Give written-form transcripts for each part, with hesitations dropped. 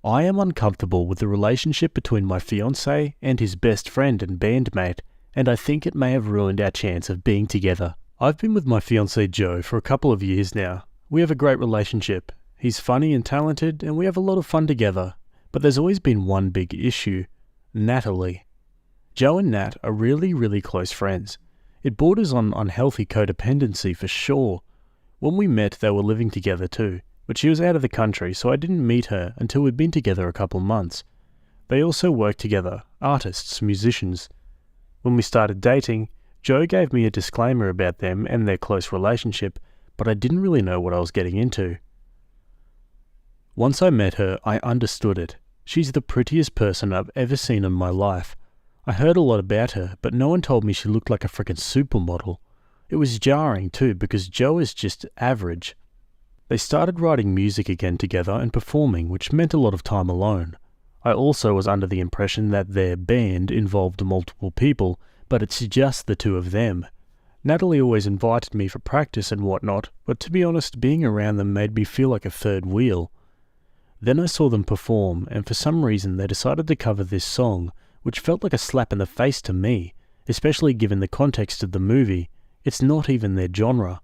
I am uncomfortable with the relationship between my fiance and his best friend and bandmate, and I think it may have ruined our chance of being together. I've been with my fiance Joe for a couple of years now. We have a great relationship. He's funny and talented, and we have a lot of fun together. But there's always been one big issue: Natalie. Joe and Nat are really close friends. It borders on unhealthy codependency for sure. When we met, they were living together too, but she was out of the country, so I didn't meet her until we'd been together a couple months. They also work together, artists, musicians. When we started dating, Joe gave me a disclaimer about them and their close relationship, but I didn't really know what I was getting into. Once I met her, I understood it. She's the prettiest person I've ever seen in my life. I heard a lot about her, but no one told me she looked like a frickin' supermodel. It was jarring too, because Joe is just average. They started writing music again together and performing, which meant a lot of time alone. I also was under the impression that their band involved multiple people, but it's just the two of them. Natalie always invited me for practice and whatnot, but to be honest, being around them made me feel like a third wheel. Then I saw them perform, and for some reason they decided to cover this song, which felt like a slap in the face to me, especially given the context of the movie. It's not even their genre.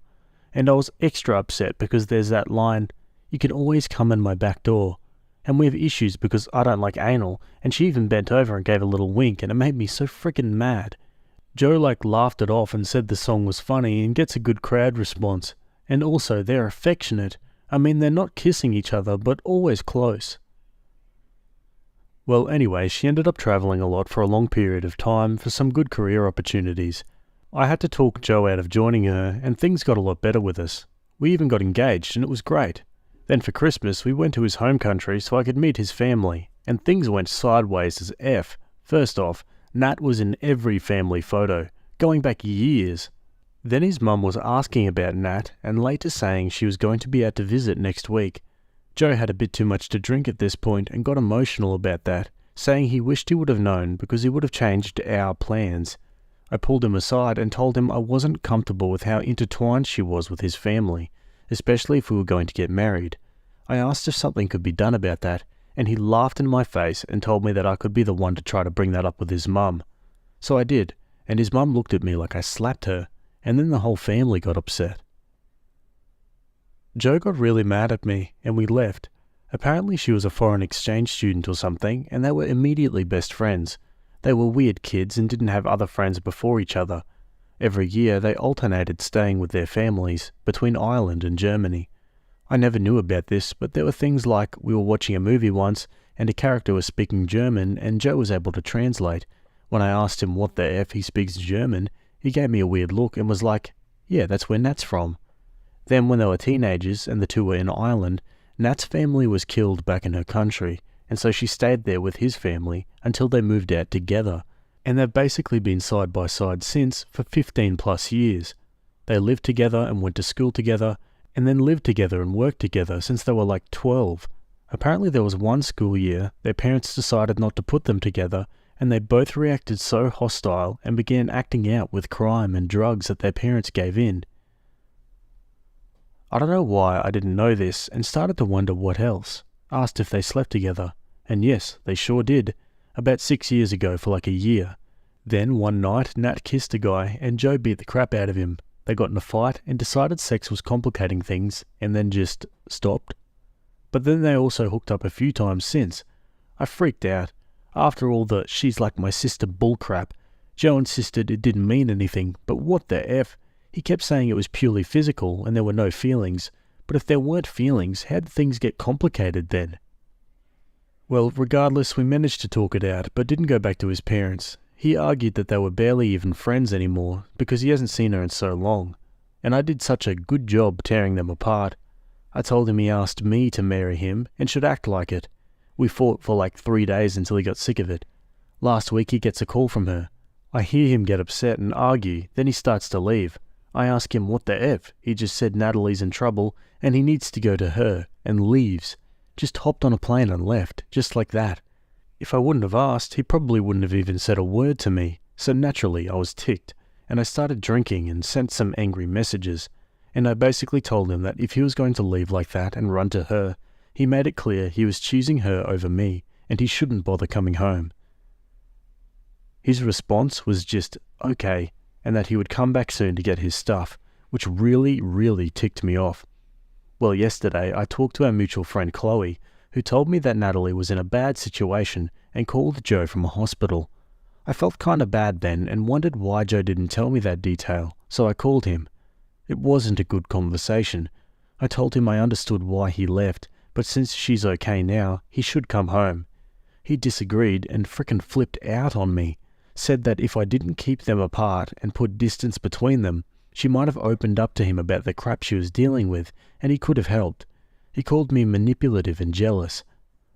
And I was extra upset because there's that line, "You can always come in my back door." And we have issues because I don't like anal, and she even bent over and gave a little wink, and it made me so frickin' mad. Joe laughed it off and said the song was funny and gets a good crowd response. And also, they're affectionate. I mean, they're not kissing each other, but always close. Well, anyway, she ended up travelling a lot for a long period of time for some good career opportunities. I had to talk Joe out of joining her, and things got a lot better with us. We even got engaged, and it was great. Then for Christmas, we went to his home country so I could meet his family, and things went sideways as F. First off, Nat was in every family photo, going back years. Then his mum was asking about Nat, and later saying she was going to be out to visit next week. Joe had a bit too much to drink at this point and got emotional about that, saying he wished he would have known because he would have changed our plans. I pulled him aside and told him I wasn't comfortable with how intertwined she was with his family, especially if we were going to get married. I asked if something could be done about that, and he laughed in my face and told me that I could be the one to try to bring that up with his mum. So I did, and his mum looked at me like I slapped her, and then the whole family got upset. Joe got really mad at me, and we left. Apparently she was a foreign exchange student or something, and they were immediately best friends. They were weird kids and didn't have other friends before each other. Every year they alternated staying with their families between Ireland and Germany. I never knew about this, but there were things like we were watching a movie once and a character was speaking German and Joe was able to translate. When I asked him what the F he speaks German, he gave me a weird look and was like, "Yeah, that's where Nat's from." Then when they were teenagers and the two were in Ireland, Nat's family was killed back in her country, and so she stayed there with his family until they moved out together, and they've basically been side by side since for 15 plus years. They lived together and went to school together, and then lived together and worked together since they were like 12. Apparently there was one school year their parents decided not to put them together, and they both reacted so hostile and began acting out with crime and drugs that their parents gave in. I don't know why I didn't know this and started to wonder what else. Asked if they slept together, and yes, they sure did, about 6 years ago for like a year. Then one night Nat kissed a guy and Joe beat the crap out of him. They got in a fight and decided sex was complicating things and then just stopped. But then they also hooked up a few times since. I freaked out. After all the "she's like my sister" bullcrap, Joe insisted it didn't mean anything, but what the F? He kept saying it was purely physical and there were no feelings. But if there weren't feelings, how did things get complicated then? Well, regardless, we managed to talk it out, but didn't go back to his parents. He argued that they were barely even friends anymore, because he hasn't seen her in so long. And I did such a good job tearing them apart. I told him he asked me to marry him, and should act like it. We fought for like 3 days until he got sick of it. Last week he gets a call from her. I hear him get upset and argue, then he starts to leave. I ask him what the F, he just said Natalie's in trouble and he needs to go to her, and leaves. Just hopped on a plane and left, just like that. If I wouldn't have asked, he probably wouldn't have even said a word to me, so naturally I was ticked, and I started drinking and sent some angry messages, and I basically told him that if he was going to leave like that and run to her, He made it clear he was choosing her over me, and he shouldn't bother coming home. His response was just, okay, and that he would come back soon to get his stuff, which really ticked me off. Well, yesterday I talked to our mutual friend Chloe, who told me that Natalie was in a bad situation and called Joe from a hospital. I felt kinda bad then and wondered why Joe didn't tell me that detail, so I called him. It wasn't a good conversation. I told him I understood why he left, but since she's okay now, he should come home. He disagreed and frickin' flipped out on me, said that if I didn't keep them apart and put distance between them, she might have opened up to him about the crap she was dealing with, and he could have helped. He called me manipulative and jealous.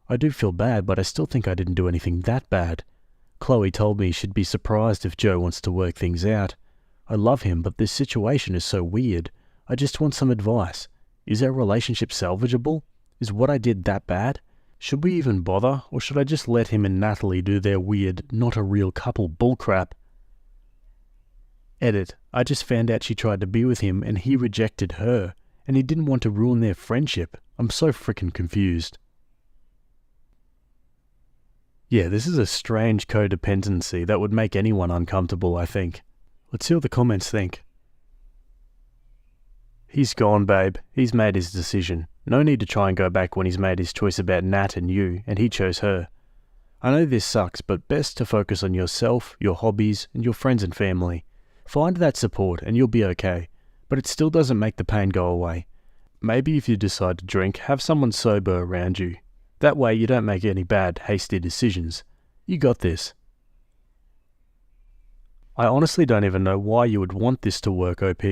I do feel bad, but I still think I didn't do anything that bad. Chloe told me she'd be surprised if Joe wants to work things out. I love him, but this situation is so weird. I just want some advice. Is our relationship salvageable? Is what I did that bad? Should we even bother, or should I just let him and Natalie do their weird, not a real couple bullcrap? Edit. I just found out she tried to be with him and he rejected her, and he didn't want to ruin their friendship. I'm so frickin' confused. Yeah, this is a strange codependency that would make anyone uncomfortable, I think. Let's see what the comments think. He's gone, babe. He's made his decision. No need to try and go back when he's made his choice about Nat and you, and he chose her. I know this sucks, but best to focus on yourself, your hobbies, and your friends and family. Find that support and you'll be okay, but it still doesn't make the pain go away. Maybe if you decide to drink, have someone sober around you. That way you don't make any bad, hasty decisions. You got this. I honestly don't even know why you would want this to work, OP.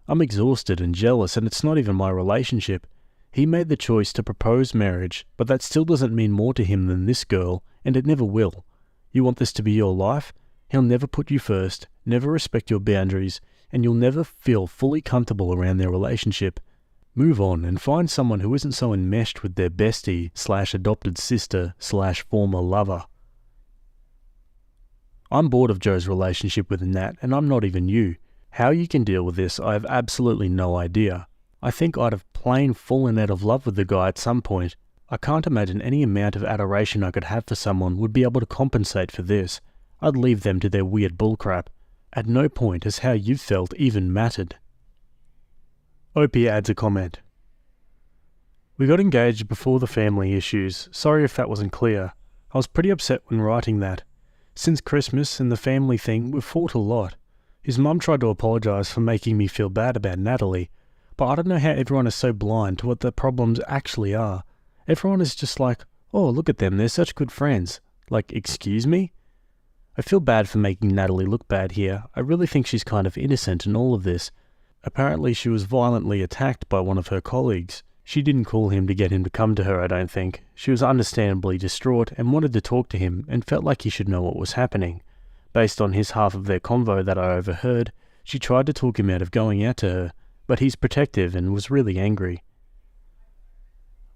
I'm exhausted and jealous, and it's not even my relationship. He made the choice to propose marriage, but that still doesn't mean more to him than this girl, and it never will. You want this to be your life? He'll never put you first, never respect your boundaries, and you'll never feel fully comfortable around their relationship. Move on and find someone who isn't so enmeshed with their bestie/adopted sister/former lover. I'm bored of Joe's relationship with Nat, and I'm not even you. How you can deal with this, I have absolutely no idea. I think I'd have plain fallen out of love with the guy at some point. I can't imagine any amount of adoration I could have for someone would be able to compensate for this. I'd leave them to their weird bullcrap. At no point has how you've felt even mattered. Opie adds a comment. We got engaged before the family issues. Sorry if that wasn't clear. I was pretty upset when writing that. Since Christmas and the family thing, we've fought a lot. His mum tried to apologise for making me feel bad about Natalie, but I don't know how everyone is so blind to what the problems actually are. Everyone is just like, oh, look at them, they're such good friends. Like, excuse me? I feel bad for making Natalie look bad here. I really think she's kind of innocent in all of this. Apparently she was violently attacked by one of her colleagues. She didn't call him to get him to come to her, I don't think. She was understandably distraught and wanted to talk to him and felt like he should know what was happening. Based on his half of their convo that I overheard, she tried to talk him out of going out to her, but he's protective and was really angry.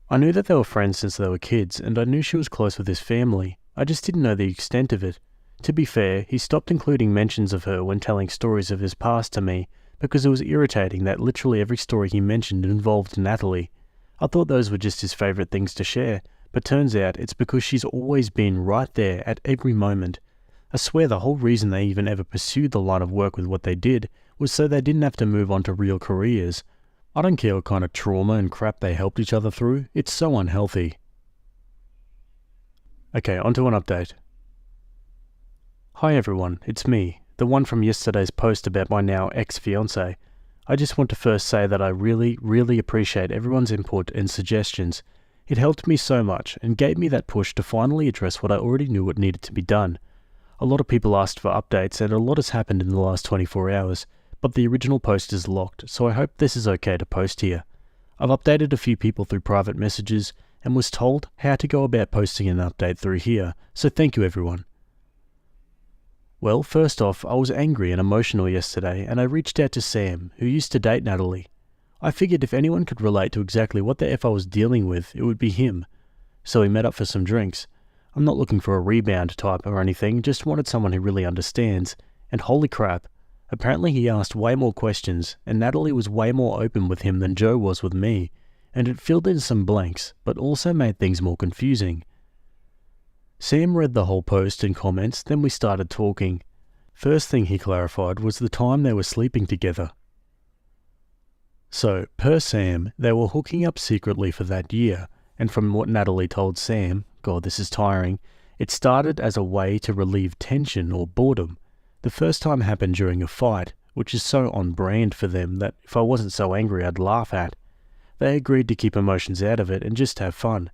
I knew that they were friends since they were kids, and I knew she was close with his family. I just didn't know the extent of it. To be fair, he stopped including mentions of her when telling stories of his past to me, because it was irritating that literally every story he mentioned involved Natalie. I thought those were just his favourite things to share, but turns out it's because she's always been right there at every moment. I swear the whole reason they even ever pursued the line of work with what they did was so they didn't have to move on to real careers. I don't care what kind of trauma and crap they helped each other through, it's so unhealthy. Okay, onto an update. Hi everyone, it's me, the one from yesterday's post about my now ex-fiance. I just want to first say that I really appreciate everyone's input and suggestions. It helped me so much and gave me that push to finally address what I already knew what needed to be done. A lot of people asked for updates and a lot has happened in the last 24 hours, but the original post is locked, so I hope this is okay to post here. I've updated a few people through private messages and was told how to go about posting an update through here, so thank you everyone. Well, first off, I was angry and emotional yesterday and I reached out to Sam, who used to date Natalie. I figured if anyone could relate to exactly what the F I was dealing with, it would be him. So we met up for some drinks. I'm not looking for a rebound type or anything, just wanted someone who really understands. And holy crap, apparently he asked way more questions and Natalie was way more open with him than Joe was with me. and it filled in some blanks, but also made things more confusing. Sam read the whole post and comments, then we started talking. First thing he clarified was the time they were sleeping together. So, per Sam, they were hooking up secretly for that year, and from what Natalie told Sam, God, this is tiring, it started as a way to relieve tension or boredom. The first time happened during a fight, which is so on brand for them that if I wasn't so angry I'd laugh at. They agreed to keep emotions out of it and just have fun.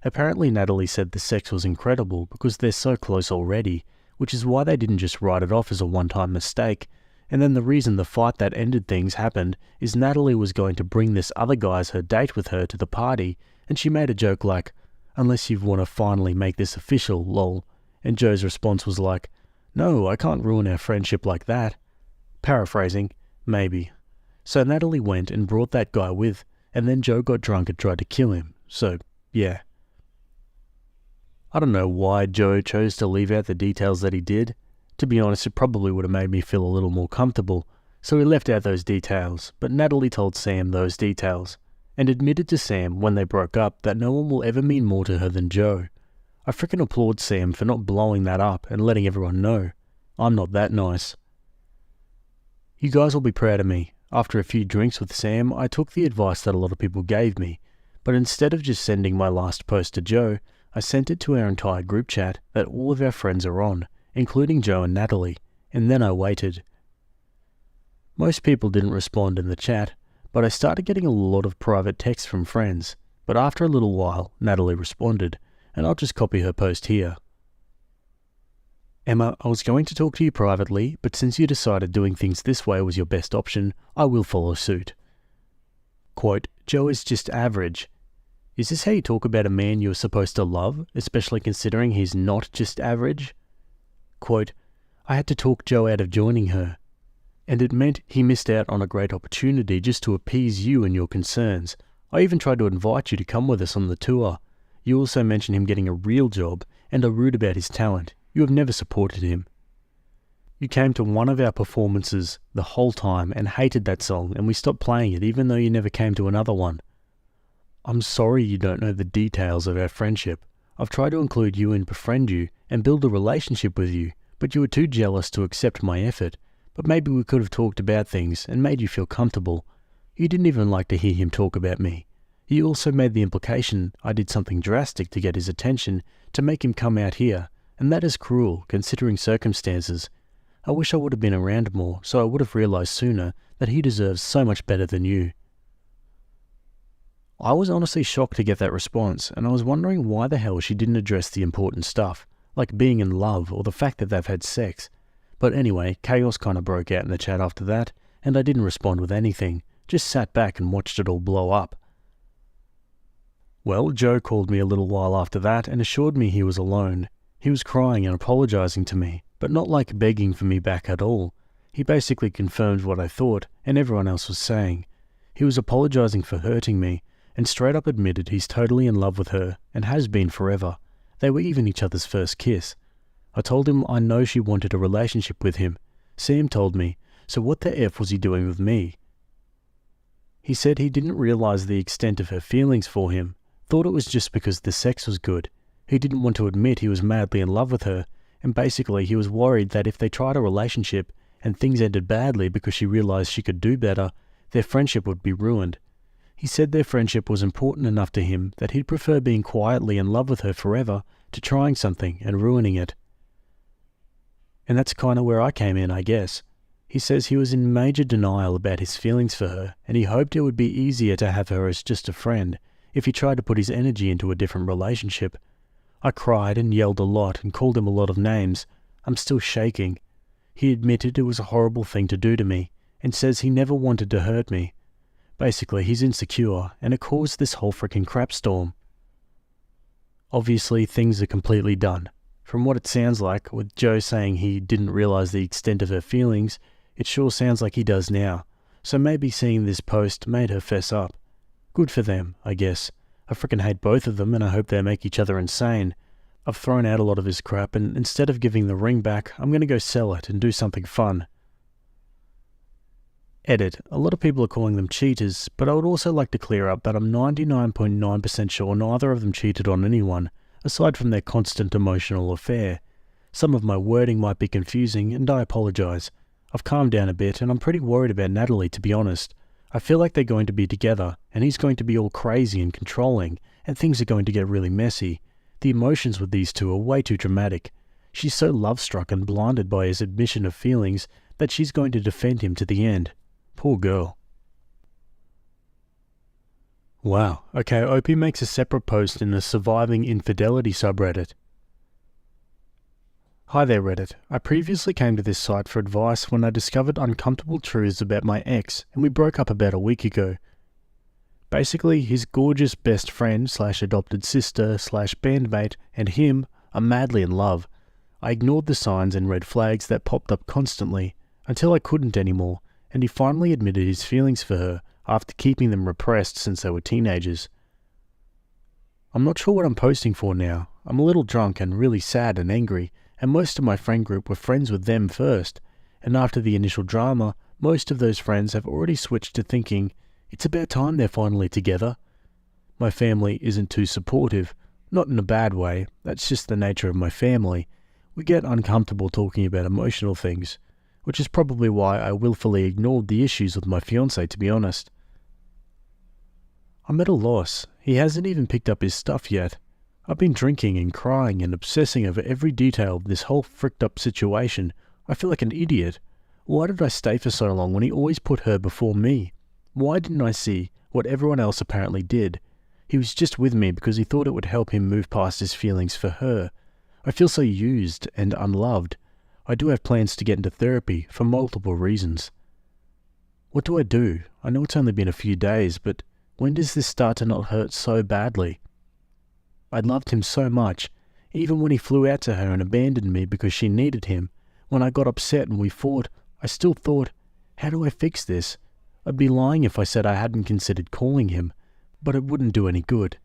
Apparently Natalie said the sex was incredible because they're so close already, which is why they didn't just write it off as a one-time mistake. And then the reason the fight that ended things happened is Natalie was going to bring this other guy as her date with her to the party, and she made a joke like, "Unless you want to finally make this official, lol." And Joe's response was like, "No, I can't ruin our friendship like that." Paraphrasing, maybe. So Natalie went and brought that guy with, and then Joe got drunk and tried to kill him. So, yeah. I don't know why Joe chose to leave out the details that he did. To be honest, it probably would have made me feel a little more comfortable, so he left out those details, but Natalie told Sam those details, and admitted to Sam when they broke up that no one will ever mean more to her than Joe. I frickin' applaud Sam for not blowing that up and letting everyone know. I'm not that nice. You guys will be proud of me. After a few drinks with Sam, I took the advice that a lot of people gave me, but instead of just sending my last post to Joe, I sent it to our entire group chat that all of our friends are on, including Joe and Natalie, and then I waited. Most people didn't respond in the chat, but I started getting a lot of private texts from friends, but after a little while, Natalie responded, and I'll just copy her post here. "Emma, I was going to talk to you privately, but since you decided doing things this way was your best option, I will follow suit." Quote, "Joe is just average. Is this how you talk about a man you're supposed to love, especially considering he's not just average?" Quote, "I had to talk Joe out of joining her, and it meant he missed out on a great opportunity just to appease you and your concerns. I even tried to invite you to come with us on the tour. You also mentioned him getting a real job and are rude about his talent. You have never supported him. You came to one of our performances the whole time and hated that song, and we stopped playing it even though you never came to another one. I'm sorry you don't know the details of our friendship. I've tried to include you and befriend you and build a relationship with you, but you were too jealous to accept my effort. But maybe we could have talked about things and made you feel comfortable. You didn't even like to hear him talk about me. You also made the implication I did something drastic to get his attention, to make him come out here, and that is cruel, considering circumstances. I wish I would have been around more, so I would have realized sooner that he deserves so much better than you." I was honestly shocked to get that response, and I was wondering why the hell she didn't address the important stuff, like being in love or the fact that they've had sex. But anyway, chaos kind of broke out in the chat after that, and I didn't respond with anything, just sat back and watched it all blow up. Well, Joe called me a little while after that and assured me he was alone. He was crying and apologizing to me, but not like begging for me back at all. He basically confirmed what I thought and everyone else was saying. He was apologizing for hurting me, and straight up admitted he's totally in love with her and has been forever. They were even each other's first kiss. I told him I know she wanted a relationship with him. Sam told me, so what the F was he doing with me? He said he didn't realize the extent of her feelings for him, thought it was just because the sex was good. He didn't want to admit he was madly in love with her, and basically he was worried that if they tried a relationship and things ended badly because she realized she could do better, their friendship would be ruined. He said their friendship was important enough to him that he'd prefer being quietly in love with her forever to trying something and ruining it. And that's kind of where I came in, I guess. He says he was in major denial about his feelings for her, and he hoped it would be easier to have her as just a friend if he tried to put his energy into a different relationship. I cried and yelled a lot and called him a lot of names. I'm still shaking. He admitted it was a horrible thing to do to me, and says he never wanted to hurt me. Basically, he's insecure, and it caused this whole freaking crap storm. Obviously, things are completely done. From what it sounds like, with Joe saying he didn't realize the extent of her feelings, it sure sounds like he does now. So maybe seeing this post made her fess up. Good for them, I guess. I frickin' hate both of them, and I hope they make each other insane. I've thrown out a lot of his crap, and instead of giving the ring back, I'm gonna go sell it and do something fun. Edit. A lot of people are calling them cheaters, but I would also like to clear up that I'm 99.9% sure neither of them cheated on anyone, aside from their constant emotional affair. Some of my wording might be confusing, and I apologise. I've calmed down a bit, and I'm pretty worried about Natalie, to be honest. I feel like they're going to be together, and he's going to be all crazy and controlling, and things are going to get really messy. The emotions with these two are way too dramatic. She's so love-struck and blinded by his admission of feelings that she's going to defend him to the end. Poor girl. Wow, okay, Opie makes a separate post in the Surviving Infidelity subreddit. Hi there Reddit. I previously came to this site for advice when I discovered uncomfortable truths about my ex, and we broke up about a week ago. Basically, his gorgeous best friend / adopted sister / bandmate and him are madly in love. I ignored the signs and red flags that popped up constantly, until I couldn't anymore, and he finally admitted his feelings for her after keeping them repressed since they were teenagers. I'm not sure what I'm posting for now. I'm a little drunk and really sad and angry, and most of my friend group were friends with them first, and after the initial drama, most of those friends have already switched to thinking, it's about time they're finally together. My family isn't too supportive, not in a bad way, that's just the nature of my family. We get uncomfortable talking about emotional things, which is probably why I willfully ignored the issues with my fiancé, to be honest. I'm at a loss. He hasn't even picked up his stuff yet. I've been drinking and crying and obsessing over every detail of this whole fricked up situation. I feel like an idiot. Why did I stay for so long when he always put her before me? Why didn't I see what everyone else apparently did? He was just with me because he thought it would help him move past his feelings for her. I feel so used and unloved. I do have plans to get into therapy for multiple reasons. What do I do? I know it's only been a few days, but when does this start to not hurt so badly? I loved him so much, even when he flew out to her and abandoned me because she needed him. When I got upset and we fought, I still thought, how do I fix this? I'd be lying if I said I hadn't considered calling him, but it wouldn't do any good.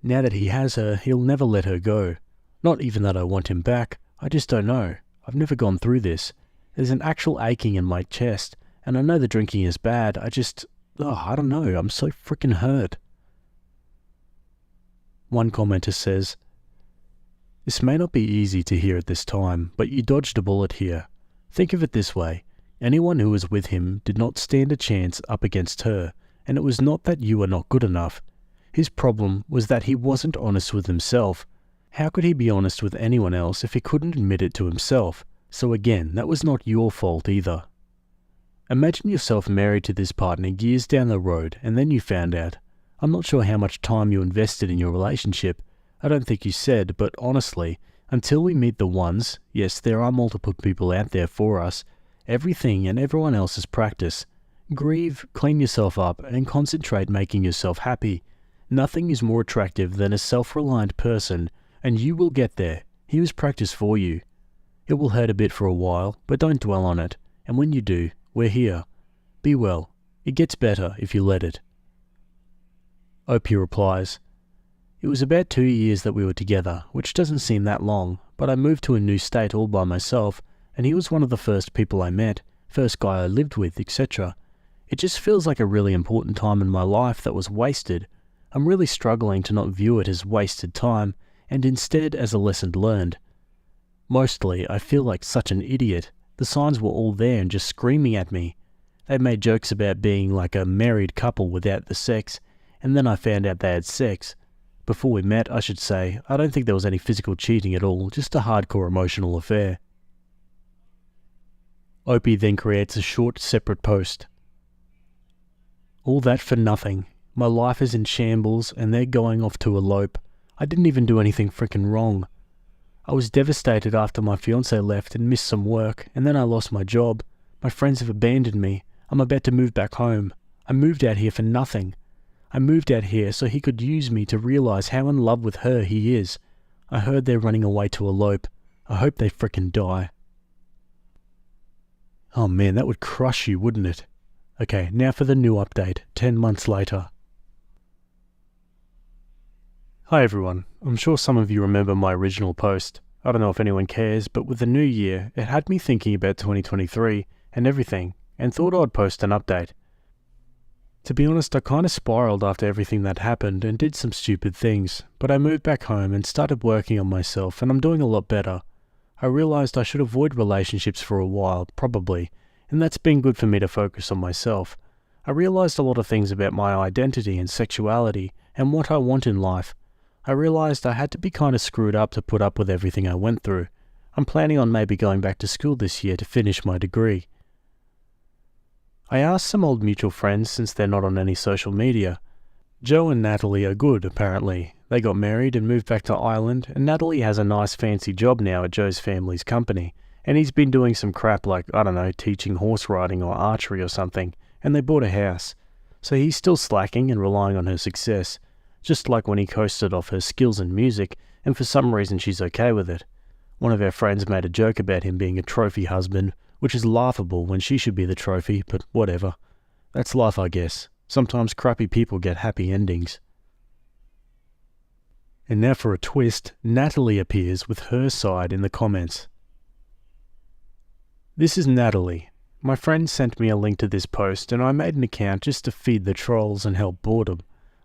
Now that he has her, he'll never let her go. Not even that I want him back, I just don't know. I've never gone through this. There's an actual aching in my chest, and I know the drinking is bad, I don't know, I'm so frickin' hurt. One commenter says, this may not be easy to hear at this time, but you dodged a bullet here. Think of it this way. Anyone who was with him did not stand a chance up against her, and it was not that you were not good enough. His problem was that he wasn't honest with himself. How could he be honest with anyone else if he couldn't admit it to himself? So again, that was not your fault either. Imagine yourself married to this partner years down the road, and then you found out. I'm not sure how much time you invested in your relationship. I don't think you said, but honestly, until we meet the ones, yes, there are multiple people out there for us, everything and everyone else is practice. Grieve, clean yourself up, and concentrate making yourself happy. Nothing is more attractive than a self-reliant person, and you will get there. He was practice for you. It will hurt a bit for a while, but don't dwell on it, and when you do, we're here. Be well. It gets better if you let it. Opie replies, it was about 2 years that we were together, which doesn't seem that long, but I moved to a new state all by myself, and he was one of the first people I met, first guy I lived with, etc. It just feels like a really important time in my life that was wasted. I'm really struggling to not view it as wasted time, and instead as a lesson learned. Mostly, I feel like such an idiot. The signs were all there and just screaming at me. They made jokes about being like a married couple without the sex, and then I found out they had sex. Before we met, I should say, I don't think there was any physical cheating at all, just a hardcore emotional affair. Opie then creates a short, separate post. All that for nothing. My life is in shambles and they're going off to elope. I didn't even do anything frickin' wrong. I was devastated after my fiancé left and missed some work, and then I lost my job. My friends have abandoned me. I'm about to move back home. I moved out here for nothing. I moved out here so he could use me to realize how in love with her he is. I heard they're running away to elope. I hope they frickin' die. Oh man, that would crush you, wouldn't it? Okay, now for the new update, 10 months later. Hi everyone, I'm sure some of you remember my original post. I don't know if anyone cares, but with the new year, it had me thinking about 2023 and everything, and thought I'd post an update. To be honest, I kinda spiraled after everything that happened and did some stupid things, but I moved back home and started working on myself, and I'm doing a lot better. I realised I should avoid relationships for a while, probably, and that's been good for me to focus on myself. I realised a lot of things about my identity and sexuality and what I want in life. I realised I had to be kinda screwed up to put up with everything I went through. I'm planning on maybe going back to school this year to finish my degree. I asked some old mutual friends since they're not on any social media. Joe and Natalie are good, apparently. They got married and moved back to Ireland, and Natalie has a nice fancy job now at Joe's family's company, and he's been doing some crap like, I don't know, teaching horse riding or archery or something, and they bought a house. So he's still slacking and relying on her success, just like when he coasted off her skills in music, and for some reason she's okay with it. One of our friends made a joke about him being a trophy husband, which is laughable when she should be the trophy, but whatever. That's life, I guess. Sometimes crappy people get happy endings. And now for a twist, Natalie appears with her side in the comments. This is Natalie. My friend sent me a link to this post and I made an account just to feed the trolls and help boredom.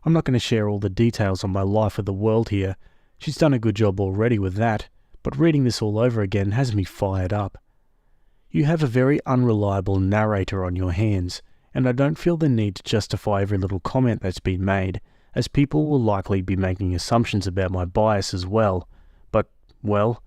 I'm not going to share all the details on my life with the world here. She's done a good job already with that, but reading this all over again has me fired up. You have a very unreliable narrator on your hands, and I don't feel the need to justify every little comment that's been made, as people will likely be making assumptions about my bias as well. But, well,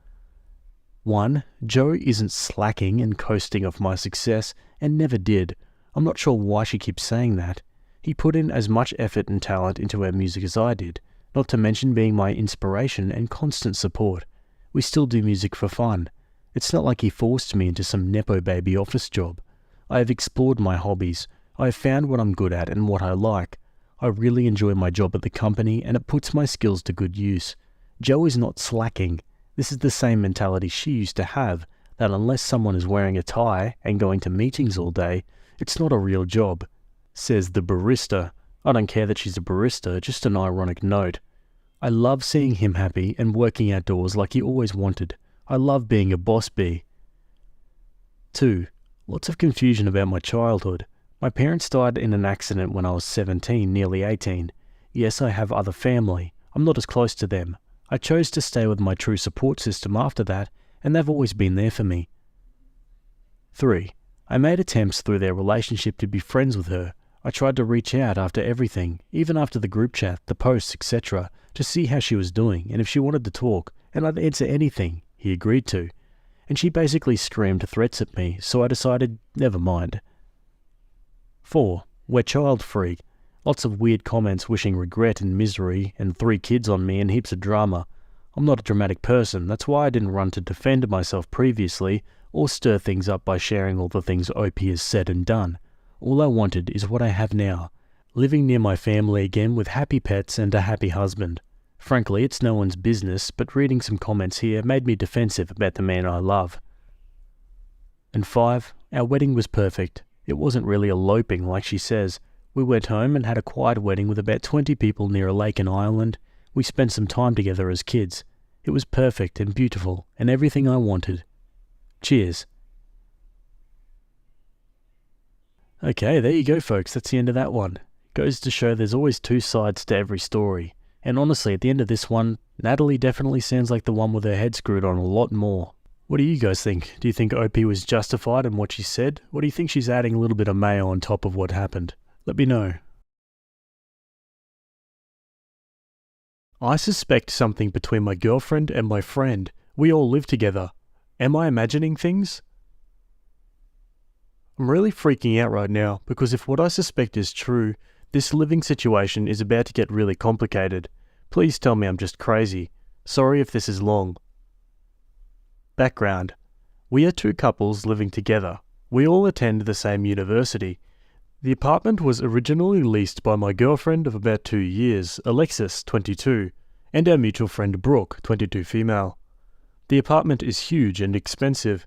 1. Joe isn't slacking and coasting off my success, and never did. I'm not sure why she keeps saying that. He put in as much effort and talent into our music as I did, not to mention being my inspiration and constant support. We still do music for fun. It's not like he forced me into some nepo baby office job. I have explored my hobbies. I have found what I'm good at and what I like. I really enjoy my job at the company and it puts my skills to good use. Joe is not slacking. This is the same mentality she used to have, that unless someone is wearing a tie and going to meetings all day, it's not a real job. Says the barista. I don't care that she's a barista, just an ironic note. I love seeing him happy and working outdoors like he always wanted. I love being a boss bee. 2. Lots of confusion about my childhood. My parents died in an accident when I was 17, nearly 18. Yes, I have other family. I'm not as close to them. I chose to stay with my true support system after that, and they've always been there for me. 3. I made attempts through their relationship to be friends with her. I tried to reach out after everything, even after the group chat, the posts, etc., to see how she was doing and if she wanted to talk, and I'd answer anything. He agreed to, and she basically screamed threats at me, so I decided, never mind. 4. We're child-free. Lots of weird comments wishing regret and misery, and 3 kids on me and heaps of drama. I'm not a dramatic person, that's why I didn't run to defend myself previously, or stir things up by sharing all the things OP has said and done. All I wanted is what I have now, living near my family again with happy pets and a happy husband. Frankly, it's no one's business, but reading some comments here made me defensive about the man I love. And 5. Our wedding was perfect. It wasn't really eloping like she says. We went home and had a quiet wedding with about 20 people near a lake in Ireland. We spent some time together as kids. It was perfect and beautiful, and everything I wanted. Cheers. Okay, there you go folks, that's the end of that one. Goes to show there's always 2 sides to every story. And honestly, at the end of this one, Natalie definitely sounds like the one with her head screwed on a lot more. What do you guys think? Do you think OP was justified in what she said? Or do you think she's adding a little bit of mayo on top of what happened? Let me know. I suspect something between my girlfriend and my friend. We all live together. Am I imagining things? I'm really freaking out right now because if what I suspect is true, this living situation is about to get really complicated. Please tell me I'm just crazy. Sorry if this is long. Background. We are 2 couples living together. We all attend the same university. The apartment was originally leased by my girlfriend of about 2 years, Alexis, 22, and our mutual friend Brooke, 22 female. The apartment is huge and expensive.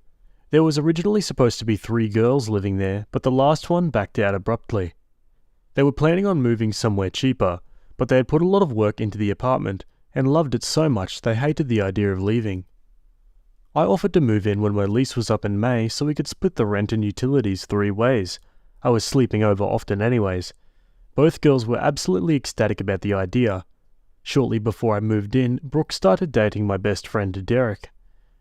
There was originally supposed to be 3 girls living there, but the last one backed out abruptly. They were planning on moving somewhere cheaper, but they had put a lot of work into the apartment and loved it so much they hated the idea of leaving. I offered to move in when my lease was up in May so we could split the rent and utilities 3 ways. I was sleeping over often anyways. Both girls were absolutely ecstatic about the idea. Shortly before I moved in, Brooke started dating my best friend Derek.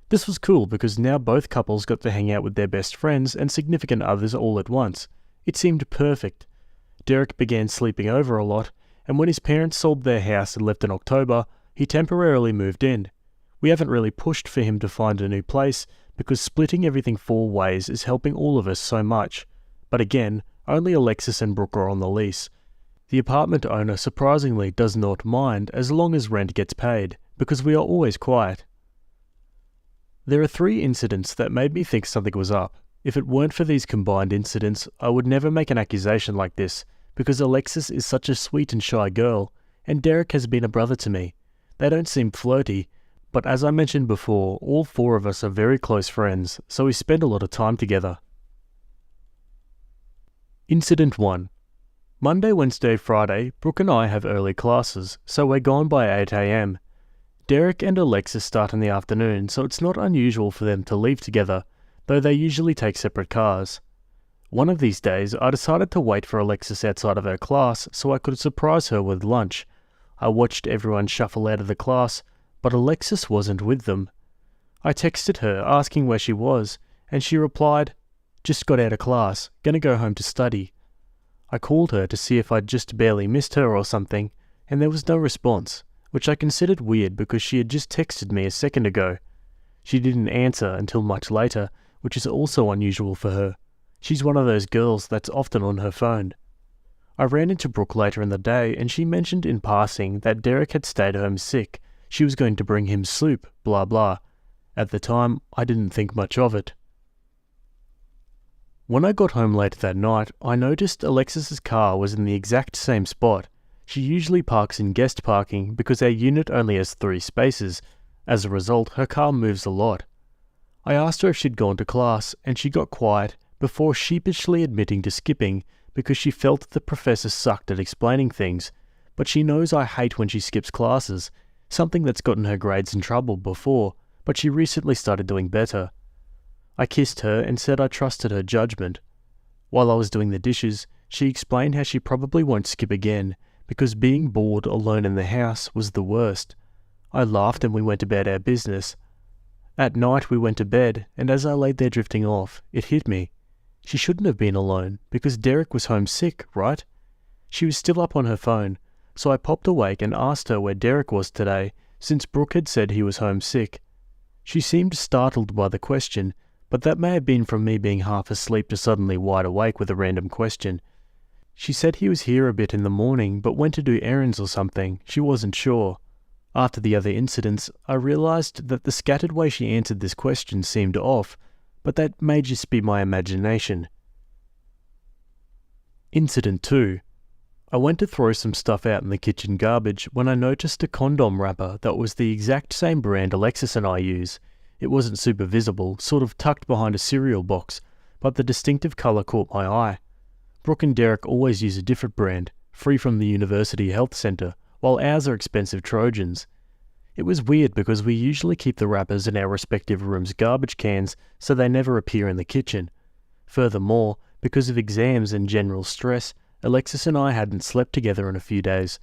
This was cool because now both couples got to hang out with their best friends and significant others all at once. It seemed perfect. Derek began sleeping over a lot, and when his parents sold their house and left in October, he temporarily moved in. We haven't really pushed for him to find a new place because splitting everything 4 ways is helping all of us so much. But again, only Alexis and Brooke are on the lease. The apartment owner surprisingly does not mind as long as rent gets paid, because we are always quiet. There are 3 incidents that made me think something was up. If it weren't for these combined incidents, I would never make an accusation like this, because Alexis is such a sweet and shy girl, and Derek has been a brother to me. They don't seem flirty, but as I mentioned before, all 4 of us are very close friends, so we spend a lot of time together. Incident 1. Monday, Wednesday, Friday, Brooke and I have early classes, so we're gone by 8 AM. Derek and Alexis start in the afternoon, so it's not unusual for them to leave together, though they usually take separate cars. One of these days, I decided to wait for Alexis outside of her class so I could surprise her with lunch. I watched everyone shuffle out of the class, but Alexis wasn't with them. I texted her asking where she was, and she replied, "Just got out of class, gonna go home to study." I called her to see if I'd just barely missed her or something, and there was no response, which I considered weird because she had just texted me a second ago. She didn't answer until much later, which is also unusual for her. She's one of those girls that's often on her phone. I ran into Brooke later in the day and she mentioned in passing that Derek had stayed home sick. She was going to bring him soup, blah blah. At the time, I didn't think much of it. When I got home late that night, I noticed Alexis's car was in the exact same spot. She usually parks in guest parking because our unit only has 3 spaces. As a result, her car moves a lot. I asked her if she'd gone to class, and she got quiet before sheepishly admitting to skipping because she felt the professor sucked at explaining things, but she knows I hate when she skips classes, something that's gotten her grades in trouble before, but she recently started doing better. I kissed her and said I trusted her judgment. While I was doing the dishes, she explained how she probably won't skip again because being bored alone in the house was the worst. I laughed and we went about our business. At night we went to bed, and as I laid there drifting off, it hit me. She shouldn't have been alone, because Derek was home sick, right? She was still up on her phone, so I popped awake and asked her where Derek was today, since Brooke had said he was home sick. She seemed startled by the question, but that may have been from me being half asleep to suddenly wide awake with a random question. She said he was here a bit in the morning, but went to do errands or something. She wasn't sure. After the other incidents, I realized that the scattered way she answered this question seemed off, but that may just be my imagination. Incident 2. I went to throw some stuff out in the kitchen garbage when I noticed a condom wrapper that was the exact same brand Alexis and I use. It wasn't super visible, sort of tucked behind a cereal box, but the distinctive colour caught my eye. Brooke and Derek always use a different brand, free from the University Health Centre, while ours are expensive Trojans. It was weird because we usually keep the wrappers in our respective rooms' garbage cans so they never appear in the kitchen. Furthermore, because of exams and general stress, Alexis and I hadn't slept together in a few days.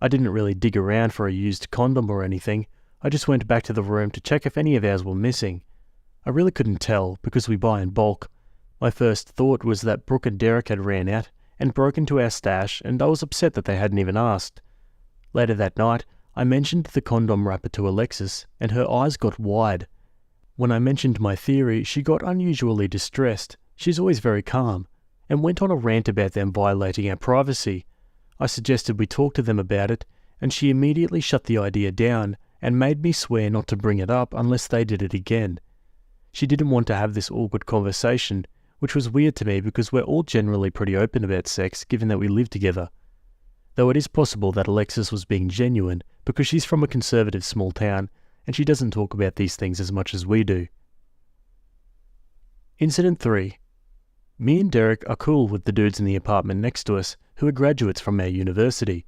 I didn't really dig around for a used condom or anything. I just went back to the room to check if any of ours were missing. I really couldn't tell because we buy in bulk. My first thought was that Brooke and Derek had ran out and broken into our stash, and I was upset that they hadn't even asked. Later that night, I mentioned the condom wrapper to Alexis, and her eyes got wide. When I mentioned my theory, she got unusually distressed. She's always very calm, and went on a rant about them violating our privacy. I suggested we talk to them about it, and she immediately shut the idea down and made me swear not to bring it up unless they did it again. She didn't want to have this awkward conversation, which was weird to me because we're all generally pretty open about sex given that we live together. Though it is possible that Alexis was being genuine because she's from a conservative small town and she doesn't talk about these things as much as we do. Incident 3. Me and Derek are cool with the dudes in the apartment next to us who are graduates from our university.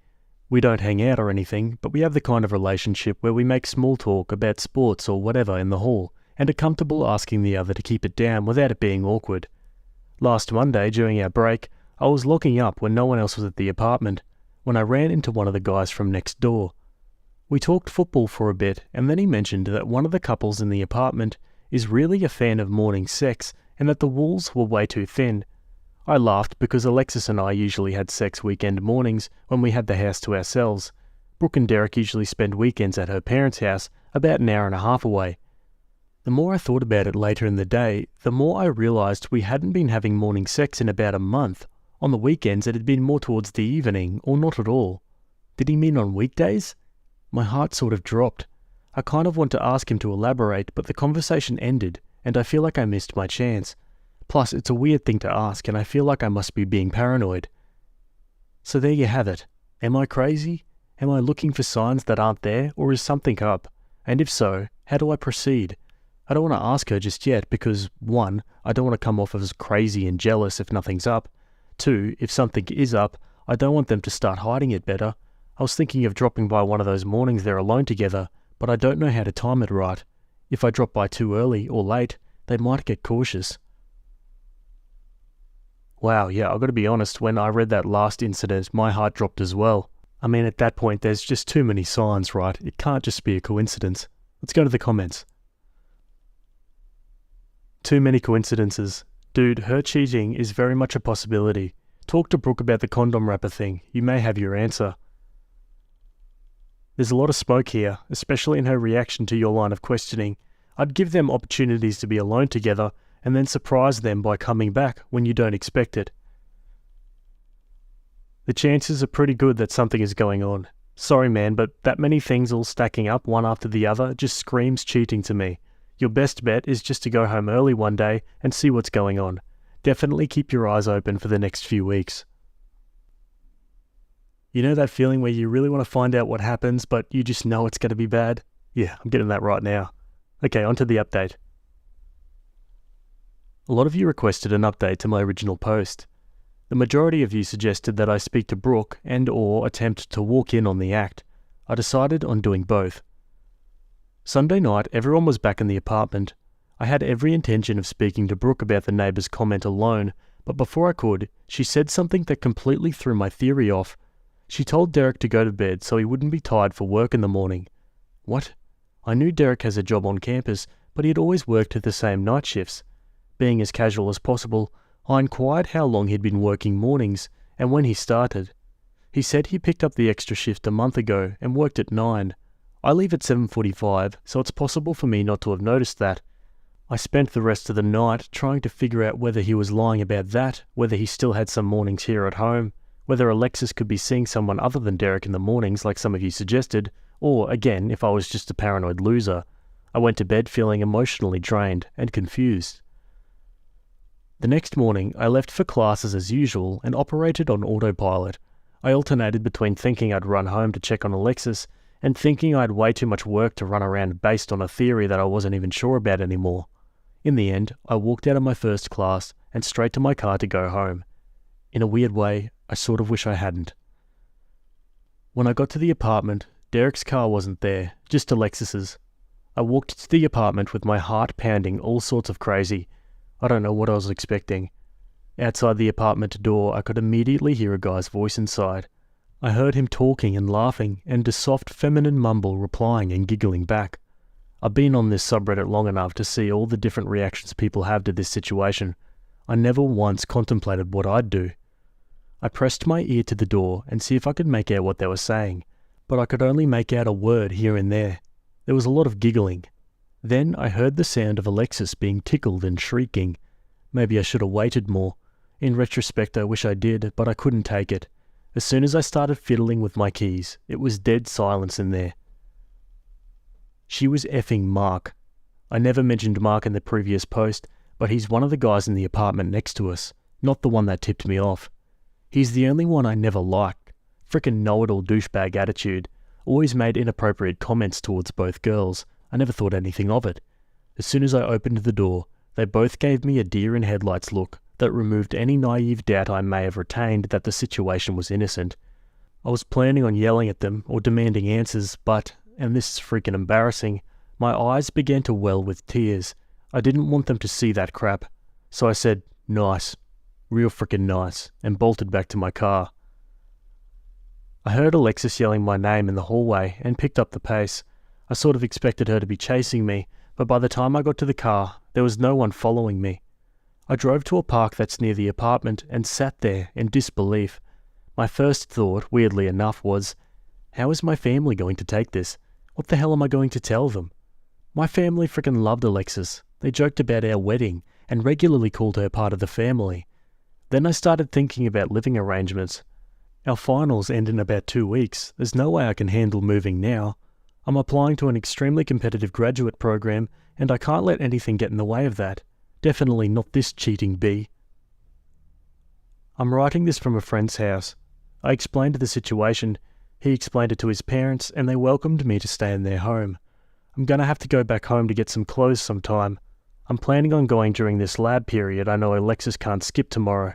We don't hang out or anything, but we have the kind of relationship where we make small talk about sports or whatever in the hall, and are comfortable asking the other to keep it down without it being awkward. Last Monday, during our break, I was locking up when no one else was at the apartment, when I ran into one of the guys from next door. We talked football for a bit, and then he mentioned that one of the couples in the apartment is really a fan of morning sex and that the walls were way too thin. I laughed because Alexis and I usually had sex weekend mornings when we had the house to ourselves. Brooke and Derek usually spend weekends at her parents' house, about an hour and a half away. The more I thought about it later in the day, the more I realised we hadn't been having morning sex in about a month. On the weekends it had been more towards the evening, or not at all. Did he mean on weekdays? My heart sort of dropped. I kind of want to ask him to elaborate, but the conversation ended, and I feel like I missed my chance. Plus, it's a weird thing to ask, and I feel like I must be being paranoid. So there you have it. Am I crazy? Am I looking for signs that aren't there, or is something up? And if so, how do I proceed? I don't want to ask her just yet because, 1, I don't want to come off as crazy and jealous if nothing's up. 2, if something is up, I don't want them to start hiding it better. I was thinking of dropping by one of those mornings they're alone together, but I don't know how to time it right. If I drop by too early or late, they might get cautious. Wow, yeah, I've got to be honest, when I read that last incident, my heart dropped as well. I mean, at that point, there's just too many signs, right? It can't just be a coincidence. Let's go to the comments. Too many coincidences. Dude, her cheating is very much a possibility. Talk to Brooke about the condom wrapper thing. You may have your answer. There's a lot of smoke here, especially in her reaction to your line of questioning. I'd give them opportunities to be alone together and then surprise them by coming back when you don't expect it. The chances are pretty good that something is going on. Sorry man, but that many things all stacking up one after the other just screams cheating to me. Your best bet is just to go home early one day and see what's going on. Definitely keep your eyes open for the next few weeks. You know that feeling where you really want to find out what happens, but you just know it's going to be bad? Yeah, I'm getting that right now. Okay, on to the update. A lot of you requested an update to my original post. The majority of you suggested that I speak to Brooke and or attempt to walk in on the act. I decided on doing both. Sunday night, everyone was back in the apartment. I had every intention of speaking to Brooke about the neighbour's comment alone, but before I could, she said something that completely threw my theory off. She told Derek to go to bed so he wouldn't be tired for work in the morning. What? I knew Derek has a job on campus, but he had always worked at the same night shifts. Being as casual as possible, I inquired how long he'd been working mornings and when he started. He said he picked up the extra shift a month ago and worked at 9. I leave at 7:45, so it's possible for me not to have noticed that. I spent the rest of the night trying to figure out whether he was lying about that, whether he still had some mornings here at home, whether Alexis could be seeing someone other than Derek in the mornings like some of you suggested, or, again, if I was just a paranoid loser. I went to bed feeling emotionally drained and confused. The next morning, I left for classes as usual and operated on autopilot. I alternated between thinking I'd run home to check on Alexis and thinking I had way too much work to run around based on a theory that I wasn't even sure about anymore. In the end, I walked out of my first class and straight to my car to go home. In a weird way, I sort of wish I hadn't. When I got to the apartment, Derek's car wasn't there, just Alexis's. I walked to the apartment with my heart pounding all sorts of crazy. I don't know what I was expecting. Outside the apartment door, I could immediately hear a guy's voice inside. I heard him talking and laughing, and a soft feminine mumble replying and giggling back. I've been on this subreddit long enough to see all the different reactions people have to this situation. I never once contemplated what I'd do. I pressed my ear to the door and see if I could make out what they were saying, but I could only make out a word here and there. There was a lot of giggling. Then I heard the sound of Alexis being tickled and shrieking. Maybe I should have waited more. In retrospect, I wish I did, but I couldn't take it. As soon as I started fiddling with my keys, it was dead silence in there. She was effing Mark. I never mentioned Mark in the previous post, but he's one of the guys in the apartment next to us, not the one that tipped me off. He's the only one I never liked. Frickin' know-it-all douchebag attitude. Always made inappropriate comments towards both girls. I never thought anything of it. As soon as I opened the door, they both gave me a deer-in-headlights look that removed any naive doubt I may have retained that the situation was innocent. I was planning on yelling at them or demanding answers, but, and this is freaking embarrassing, My eyes began to well with tears. I didn't want them to see that crap. So I said, "Nice. Real frickin' nice," and bolted back to my car. I heard Alexis yelling my name in the hallway and picked up the pace. I sort of expected her to be chasing me, but by the time I got to the car, there was no one following me. I drove to a park that's near the apartment and sat there in disbelief. My first thought, weirdly enough, was, how is my family going to take this? What the hell am I going to tell them? My family frickin' loved Alexis. They joked about our wedding and regularly called her part of the family. Then I started thinking about living arrangements. Our finals end in about 2 weeks. There's no way I can handle moving now. I'm applying to an extremely competitive graduate program, and I can't let anything get in the way of that. Definitely not this cheating bee. I'm writing this from a friend's house. I explained the situation. He explained it to his parents, and they welcomed me to stay in their home. I'm gonna have to go back home to get some clothes sometime. I'm planning on going during this lab period. I know Alexis can't skip tomorrow.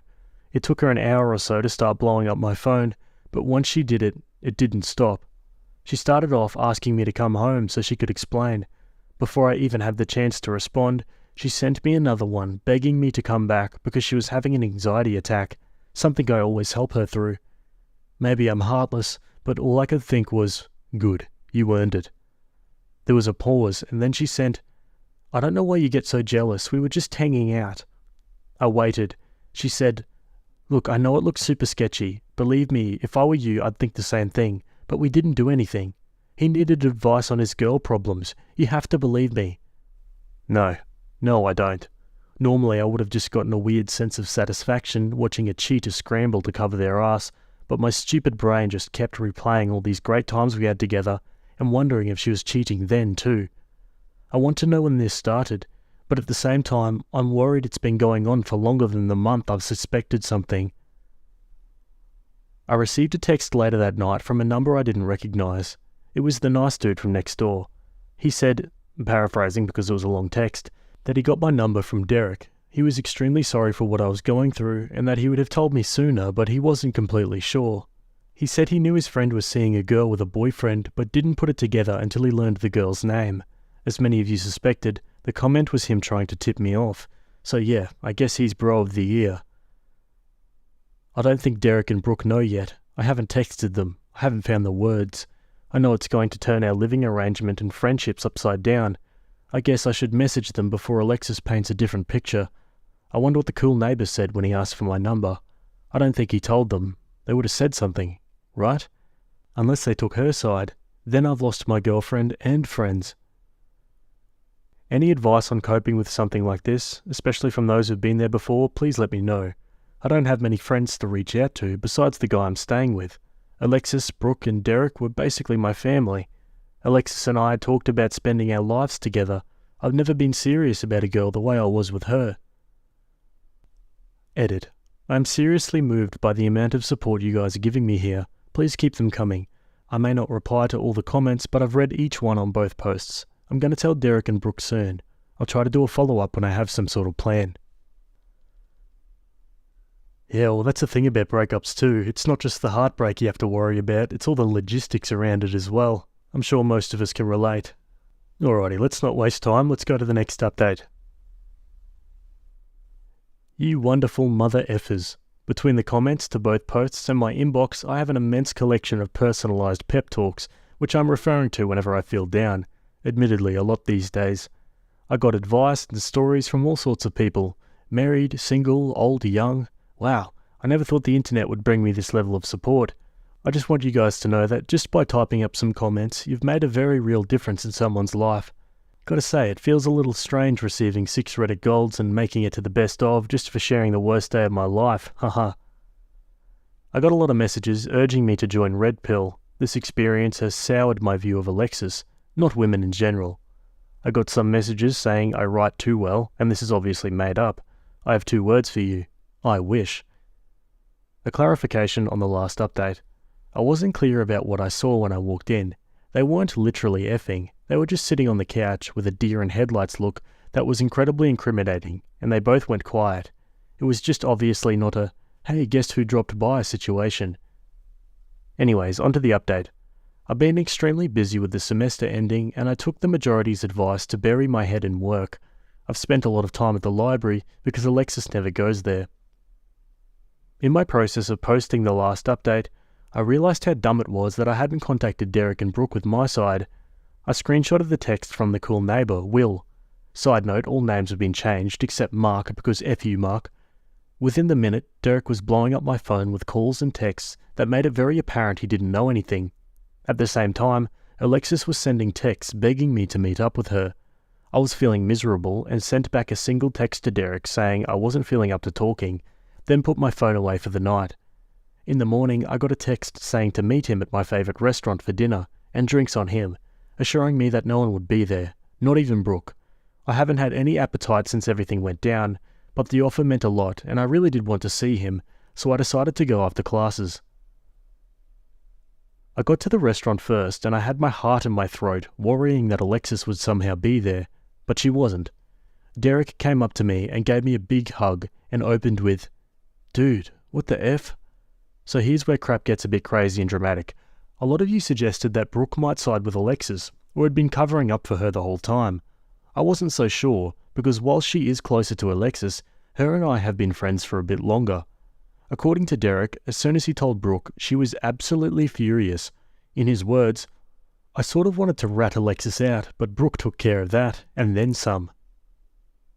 It took her an hour or so to start blowing up my phone, but once she did it, it didn't stop. She started off asking me to come home so she could explain. Before I even had the chance to respond, she sent me another one begging me to come back because she was having an anxiety attack, something I always help her through. Maybe I'm heartless, but all I could think was, good, you earned it. There was a pause, and then she sent, "I don't know why you get so jealous, we were just hanging out." I waited. She said, "Look, I know it looks super sketchy. Believe me, if I were you, I'd think the same thing. But we didn't do anything. He needed advice on his girl problems. You have to believe me." No, I don't. Normally I would have just gotten a weird sense of satisfaction watching a cheater scramble to cover their ass, but my stupid brain just kept replaying all these great times we had together and wondering if she was cheating then too. I want to know when this started, but at the same time, I'm worried it's been going on for longer than the month I've suspected something. I received a text later that night from a number I didn't recognize. It was the nice dude from next door. He said, paraphrasing because it was a long text, that he got my number from Derek. He was extremely sorry for what I was going through and that he would have told me sooner, but he wasn't completely sure. He said he knew his friend was seeing a girl with a boyfriend but didn't put it together until he learned the girl's name. As many of you suspected, the comment was him trying to tip me off. So yeah, I guess he's bro of the year. I don't think Derek and Brooke know yet. I haven't texted them. I haven't found the words. I know it's going to turn our living arrangement and friendships upside down. I guess I should message them before Alexis paints a different picture. I wonder what the cool neighbor said when he asked for my number. I don't think he told them. They would have said something, right? Unless they took her side. Then I've lost my girlfriend and friends. Any advice on coping with something like this, especially from those who've been there before, please let me know. I don't have many friends to reach out to besides the guy I'm staying with. Alexis, Brooke and Derek were basically my family. Alexis and I had talked about spending our lives together. I've never been serious about a girl the way I was with her. Edit. I am seriously moved by the amount of support you guys are giving me here. Please keep them coming. I may not reply to all the comments, but I've read each one on both posts. I'm going to tell Derek and Brooke soon. I'll try to do a follow-up when I have some sort of plan. Yeah, well, that's the thing about breakups too. It's not just the heartbreak you have to worry about, it's all the logistics around it as well. I'm sure most of us can relate. Alrighty, let's not waste time. Let's go to the next update. You wonderful mother effers. Between the comments to both posts and my inbox, I have an immense collection of personalised pep talks, which I'm referring to whenever I feel down. Admittedly, a lot these days. I got advice and stories from all sorts of people. Married, single, old, young. Wow, I never thought the internet would bring me this level of support. I just want you guys to know that just by typing up some comments, you've made a very real difference in someone's life. Gotta say, it feels a little strange receiving 6 Reddit golds and making it to the best of just for sharing the worst day of my life, haha. I got a lot of messages urging me to join Red Pill. This experience has soured my view of Alexis, not women in general. I got some messages saying I write too well, and this is obviously made up. I have 2 words for you. I wish. A clarification on the last update. I wasn't clear about what I saw when I walked in. They weren't literally effing. They were just sitting on the couch with a deer in headlights look that was incredibly incriminating, and they both went quiet. It was just obviously not a, hey, guess who dropped by situation. Anyways, onto the update. I've been extremely busy with the semester ending, and I took the majority's advice to bury my head in work. I've spent a lot of time at the library because Alexis never goes there. In my process of posting the last update, I realised how dumb it was that I hadn't contacted Derek and Brooke with my side. I screenshotted the text from the cool neighbour, Will. Side note, all names have been changed except Mark because F you, Mark. Within the minute, Derek was blowing up my phone with calls and texts that made it very apparent he didn't know anything. At the same time, Alexis was sending texts begging me to meet up with her. I was feeling miserable and sent back a single text to Derek saying I wasn't feeling up to talking, then put my phone away for the night. In the morning, I got a text saying to meet him at my favourite restaurant for dinner, and drinks on him, assuring me that no one would be there, not even Brooke. I haven't had any appetite since everything went down, but the offer meant a lot and I really did want to see him, so I decided to go after classes. I got to the restaurant first and I had my heart in my throat, worrying that Alexis would somehow be there, but she wasn't. Derek came up to me and gave me a big hug and opened with, "Dude, what the F?" So here's where crap gets a bit crazy and dramatic. A lot of you suggested that Brooke might side with Alexis, or had been covering up for her the whole time. I wasn't so sure, because while she is closer to Alexis, her and I have been friends for a bit longer. According to Derek, as soon as he told Brooke, she was absolutely furious. In his words, "I sort of wanted to rat Alexis out, but Brooke took care of that, and then some."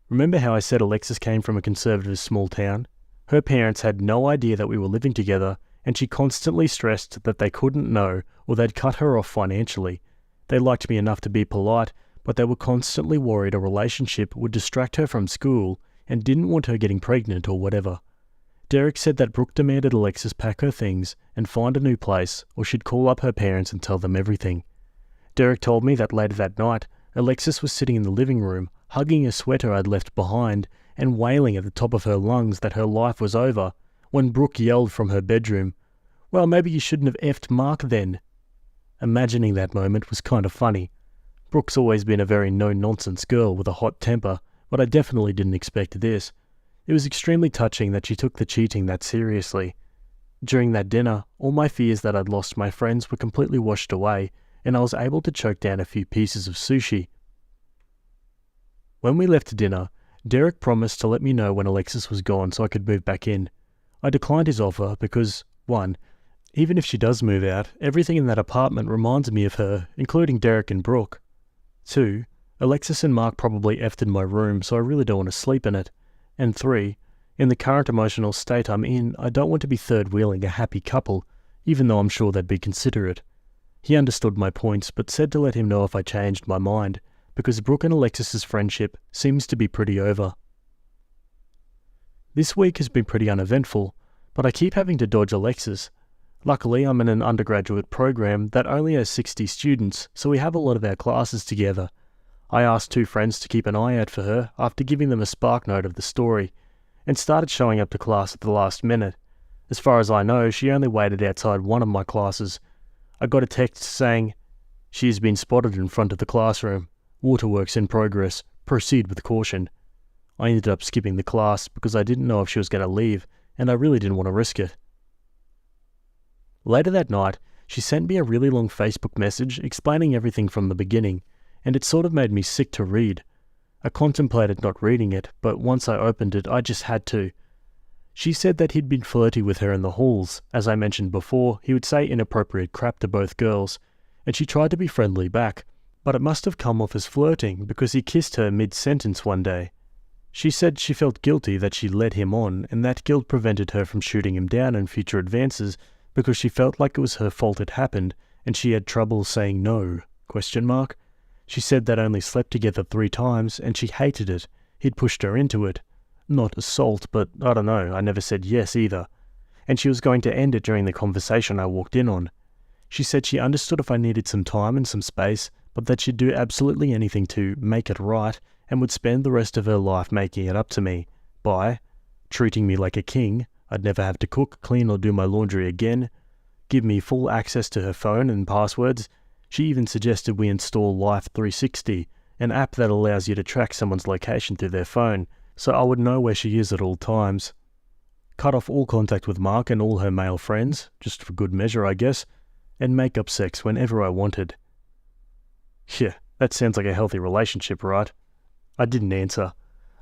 Remember how I said Alexis came from a conservative small town? Her parents had no idea that we were living together, and she constantly stressed that they couldn't know or they'd cut her off financially. They liked me enough to be polite, but they were constantly worried a relationship would distract her from school and didn't want her getting pregnant or whatever. Derek said that Brooke demanded Alexis pack her things and find a new place, or she'd call up her parents and tell them everything. Derek told me that later that night, Alexis was sitting in the living room, hugging a sweater I'd left behind and wailing at the top of her lungs that her life was over, when Brooke yelled from her bedroom, "Well, maybe you shouldn't have effed Mark then." Imagining that moment was kind of funny. Brooke's always been a very no-nonsense girl with a hot temper, but I definitely didn't expect this. It was extremely touching that she took the cheating that seriously. During that dinner, all my fears that I'd lost my friends were completely washed away, and I was able to choke down a few pieces of sushi. When we left dinner, Derek promised to let me know when Alexis was gone so I could move back in. I declined his offer because, 1. Even if she does move out, everything in that apartment reminds me of her, including Derek and Brooke. 2. Alexis and Mark probably effed in my room, so I really don't want to sleep in it. And 3. In the current emotional state I'm in, I don't want to be third-wheeling a happy couple, even though I'm sure they'd be considerate. He understood my points, but said to let him know if I changed my mind, because Brooke and Alexis's friendship seems to be pretty over. This week has been pretty uneventful, but I keep having to dodge Alexis. Luckily, I'm in an undergraduate program that only has 60 students, so we have a lot of our classes together. I asked 2 friends to keep an eye out for her after giving them a spark note of the story, and started showing up to class at the last minute. As far as I know, she only waited outside one of my classes. I got a text saying, "She has been spotted in front of the classroom. Waterworks in progress. Proceed with caution." I ended up skipping the class because I didn't know if she was going to leave, and I really didn't want to risk it. Later that night, she sent me a really long Facebook message explaining everything from the beginning, and it sort of made me sick to read. I contemplated not reading it, but once I opened it, I just had to. She said that he'd been flirty with her in the halls. As I mentioned before, he would say inappropriate crap to both girls, and she tried to be friendly back, but it must have come off as flirting because he kissed her mid-sentence one day. She said she felt guilty that she led him on, and that guilt prevented her from shooting him down in future advances because she felt like it was her fault it happened, and she had trouble saying no, ? She said they'd only slept together 3 times, and she hated it. He'd pushed her into it. Not assault, but I don't know, I never said yes either. And she was going to end it during the conversation I walked in on. She said she understood if I needed some time and some space, but that she'd do absolutely anything to make it right, and would spend the rest of her life making it up to me by treating me like a king. I'd never have to cook, clean or do my laundry again, give me full access to her phone and passwords. She even suggested we install Life 360, an app that allows you to track someone's location through their phone, so I would know where she is at all times. Cut off all contact with Mark and all her male friends, just for good measure I guess. and make-up sex whenever I wanted. Yeah, that sounds like a healthy relationship, right? I didn't answer.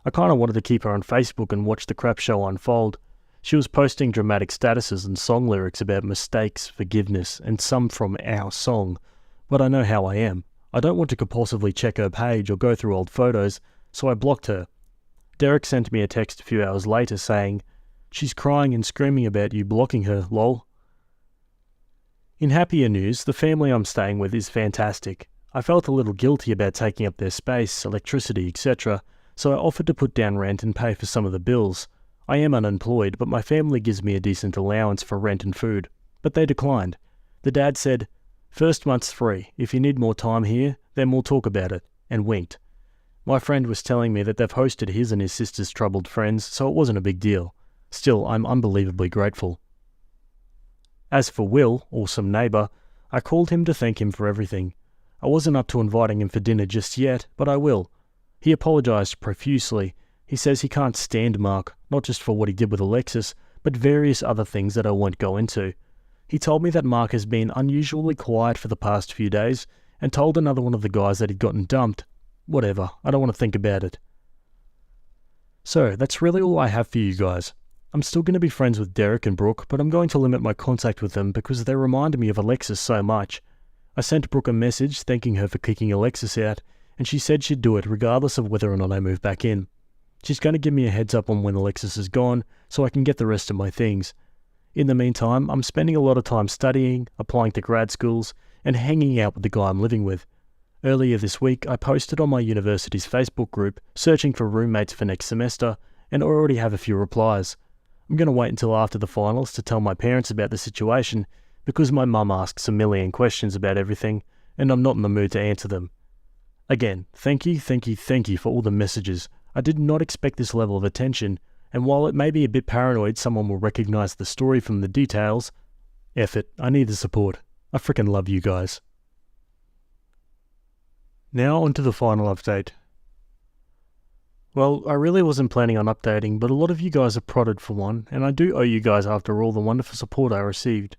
I kinda wanted to keep her on Facebook and watch the crap show unfold. She was posting dramatic statuses and song lyrics about mistakes, forgiveness, and some from our song. But I know how I am. I don't want to compulsively check her page or go through old photos, so I blocked her. Derek sent me a text a few hours later saying, "She's crying and screaming about you blocking her, lol." In happier news, the family I'm staying with is fantastic. I felt a little guilty about taking up their space, electricity, etc., so I offered to put down rent and pay for some of the bills. I am unemployed, but my family gives me a decent allowance for rent and food. But they declined. The dad said, "First month's free. If you need more time here, then we'll talk about it," and winked. My friend was telling me that they've hosted his and his sister's troubled friends, so it wasn't a big deal. Still, I'm unbelievably grateful. As for Will, awesome neighbour, I called him to thank him for everything. I wasn't up to inviting him for dinner just yet, but I will. He apologised profusely. He says he can't stand Mark, not just for what he did with Alexis, but various other things that I won't go into. He told me that Mark has been unusually quiet for the past few days, and told another one of the guys that he'd gotten dumped. Whatever, I don't want to think about it. So, that's really all I have for you guys. I'm still going to be friends with Derek and Brooke, but I'm going to limit my contact with them because they remind me of Alexis so much. I sent Brooke a message thanking her for kicking Alexis out, and she said she'd do it regardless of whether or not I move back in. She's going to give me a heads up on when Alexis is gone, so I can get the rest of my things. In the meantime, I'm spending a lot of time studying, applying to grad schools, and hanging out with the guy I'm living with. Earlier this week, I posted on my university's Facebook group, searching for roommates for next semester, and already have a few replies. I'm going to wait until after the finals to tell my parents about the situation, because my mum asks a million questions about everything, and I'm not in the mood to answer them. Again, thank you for all the messages. I did not expect this level of attention, and while it may be a bit paranoid someone will recognise the story from the details, F it, I need the support. I frickin' love you guys. Now onto the final update. Well, I really wasn't planning on updating, but a lot of you guys have prodded for one, and I do owe you guys after all the wonderful support I received.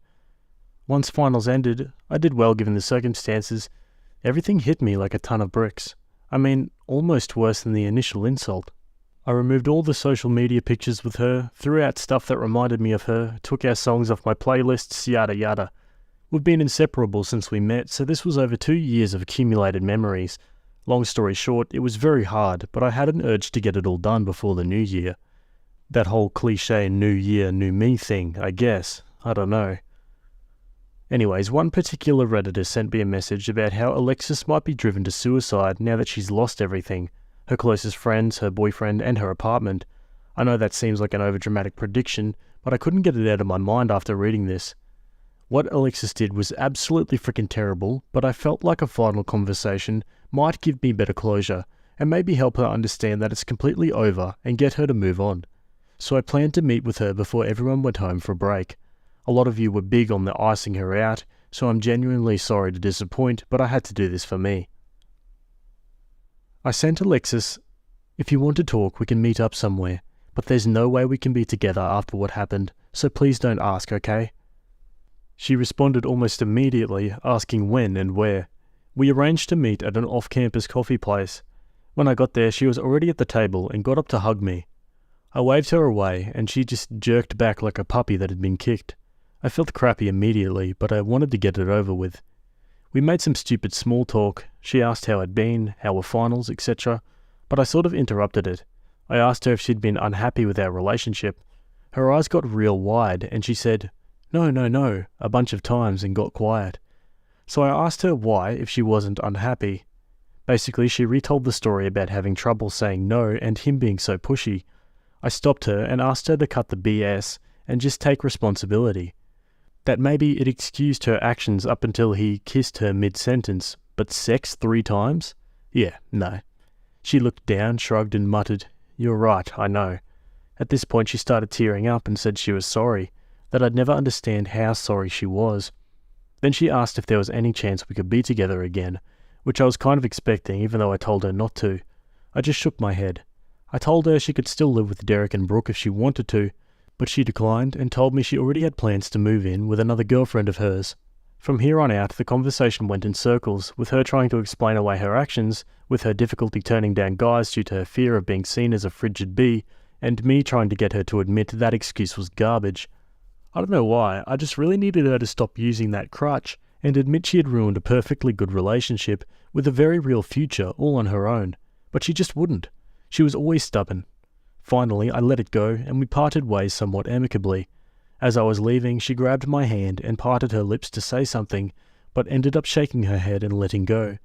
Once finals ended, I did well given the circumstances. Everything hit me like a ton of bricks. I mean, almost worse than the initial insult. I removed all the social media pictures with her, threw out stuff that reminded me of her, took our songs off my playlists, yada yada. We've been inseparable since we met, so this was over 2 years of accumulated memories. Long story short, it was very hard, but I had an urge to get it all done before the new year. That whole cliche new year, new me thing, I guess. I don't know. Anyways, one particular Redditor sent me a message about how Alexis might be driven to suicide now that she's lost everything. Her closest friends, her boyfriend, and her apartment. I know that seems like an overdramatic prediction, but I couldn't get it out of my mind after reading this. What Alexis did was absolutely freaking terrible, but I felt like a final conversation might give me better closure, and maybe help her understand that it's completely over and get her to move on. So I planned to meet with her before everyone went home for a break. A lot of you were big on the icing her out, so I'm genuinely sorry to disappoint, but I had to do this for me. I sent Alexis, "If you want to talk, we can meet up somewhere, but there's no way we can be together after what happened, so please don't ask, okay?" She responded almost immediately, asking when and where. We arranged to meet at an off-campus coffee place. When I got there, she was already at the table and got up to hug me. I waved her away, and she just jerked back like a puppy that had been kicked. I felt crappy immediately, but I wanted to get it over with. We made some stupid small talk. She asked how I'd been, how were finals, etc., but I sort of interrupted it. I asked her if she'd been unhappy with our relationship. Her eyes got real wide, and she said, No, a bunch of times and got quiet. So I asked her why if she wasn't unhappy. Basically, she retold the story about having trouble saying no and him being so pushy. I stopped her and asked her to cut the BS and just take responsibility. That maybe it excused her actions up until he kissed her mid-sentence, but sex 3 times? Yeah, no. She looked down, shrugged and muttered, "You're right, I know." At this point she started tearing up and said she was sorry, that I'd never understand how sorry she was. Then she asked if there was any chance we could be together again, which I was kind of expecting even though I told her not to. I just shook my head. I told her she could still live with Derek and Brooke if she wanted to, but she declined and told me she already had plans to move in with another girlfriend of hers. From here on out, the conversation went in circles, with her trying to explain away her actions, with her difficulty turning down guys due to her fear of being seen as a frigid bee, and me trying to get her to admit that excuse was garbage. I don't know why, I just really needed her to stop using that crutch and admit she had ruined a perfectly good relationship with a very real future all on her own. But she just wouldn't. She was always stubborn. Finally, I let it go and we parted ways somewhat amicably. As I was leaving, she grabbed my hand and parted her lips to say something, but ended up shaking her head and letting go.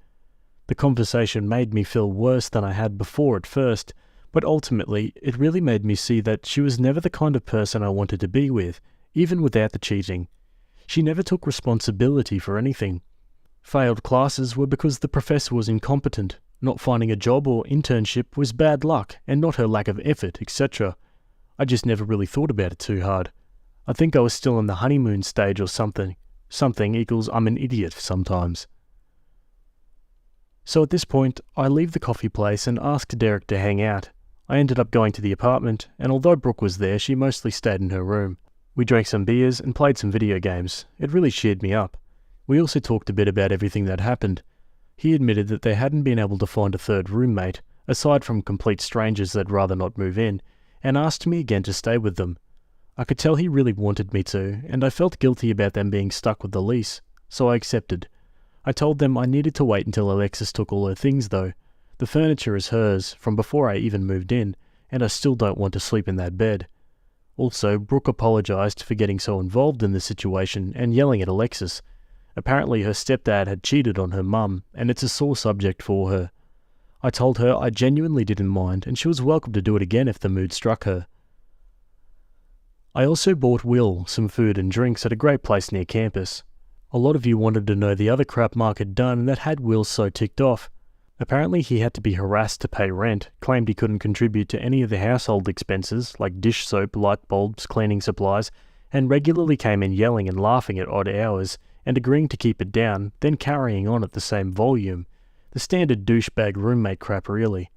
The conversation made me feel worse than I had before at first, but ultimately it really made me see that she was never the kind of person I wanted to be with, even without the cheating. She never took responsibility for anything. Failed classes were because the professor was incompetent. Not finding a job or internship was bad luck and not her lack of effort, etc. I just never really thought about it too hard. I think I was still in the honeymoon stage or something. Something equals I'm an idiot sometimes. So at this point, I leave the coffee place and ask Derek to hang out. I ended up going to the apartment, and although Brooke was there, she mostly stayed in her room. We drank some beers and played some video games. It really cheered me up. We also talked a bit about everything that happened. He admitted that they hadn't been able to find a third roommate, aside from complete strangers that'd rather not move in, and asked me again to stay with them. I could tell he really wanted me to, and I felt guilty about them being stuck with the lease, so I accepted. I told them I needed to wait until Alexis took all her things though. The furniture is hers, from before I even moved in, and I still don't want to sleep in that bed. Also, Brooke apologized for getting so involved in the situation and yelling at Alexis. Apparently her stepdad had cheated on her mum, and it's a sore subject for her. I told her I genuinely didn't mind, and she was welcome to do it again if the mood struck her. I also bought Will some food and drinks at a great place near campus. A lot of you wanted to know the other crap Mark had done that had Will so ticked off. Apparently he had to be harassed to pay rent, claimed he couldn't contribute to any of the household expenses like dish soap, light bulbs, cleaning supplies, and regularly came in yelling and laughing at odd hours, and agreeing to keep it down, then carrying on at the same volume. The standard douchebag roommate crap really.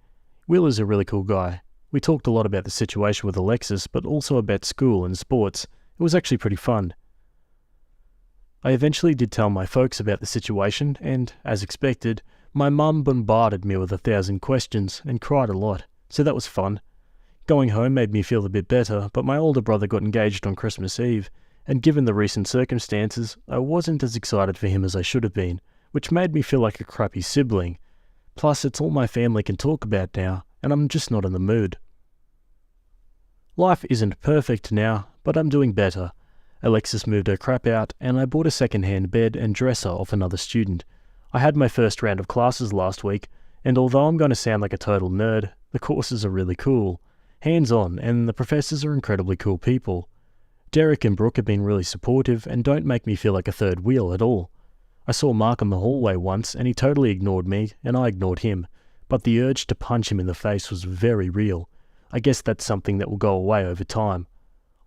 Will is a really cool guy. We talked a lot about the situation with Alexis, but also about school and sports. It was actually pretty fun. I eventually did tell my folks about the situation, and, as expected, my mum bombarded me with 1,000 questions and cried a lot, so that was fun. Going home made me feel a bit better, but my older brother got engaged on Christmas Eve, and given the recent circumstances, I wasn't as excited for him as I should have been, which made me feel like a crappy sibling. Plus, it's all my family can talk about now, and I'm just not in the mood. Life isn't perfect now, but I'm doing better. Alexis moved her crap out, and I bought a second-hand bed and dresser off another student. I had my first round of classes last week, and although I'm going to sound like a total nerd, the courses are really cool. Hands-on, and the professors are incredibly cool people. Derek and Brooke have been really supportive and don't make me feel like a third wheel at all. I saw Mark in the hallway once, and he totally ignored me, and I ignored him, but the urge to punch him in the face was very real. I guess that's something that will go away over time.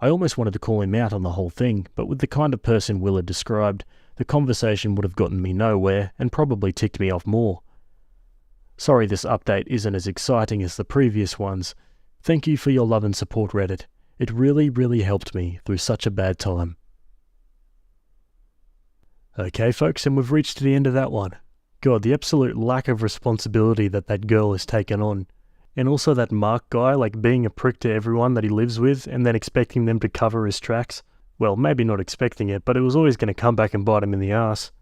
I almost wanted to call him out on the whole thing, but with the kind of person Will had described, the conversation would have gotten me nowhere and probably ticked me off more. Sorry this update isn't as exciting as the previous ones. Thank you for your love and support, Reddit. It really, really helped me through such a bad time. Okay folks, and we've reached the end of that one. God, the absolute lack of responsibility that girl has taken on. And also that Mark guy, like being a prick to everyone that he lives with and then expecting them to cover his tracks. Well, maybe not expecting it, but it was always going to come back and bite him in the ass.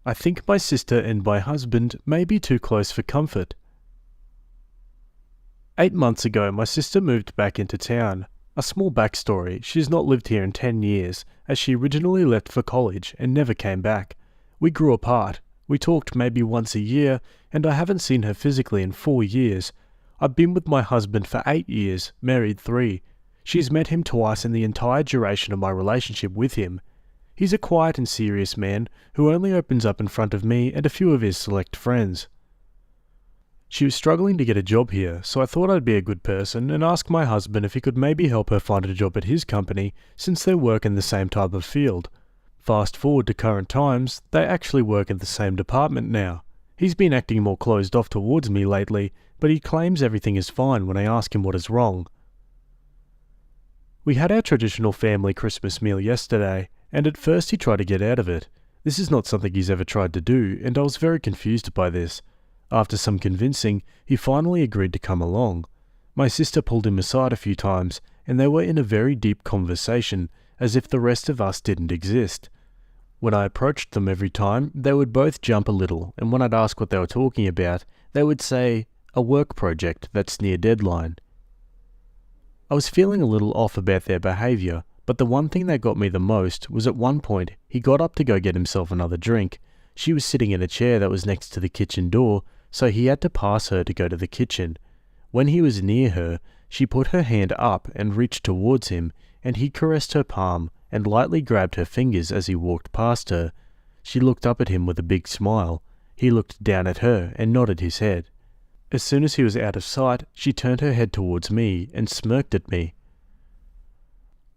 I think my sister and my husband may be too close for comfort. 8 months ago, my sister moved back into town. A small backstory, she's not lived here in 10 years, as she originally left for college and never came back. We grew apart. We talked maybe once a year, and I haven't seen her physically in 4 years. I've been with my husband for 8 years, married 3. She's met him twice in the entire duration of my relationship with him. He's a quiet and serious man who only opens up in front of me and a few of his select friends. She was struggling to get a job here, so I thought I'd be a good person and ask my husband if he could maybe help her find a job at his company, since they work in the same type of field. Fast forward to current times, they actually work in the same department now. He's been acting more closed off towards me lately, but he claims everything is fine when I ask him what is wrong. We had our traditional family Christmas meal yesterday, and at first he tried to get out of it. This is not something he's ever tried to do, and I was very confused by this. After some convincing, he finally agreed to come along. My sister pulled him aside a few times, and they were in a very deep conversation, as if the rest of us didn't exist. When I approached them every time, they would both jump a little, and when I'd ask what they were talking about, they would say, "A work project that's near deadline." I was feeling a little off about their behaviour, but the one thing that got me the most was at one point he got up to go get himself another drink. She was sitting in a chair that was next to the kitchen door, so he had to pass her to go to the kitchen. When he was near her, she put her hand up and reached towards him, and he caressed her palm and lightly grabbed her fingers as he walked past her. She looked up at him with a big smile. He looked down at her and nodded his head. As soon as he was out of sight, she turned her head towards me and smirked at me.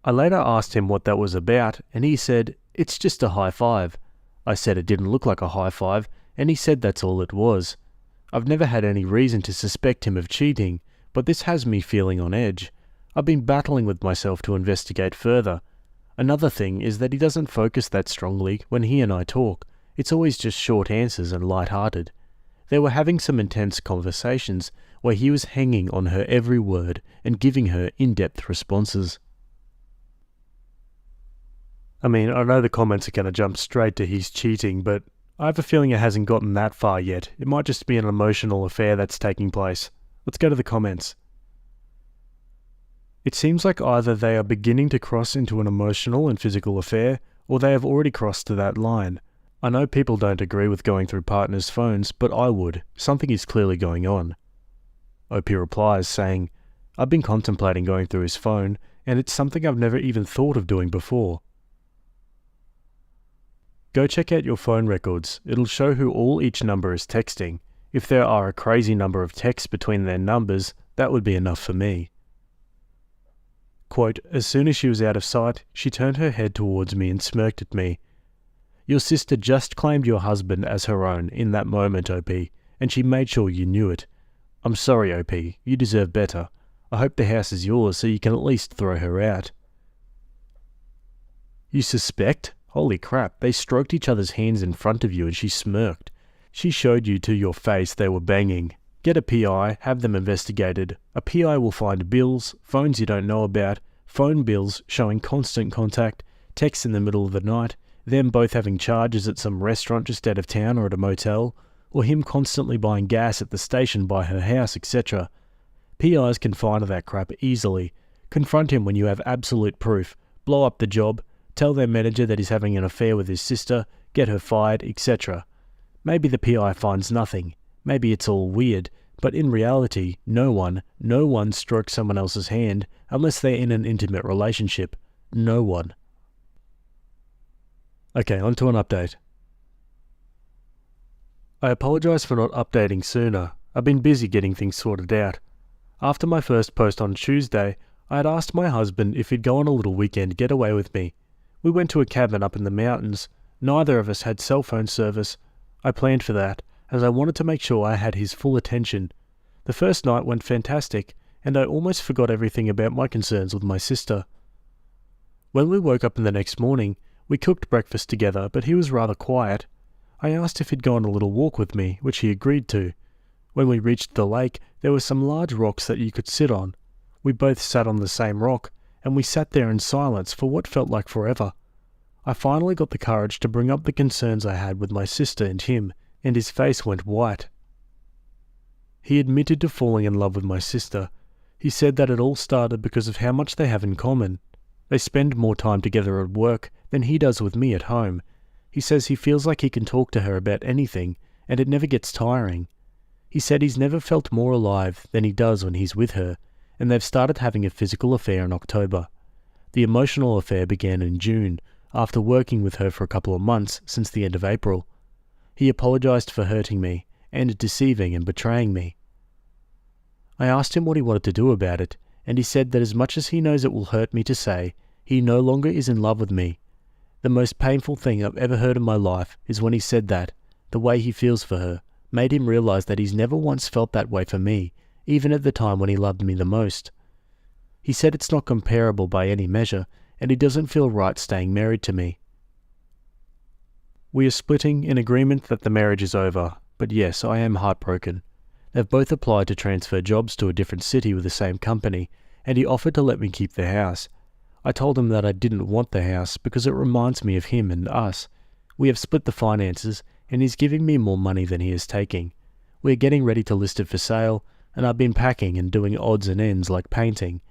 I later asked him what that was about, and he said, "It's just a high five." I said it didn't look like a high five, and he said that's all it was. I've never had any reason to suspect him of cheating, but this has me feeling on edge. I've been battling with myself to investigate further. Another thing is that he doesn't focus that strongly when he and I talk. It's always just short answers and light-hearted. They were having some intense conversations where he was hanging on her every word and giving her in-depth responses. I mean, I know the comments are going to jump straight to he's cheating, but I have a feeling it hasn't gotten that far yet. It might just be an emotional affair that's taking place. Let's go to the comments. It seems like either they are beginning to cross into an emotional and physical affair, or they have already crossed to that line. I know people don't agree with going through partners' phones, but I would. Something is clearly going on. OP replies saying, "I've been contemplating going through his phone, and it's something I've never even thought of doing before." Go check out your phone records. It'll show who all each number is texting. If there are a crazy number of texts between their numbers, that would be enough for me. Quote, "As soon as she was out of sight, she turned her head towards me and smirked at me. Your sister just claimed your husband as her own in that moment, OP, and she made sure you knew it. I'm sorry, OP. You deserve better. I hope the house is yours so you can at least throw her out." You suspect? Holy crap, they stroked each other's hands in front of you and she smirked. She showed you to your face they were banging. Get a PI, have them investigated. A PI will find bills, phones you don't know about, phone bills showing constant contact, texts in the middle of the night, them both having charges at some restaurant just out of town or at a motel, or him constantly buying gas at the station by her house, etc. PIs can find that crap easily. Confront him when you have absolute proof. Blow up the job. Tell their manager that he's having an affair with his sister. Get her fired, etc. Maybe the PI finds nothing. Maybe it's all weird. But in reality, no one strokes someone else's hand unless they're in an intimate relationship. No one. Okay, on to an update. I apologise for not updating sooner. I've been busy getting things sorted out. After my first post on Tuesday, I had asked my husband if he'd go on a little weekend getaway with me. We went to a cabin up in the mountains. Neither of us had cell phone service. I planned for that, as I wanted to make sure I had his full attention. The first night went fantastic, and I almost forgot everything about my concerns with my sister. When we woke up in the next morning, we cooked breakfast together, but he was rather quiet. I asked if he'd go on a little walk with me, which he agreed to. When we reached the lake, there were some large rocks that you could sit on. We both sat on the same rock, and we sat there in silence for what felt like forever. I finally got the courage to bring up the concerns I had with my sister and him, and his face went white. He admitted to falling in love with my sister. He said that it all started because of how much they have in common. They spend more time together at work than he does with me at home. He says he feels like he can talk to her about anything, and it never gets tiring. He said he's never felt more alive than he does when he's with her, and they've started having a physical affair in October. The emotional affair began in June, after working with her for a couple of months since the end of April. He apologized for hurting me, and deceiving and betraying me. I asked him what he wanted to do about it, and he said that as much as he knows it will hurt me to say, he no longer is in love with me. The most painful thing I've ever heard in my life is when he said that, the way he feels for her, made him realize that he's never once felt that way for me, even at the time when he loved me the most. He said it's not comparable by any measure, and he doesn't feel right staying married to me. We are splitting in agreement that the marriage is over, but yes, I am heartbroken. They've both applied to transfer jobs to a different city with the same company, and he offered to let me keep the house. I told him that I didn't want the house because it reminds me of him and us. We have split the finances, and he's giving me more money than he is taking. We are getting ready to list it for sale, and I've been packing and doing odds and ends like painting.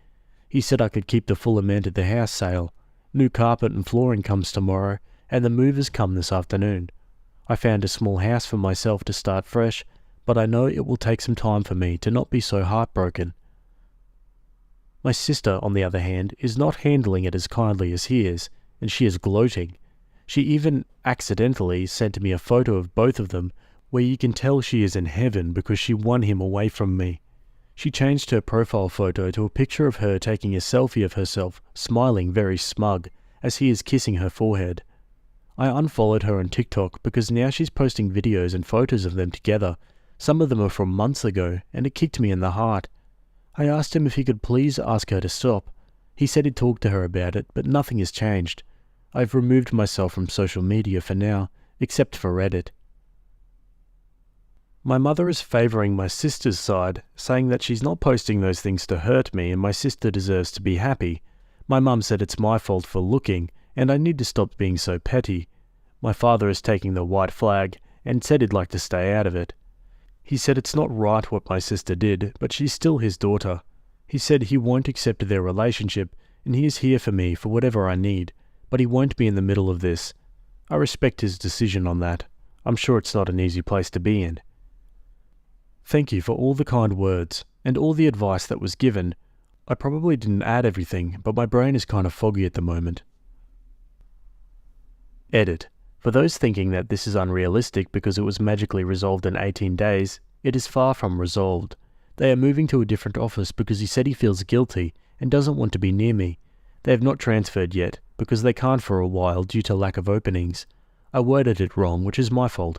He said I could keep the full amount at the house sale. New carpet and flooring comes tomorrow, and the movers come this afternoon. I found a small house for myself to start fresh, but I know it will take some time for me to not be so heartbroken. My sister, on the other hand, is not handling it as kindly as he is, and she is gloating. She even accidentally sent me a photo of both of them, where you can tell she is in heaven because she won him away from me. She changed her profile photo to a picture of her taking a selfie of herself, smiling very smug, as he is kissing her forehead. I unfollowed her on TikTok because now she's posting videos and photos of them together. Some of them are from months ago, and it kicked me in the heart. I asked him if he could please ask her to stop. He said he'd talk to her about it, but nothing has changed. I've removed myself from social media for now, except for Reddit. My mother is favouring my sister's side, saying that she's not posting those things to hurt me and my sister deserves to be happy. My mum said it's my fault for looking, and I need to stop being so petty. My father is taking the white flag, and said he'd like to stay out of it. He said it's not right what my sister did, but she's still his daughter. He said he won't accept their relationship, and he is here for me for whatever I need, but he won't be in the middle of this. I respect his decision on that. I'm sure it's not an easy place to be in. Thank you for all the kind words, and all the advice that was given. I probably didn't add everything, but my brain is kind of foggy at the moment. Edit. For those thinking that this is unrealistic because it was magically resolved in 18 days, it is far from resolved. They are moving to a different office because he said he feels guilty and doesn't want to be near me. They have not transferred yet because they can't for a while due to lack of openings. I worded it wrong, which is my fault.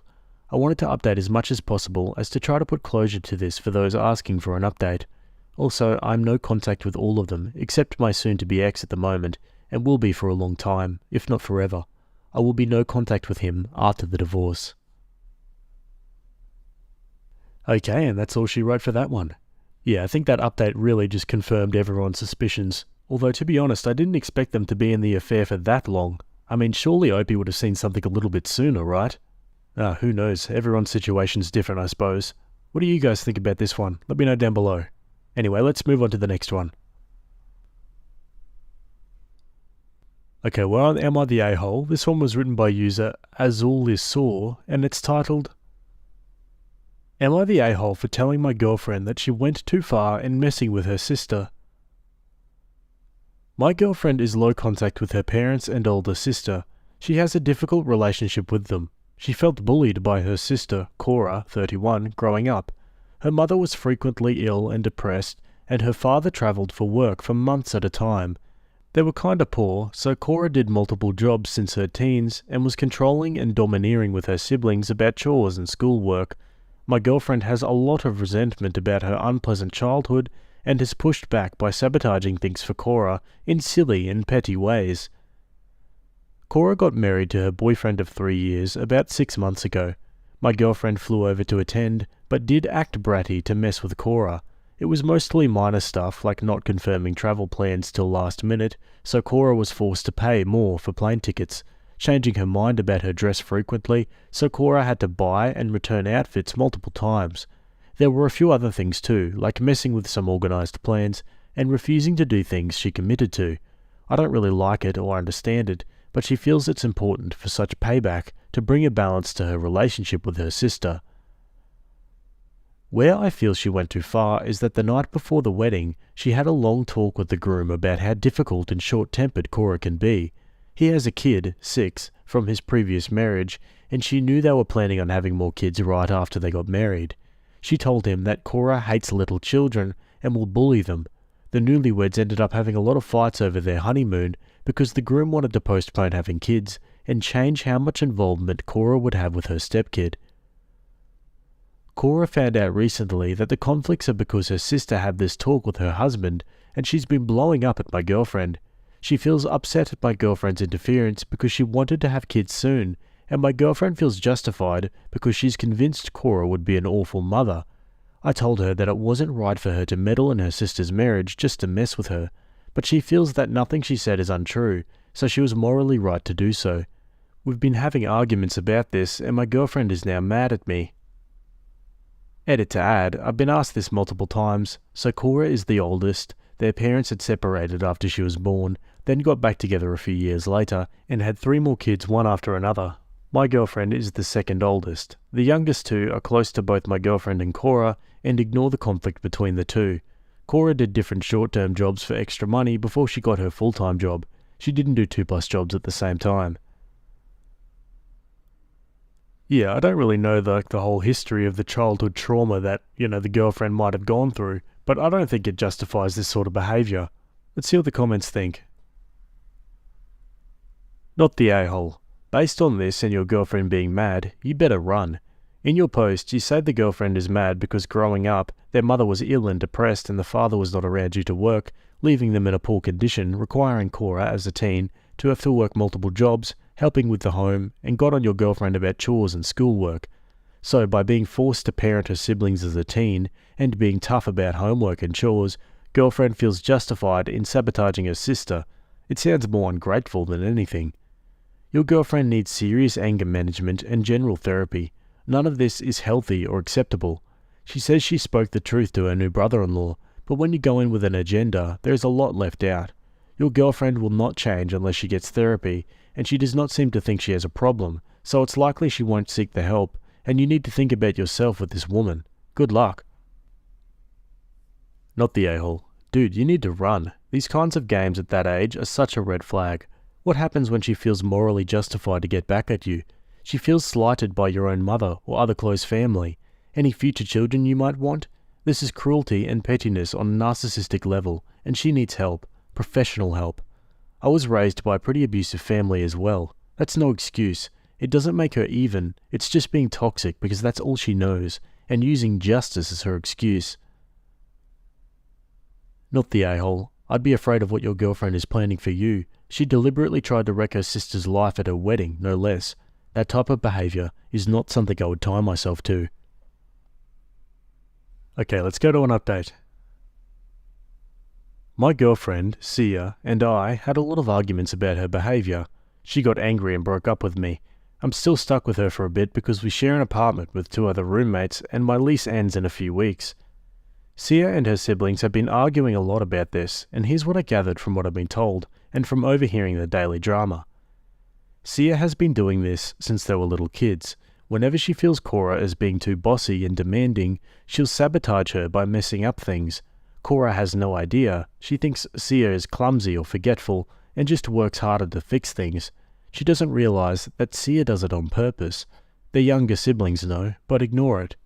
I wanted to update as much as possible as to try to put closure to this for those asking for an update. Also, I'm no contact with all of them except my soon-to-be ex at the moment, and will be for a long time, if not forever. I will be no contact with him after the divorce. Okay, and that's all she wrote for that one. Yeah, I think that update really just confirmed everyone's suspicions. Although, to be honest, I didn't expect them to be in the affair for that long. I mean, surely Opie would have seen something a little bit sooner, right? Who knows? Everyone's situation's different, I suppose. What do you guys think about this one? Let me know down below. Anyway, let's move on to the next one. Okay, well, am I the a-hole? This one was written by user Azul and it's titled, Am I the a-hole for telling my girlfriend that she went too far and messing with her sister? My girlfriend is low contact with her parents and older sister. She has a difficult relationship with them. She felt bullied by her sister, Cora, 31, growing up. Her mother was frequently ill and depressed, and her father travelled for work for months at a time. They were kinda poor, so Cora did multiple jobs since her teens and was controlling and domineering with her siblings about chores and schoolwork. My girlfriend has a lot of resentment about her unpleasant childhood and has pushed back by sabotaging things for Cora in silly and petty ways. Cora got married to her boyfriend of 3 years about 6 months ago. My girlfriend flew over to attend, but did act bratty to mess with Cora. It was mostly minor stuff like not confirming travel plans till last minute, so Cora was forced to pay more for plane tickets, changing her mind about her dress frequently, so Cora had to buy and return outfits multiple times. There were a few other things too, like messing with some organised plans and refusing to do things she committed to. I don't really like it or understand it, but she feels it's important for such payback to bring a balance to her relationship with her sister. Where I feel she went too far is that the night before the wedding, she had a long talk with the groom about how difficult and short-tempered Cora can be. He has a kid, 6, from his previous marriage, and she knew they were planning on having more kids right after they got married. She told him that Cora hates little children and will bully them. The newlyweds ended up having a lot of fights over their honeymoon because the groom wanted to postpone having kids and change how much involvement Cora would have with her stepkid. Cora found out recently that the conflicts are because her sister had this talk with her husband and she's been blowing up at my girlfriend. She feels upset at my girlfriend's interference because she wanted to have kids soon, and my girlfriend feels justified because she's convinced Cora would be an awful mother. I told her that it wasn't right for her to meddle in her sister's marriage just to mess with her, but she feels that nothing she said is untrue, so she was morally right to do so. We've been having arguments about this, and my girlfriend is now mad at me. Edit to add, I've been asked this multiple times. So Cora is the oldest. Their parents had separated after she was born, then got back together a few years later, and had 3 more kids one after another. My girlfriend is the second oldest. The youngest 2 are close to both my girlfriend and Cora, and ignore the conflict between the 2. Cora did different short-term jobs for extra money before she got her full-time job. She didn't do 2+ jobs at the same time. Yeah, I don't really know the whole history of the childhood trauma that, the girlfriend might have gone through, but I don't think it justifies this sort of behaviour. Let's see what the comments think. Not the a-hole. Based on this and your girlfriend being mad, you better run. In your post, you say the girlfriend is mad because growing up, their mother was ill and depressed and the father was not around due to work, leaving them in a poor condition, requiring Cora, as a teen, to have to work multiple jobs, helping with the home, and got on your girlfriend about chores and schoolwork. So by being forced to parent her siblings as a teen, and being tough about homework and chores, girlfriend feels justified in sabotaging her sister. It sounds more ungrateful than anything. Your girlfriend needs serious anger management and general therapy. None of this is healthy or acceptable. She says she spoke the truth to her new brother-in-law, but when you go in with an agenda, there is a lot left out. Your girlfriend will not change unless she gets therapy, and she does not seem to think she has a problem, so it's likely she won't seek the help, and you need to think about yourself with this woman. Good luck. Not the a-hole. Dude, you need to run. These kinds of games at that age are such a red flag. What happens when she feels morally justified to get back at you? She feels slighted by your own mother or other close family. Any future children you might want? This is cruelty and pettiness on a narcissistic level, and she needs help. Professional help. I was raised by a pretty abusive family as well. That's no excuse. It doesn't make her even. It's just being toxic because that's all she knows, and using justice as her excuse. Not the a-hole. I'd be afraid of what your girlfriend is planning for you. She deliberately tried to wreck her sister's life at her wedding, no less. That type of behaviour is not something I would tie myself to. Okay, let's go to an update. My girlfriend, Sia, and I had a lot of arguments about her behaviour. She got angry and broke up with me. I'm still stuck with her for a bit because we share an apartment with 2 other roommates and my lease ends in a few weeks. Sia and her siblings have been arguing a lot about this, and here's what I gathered from what I've been told, and from overhearing the daily drama. Sia has been doing this since they were little kids. Whenever she feels Cora as being too bossy and demanding, she'll sabotage her by messing up things. Cora has no idea. She thinks Sia is clumsy or forgetful, and just works harder to fix things. She doesn't realize that Sia does it on purpose. Their younger siblings know, but ignore it.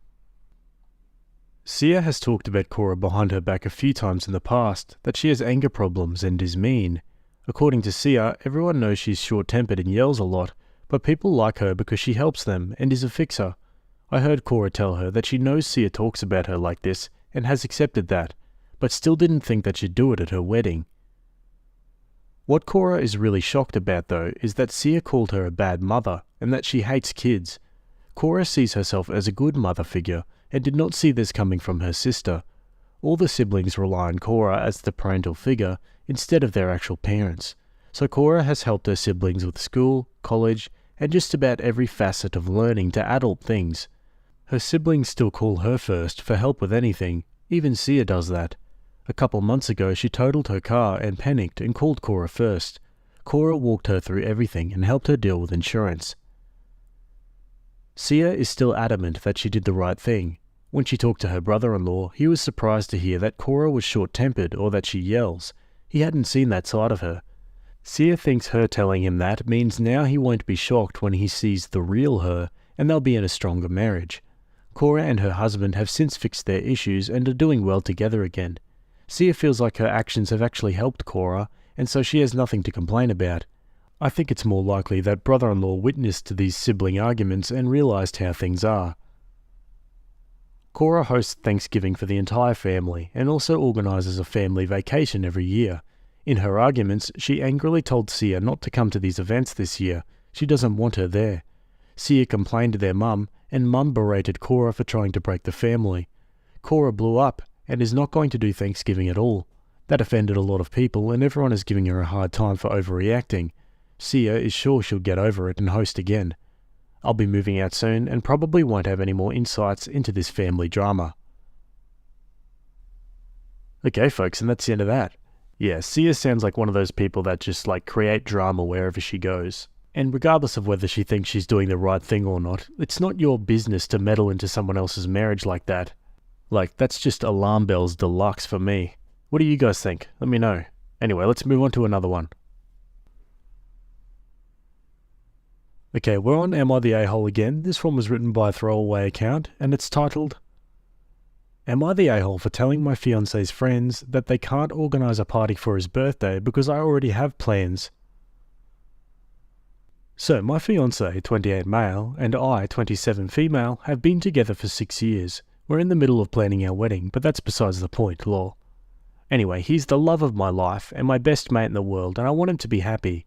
Sia has talked about Cora behind her back a few times in the past, that she has anger problems and is mean. According to Sia, everyone knows she's short-tempered and yells a lot, but people like her because she helps them and is a fixer. I heard Cora tell her that she knows Sia talks about her like this and has accepted that, but still didn't think that she'd do it at her wedding. What Cora is really shocked about though is that Sia called her a bad mother and that she hates kids. Cora sees herself as a good mother figure and did not see this coming from her sister. All the siblings rely on Cora as the parental figure instead of their actual parents. So Cora has helped her siblings with school, college, and just about every facet of learning to adult things. Her siblings still call her first for help with anything. Even Sia does that. A couple months ago she totaled her car and panicked and called Cora first. Cora walked her through everything and helped her deal with insurance. Sia is still adamant that she did the right thing. When she talked to her brother-in-law, he was surprised to hear that Cora was short-tempered or that she yells. He hadn't seen that side of her. Sia thinks her telling him that means now he won't be shocked when he sees the real her, and they'll be in a stronger marriage. Cora and her husband have since fixed their issues and are doing well together again. Sia feels like her actions have actually helped Cora, and so she has nothing to complain about. I think it's more likely that brother-in-law witnessed these sibling arguments and realized how things are. Cora hosts Thanksgiving for the entire family and also organises a family vacation every year. In her arguments, she angrily told Sia not to come to these events this year. She doesn't want her there. Sia complained to their mum, and Mum berated Cora for trying to break the family. Cora blew up and is not going to do Thanksgiving at all. That offended a lot of people, and everyone is giving her a hard time for overreacting. Sia is sure she'll get over it and host again. I'll be moving out soon and probably won't have any more insights into this family drama. Okay folks, and that's the end of that. Yeah, Sia sounds like one of those people that just create drama wherever she goes. And regardless of whether she thinks she's doing the right thing or not, it's not your business to meddle into someone else's marriage like that. That's just alarm bells deluxe for me. What do you guys think? Let me know. Anyway, let's move on to another one. Okay, we're on Am I the A-hole again. This one was written by a throwaway account, and it's titled, Am I the a-hole for telling my fiance's friends that they can't organise a party for his birthday because I already have plans? So, my fiance, 28 male, and I, 27 female, have been together for 6 years. We're in the middle of planning our wedding, but that's besides the point, lol. Anyway, he's the love of my life and my best mate in the world, and I want him to be happy.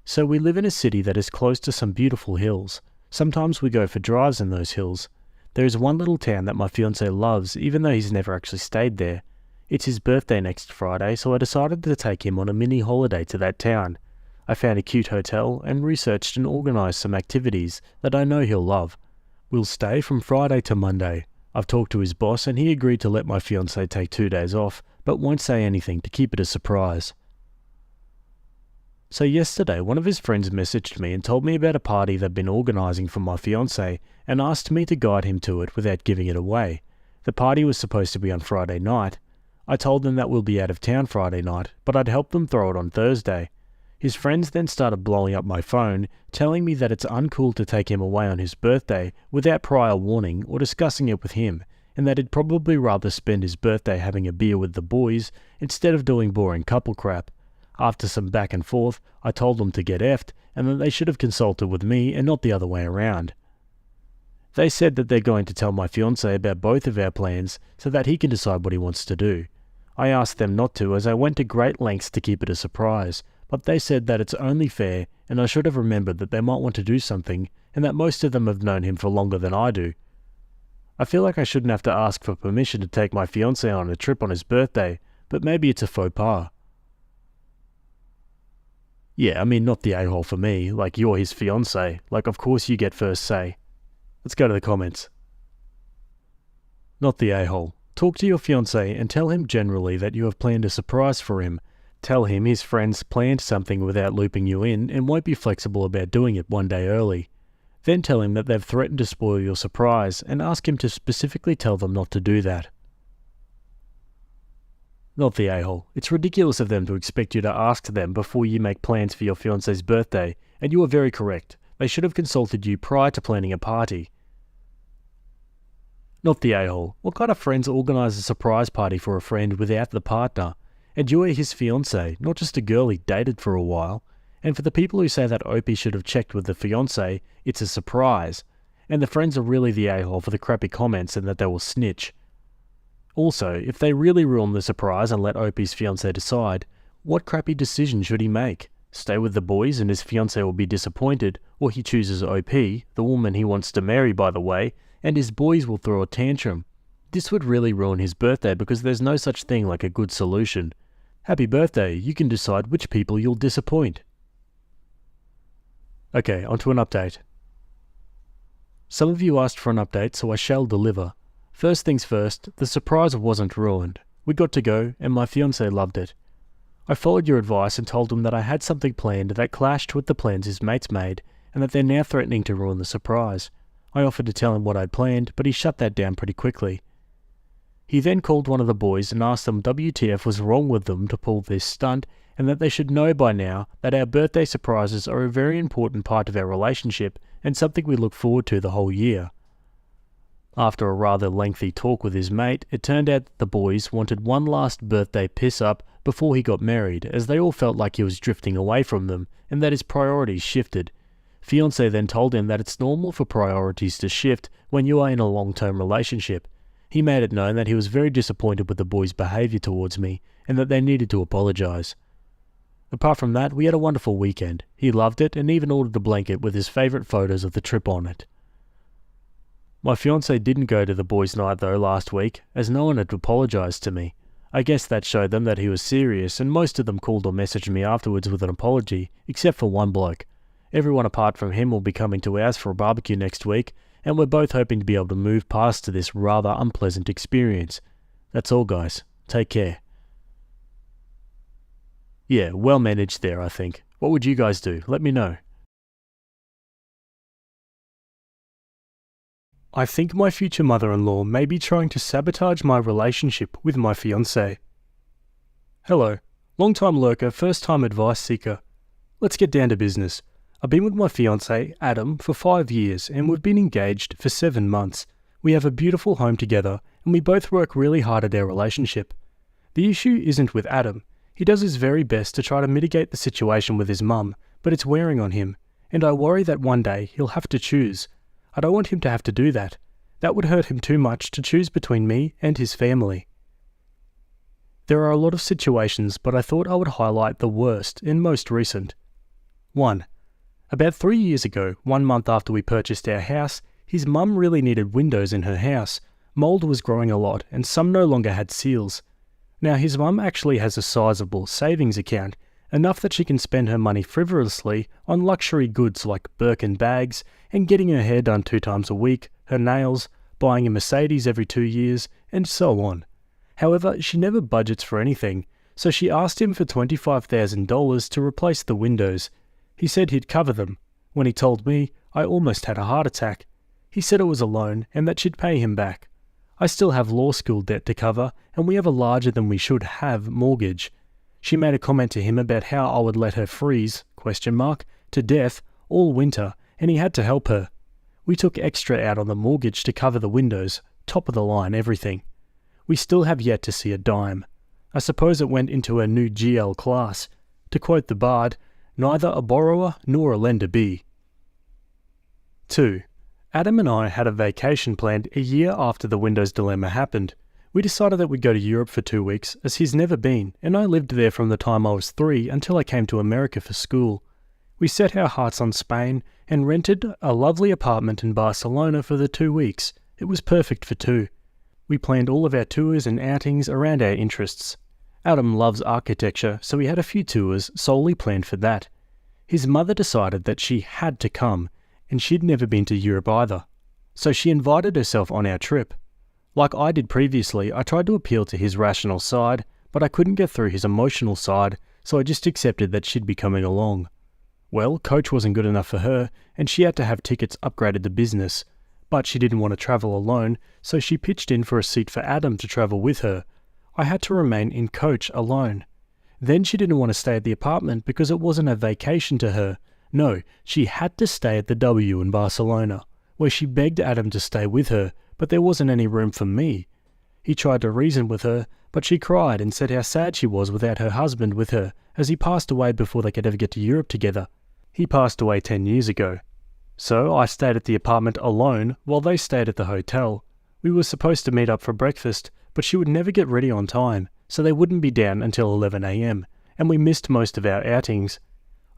So we live in a city that is close to some beautiful hills. Sometimes we go for drives in those hills. There is one little town that my fiancé loves, even though he's never actually stayed there. It's his birthday next Friday, so I decided to take him on a mini holiday to that town. I found a cute hotel and researched and organised some activities that I know he'll love. We'll stay from Friday to Monday. I've talked to his boss and he agreed to let my fiancé take 2 days off, but won't say anything to keep it a surprise. So yesterday, one of his friends messaged me and told me about a party they've been organising for my fiancé and asked me to guide him to it without giving it away. The party was supposed to be on Friday night. I told them that we'll be out of town Friday night, but I'd help them throw it on Thursday. His friends then started blowing up my phone, telling me that it's uncool to take him away on his birthday without prior warning or discussing it with him, and that he'd probably rather spend his birthday having a beer with the boys instead of doing boring couple crap. After some back and forth, I told them to get effed and that they should have consulted with me and not the other way around. They said that they're going to tell my fiancé about both of our plans so that he can decide what he wants to do. I asked them not to as I went to great lengths to keep it a surprise, but they said that it's only fair and I should have remembered that they might want to do something and that most of them have known him for longer than I do. I feel like I shouldn't have to ask for permission to take my fiancé on a trip on his birthday, but maybe it's a faux pas. Yeah, I mean, not the a-hole for me, you're his fiancé, of course you get first say. Let's go to the comments. Not the a-hole. Talk to your fiancé and tell him generally that you have planned a surprise for him. Tell him his friends planned something without looping you in and won't be flexible about doing it one day early. Then tell him that they've threatened to spoil your surprise and ask him to specifically tell them not to do that. Not the a-hole. It's ridiculous of them to expect you to ask them before you make plans for your fiancé's birthday, and you are very correct. They should have consulted you prior to planning a party. Not the a-hole. What kind of friends organise a surprise party for a friend without the partner? And you are his fiancé, not just a girl he dated for a while. And for the people who say that Opie should have checked with the fiancé, it's a surprise. And the friends are really the a-hole for the crappy comments and that they will snitch. Also, if they really ruin the surprise and let Opie's fiancé decide, what crappy decision should he make? Stay with the boys and his fiancé will be disappointed, or he chooses OP, the woman he wants to marry by the way, and his boys will throw a tantrum. This would really ruin his birthday because there's no such thing like a good solution. Happy birthday, you can decide which people you'll disappoint. Okay, onto an update. Some of you asked for an update, so I shall deliver. First things first, the surprise wasn't ruined. We got to go, and my fiancé loved it. I followed your advice and told him that I had something planned that clashed with the plans his mates made, and that they're now threatening to ruin the surprise. I offered to tell him what I'd planned, but he shut that down pretty quickly. He then called one of the boys and asked them WTF was wrong with them to pull this stunt, and that they should know by now that our birthday surprises are a very important part of our relationship and something we look forward to the whole year. After a rather lengthy talk with his mate, it turned out that the boys wanted one last birthday piss-up before he got married, as they all felt like he was drifting away from them, and that his priorities shifted. Fiancé then told him that it's normal for priorities to shift when you are in a long-term relationship. He made it known that he was very disappointed with the boys' behaviour towards me and that they needed to apologise. Apart from that, we had a wonderful weekend. He loved it and even ordered a blanket with his favourite photos of the trip on it. My fiancé didn't go to the boys' night though last week, as no one had apologised to me. I guess that showed them that he was serious, and most of them called or messaged me afterwards with an apology, except for one bloke. Everyone apart from him will be coming to ours for a barbecue next week, and we're both hoping to be able to move past to this rather unpleasant experience. That's all, guys. Take care. Yeah, well managed there, I think. What would you guys do? Let me know. I think my future mother-in-law may be trying to sabotage my relationship with my fiancé. Hello. Long-time lurker, first-time advice seeker. Let's get down to business. I've been with my fiancé, Adam, for 5 years, and we've been engaged for 7 months. We have a beautiful home together, and we both work really hard at our relationship. The issue isn't with Adam. He does his very best to try to mitigate the situation with his mum, but it's wearing on him, and I worry that one day he'll have to choose. I don't want him to have to do that. That would hurt him too much to choose between me and his family. There are a lot of situations, but I thought I would highlight the worst and most recent. 1. About 3 years ago, 1 month after we purchased our house, his mum really needed windows in her house. Mould was growing a lot, and some no longer had seals. Now his mum actually has a sizable savings account, enough that she can spend her money frivolously on luxury goods like Birkin bags and getting her hair done 2 times a week, her nails, buying a Mercedes every 2 years, and so on. However, she never budgets for anything, so she asked him for $25,000 to replace the windows. He said he'd cover them. When he told me, I almost had a heart attack. He said it was a loan and that she'd pay him back. I still have law school debt to cover, and we have a larger than we should have mortgage. She made a comment to him about how I would let her freeze, to death, all winter, and he had to help her. We took extra out on the mortgage to cover the windows, top of the line everything. We still have yet to see a dime. I suppose it went into a new GL class. To quote the bard, neither a borrower nor a lender be. 2. Adam and I had a vacation planned a year after the Windows dilemma happened. We decided that we'd go to Europe for 2 weeks, as he's never been, and I lived there from the time I was 3 until I came to America for school. We set our hearts on Spain and rented a lovely apartment in Barcelona for the 2 weeks. It was perfect for 2. We planned all of our tours and outings around our interests. Adam loves architecture, so we had a few tours solely planned for that. His mother decided that she had to come, and she'd never been to Europe either. So she invited herself on our trip. Like I did previously, I tried to appeal to his rational side, but I couldn't get through his emotional side, so I just accepted that she'd be coming along. Well, coach wasn't good enough for her, and she had to have tickets upgraded to business. But she didn't want to travel alone, so she pitched in for a seat for Adam to travel with her. I had to remain in coach alone. Then she didn't want to stay at the apartment because it wasn't a vacation to her. No, she had to stay at the W in Barcelona, where she begged Adam to stay with her, but there wasn't any room for me. He tried to reason with her, but she cried and said how sad she was without her husband with her, as he passed away before they could ever get to Europe together. He passed away 10 years ago. So I stayed at the apartment alone while they stayed at the hotel. We were supposed to meet up for breakfast, but she would never get ready on time, so they wouldn't be down until 11 a.m, and we missed most of our outings.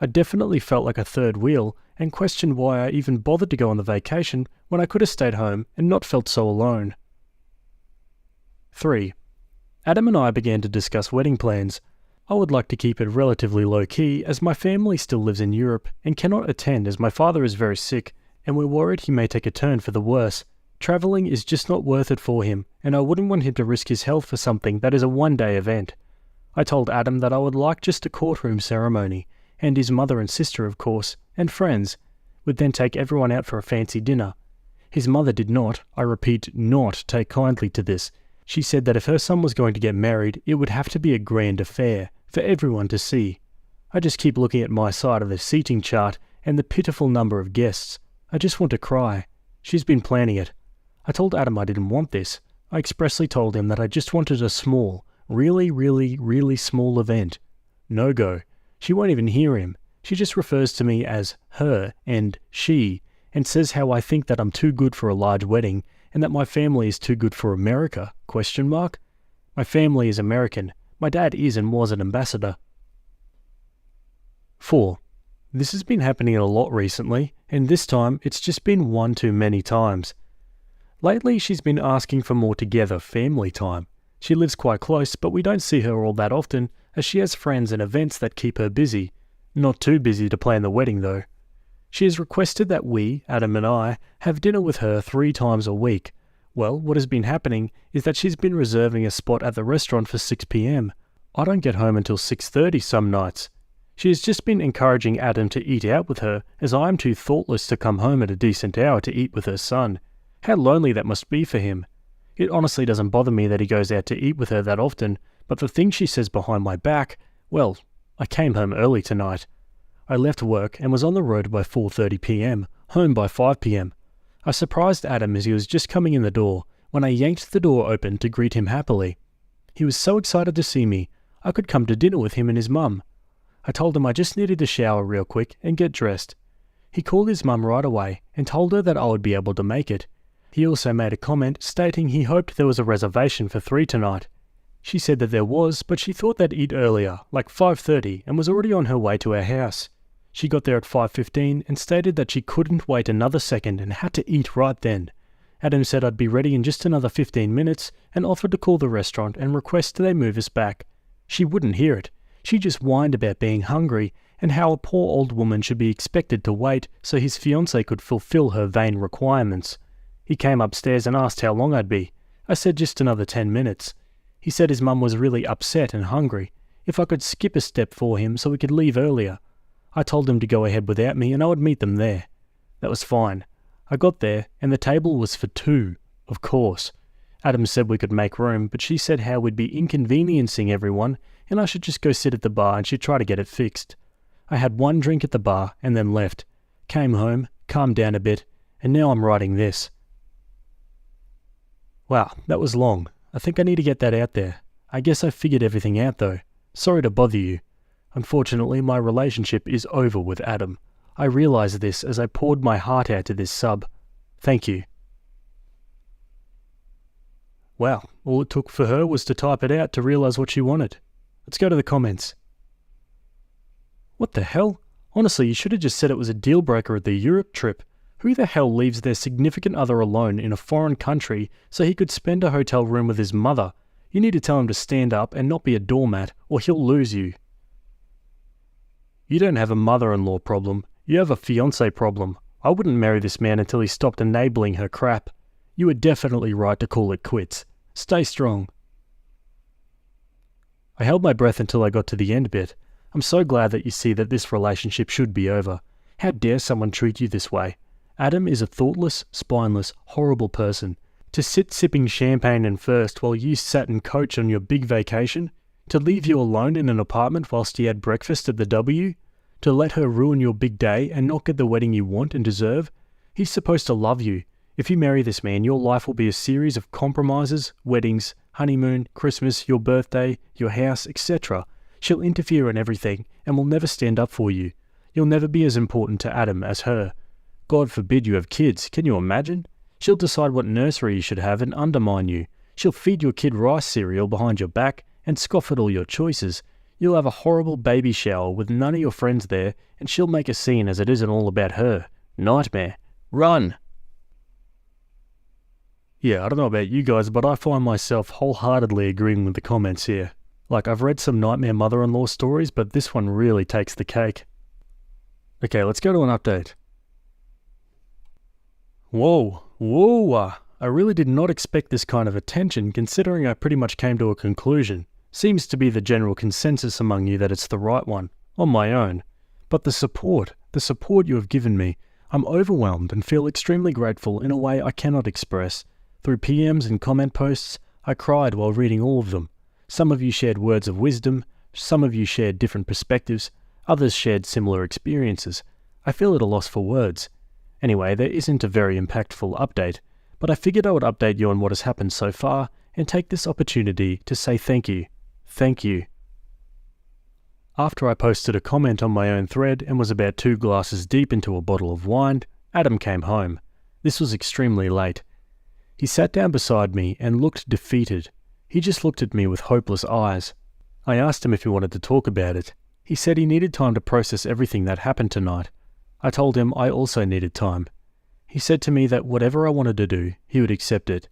I definitely felt like a third wheel and questioned why I even bothered to go on the vacation when I could have stayed home and not felt so alone. 3. Adam and I began to discuss wedding plans. I would like to keep it relatively low-key as my family still lives in Europe and cannot attend as my father is very sick and we're worried he may take a turn for the worse. Travelling is just not worth it for him, and I wouldn't want him to risk his health for something that is a one-day event. I told Adam that I would like just a courtroom ceremony, and his mother and sister, of course, and friends, would then take everyone out for a fancy dinner. His mother did not, I repeat, not take kindly to this. She said that if her son was going to get married, it would have to be a grand affair, for everyone to see. I just keep looking at my side of the seating chart and the pitiful number of guests. I just want to cry. She's been planning it. I told Adam I didn't want this. I expressly told him that I just wanted a small, really small event. No go. She won't even hear him. She just refers to me as her and she, and says how I think that I'm too good for a large wedding, and that my family is too good for America? My family is American. My dad is and was an ambassador. 4. This has been happening a lot recently, and this time it's just been one too many times. Lately she's been asking for more together family time. She lives quite close, but we don't see her all that often, as she has friends and events that keep her busy. Not too busy to plan the wedding though. She has requested that we, Adam and I, have dinner with her 3 times a week. Well, what has been happening is that she's been reserving a spot at the restaurant for 6 p.m. I don't get home until 6:30 some nights. She has just been encouraging Adam to eat out with her, as I am too thoughtless to come home at a decent hour to eat with her son. How lonely that must be for him. It honestly doesn't bother me that he goes out to eat with her that often, but the thing she says behind my back, well, I came home early tonight. I left work and was on the road by 4:30 p.m, home by 5 p.m. I surprised Adam as he was just coming in the door when I yanked the door open to greet him happily. He was so excited to see me, I could come to dinner with him and his mum. I told him I just needed to shower real quick and get dressed. He called his mum right away and told her that I would be able to make it. He also made a comment stating he hoped there was a reservation for 3 tonight. She said that there was, but she thought they'd eat earlier, like 5:30, and was already on her way to our house. She got there at 5:15 and stated that she couldn't wait another second and had to eat right then. Adam said I'd be ready in just another 15 minutes and offered to call the restaurant and request they move us back. She wouldn't hear it. She just whined about being hungry and how a poor old woman should be expected to wait so his fiancée could fulfill her vain requirements. He came upstairs and asked how long I'd be. I said just another 10 minutes. He said his mum was really upset and hungry, if I could skip a step for him so we could leave earlier. I told him to go ahead without me and I would meet them there. That was fine. I got there and the table was for 2, of course. Adam said we could make room, but she said how we'd be inconveniencing everyone and I should just go sit at the bar and she'd try to get it fixed. I had 1 drink at the bar and then left. Came home, calmed down a bit, and now I'm writing this. Wow, that was long. I think I need to get that out there. I guess I figured everything out though. Sorry to bother you. Unfortunately, my relationship is over with Adam. I realised this as I poured my heart out to this sub. Thank you. Wow, all it took for her was to type it out to realise what she wanted. Let's go to the comments. What the hell? Honestly, you should have just said it was a deal breaker at the Europe trip. Who the hell leaves their significant other alone in a foreign country so he could spend a hotel room with his mother? You need to tell him to stand up and not be a doormat, or he'll lose you. You don't have a mother-in-law problem. You have a fiancé problem. I wouldn't marry this man until he stopped enabling her crap. You were definitely right to call it quits. Stay strong. I held my breath until I got to the end bit. I'm so glad that you see that this relationship should be over. How dare someone treat you this way? Adam is a thoughtless, spineless, horrible person. To sit sipping champagne and first while you sat in coach on your big vacation? To leave you alone in an apartment whilst you had breakfast at the W? To let her ruin your big day and not get the wedding you want and deserve? He's supposed to love you. If you marry this man, your life will be a series of compromises, weddings, honeymoon, Christmas, your birthday, your house, etc. She'll interfere in everything and will never stand up for you. You'll never be as important to Adam as her. God forbid you have kids, can you imagine? She'll decide what nursery you should have and undermine you. She'll feed your kid rice cereal behind your back and scoff at all your choices. You'll have a horrible baby shower with none of your friends there and she'll make a scene as it isn't all about her. Nightmare. Run! Yeah, I don't know about you guys, but I find myself wholeheartedly agreeing with the comments here. Like, I've read some nightmare mother-in-law stories, but this one really takes the cake. Okay, let's go to an update. Whoa, I really did not expect this kind of attention, considering I pretty much came to a conclusion. Seems to be the general consensus among you that it's the right one, on my own. But the support you have given me, I'm overwhelmed and feel extremely grateful in a way I cannot express. Through PMs and comment posts, I cried while reading all of them. Some of you shared words of wisdom, some of you shared different perspectives, others shared similar experiences. I feel at a loss for words. Anyway, there isn't a very impactful update, but I figured I would update you on what has happened so far and take this opportunity to say thank you. Thank you. After I posted a comment on my own thread and was about 2 glasses deep into a bottle of wine, Adam came home. This was extremely late. He sat down beside me and looked defeated. He just looked at me with hopeless eyes. I asked him if he wanted to talk about it. He said he needed time to process everything that happened tonight. I told him I also needed time. He said to me that whatever I wanted to do, he would accept it.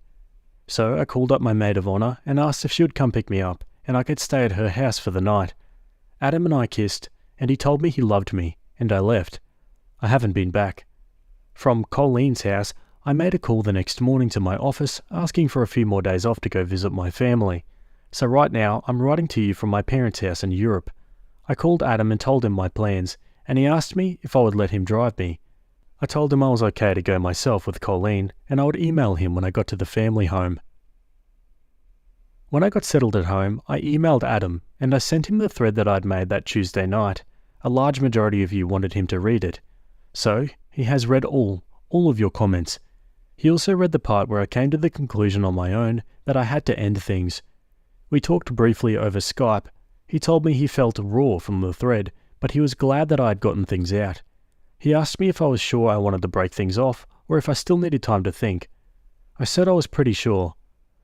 So I called up my maid of honor and asked if she would come pick me up and I could stay at her house for the night. Adam and I kissed, and he told me he loved me, and I left. I haven't been back. From Colleen's house, I made a call the next morning to my office asking for a few more days off to go visit my family. So right now, I'm writing to you from my parents' house in Europe. I called Adam and told him my plans, and he asked me if I would let him drive me. I told him I was okay to go myself with Colleen, and I would email him when I got to the family home. When I got settled at home, I emailed Adam, and I sent him the thread that I'd made that Tuesday night. A large majority of you wanted him to read it. So, he has read all of your comments. He also read the part where I came to the conclusion on my own that I had to end things. We talked briefly over Skype. He told me he felt raw from the thread, but he was glad that I had gotten things out. He asked me if I was sure I wanted to break things off, or if I still needed time to think. I said I was pretty sure.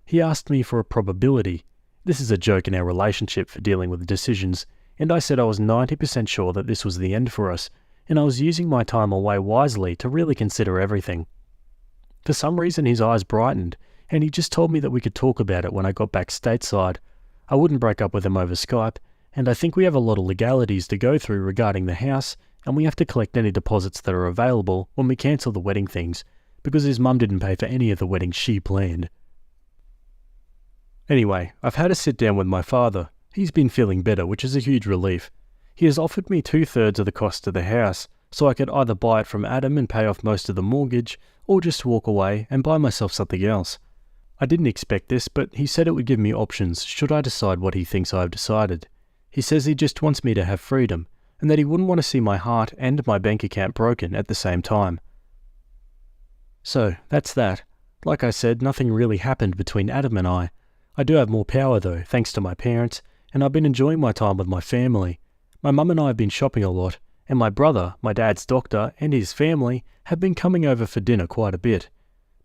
He asked me for a probability. This is a joke in our relationship for dealing with decisions, and I said I was 90% sure that this was the end for us, and I was using my time away wisely to really consider everything. For some reason his eyes brightened, and he just told me that we could talk about it when I got back stateside. I wouldn't break up with him over Skype, and I think we have a lot of legalities to go through regarding the house, and we have to collect any deposits that are available when we cancel the wedding things, because his mum didn't pay for any of the weddings she planned. Anyway, I've had a sit down with my father. He's been feeling better, which is a huge relief. He has offered me 2/3 of the cost of the house, so I could either buy it from Adam and pay off most of the mortgage, or just walk away and buy myself something else. I didn't expect this, but he said it would give me options should I decide what he thinks I have decided. He says he just wants me to have freedom, and that he wouldn't want to see my heart and my bank account broken at the same time. So, that's that. Like I said, nothing really happened between Adam and I. I do have more power though, thanks to my parents, and I've been enjoying my time with my family. My mum and I have been shopping a lot, and my brother, my dad's doctor, and his family have been coming over for dinner quite a bit.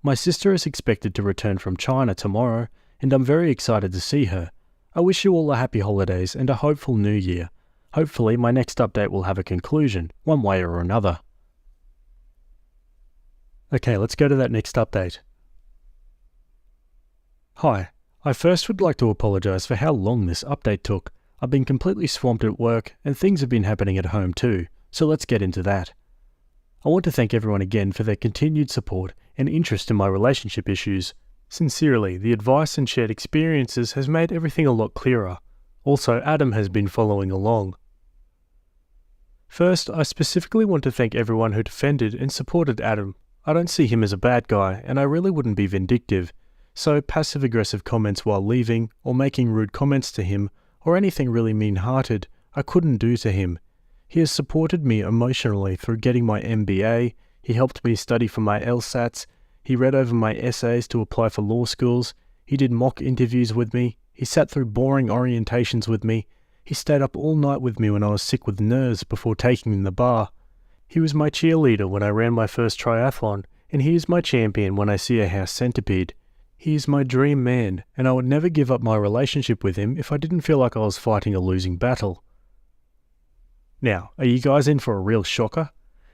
My sister is expected to return from China tomorrow, and I'm very excited to see her. I wish you all a happy holidays and a hopeful new year. Hopefully my next update will have a conclusion, one way or another. Okay, let's go to that next update. Hi, I first would like to apologise for how long this update took. I've been completely swamped at work and things have been happening at home too, so let's get into that. I want to thank everyone again for their continued support and interest in my relationship issues. Sincerely, the advice and shared experiences has made everything a lot clearer. Also, Adam has been following along. First, I specifically want to thank everyone who defended and supported Adam. I don't see him as a bad guy, and I really wouldn't be vindictive. So passive-aggressive comments while leaving, or making rude comments to him, or anything really mean-hearted, I couldn't do to him. He has supported me emotionally through getting my MBA, he helped me study for my LSATs, he read over my essays to apply for law schools, he did mock interviews with me, he sat through boring orientations with me, he stayed up all night with me when I was sick with nerves before taking the bar. He was my cheerleader when I ran my first triathlon, and he is my champion when I see a house centipede. He is my dream man, and I would never give up my relationship with him if I didn't feel like I was fighting a losing battle. Now, are you guys in for a real shocker?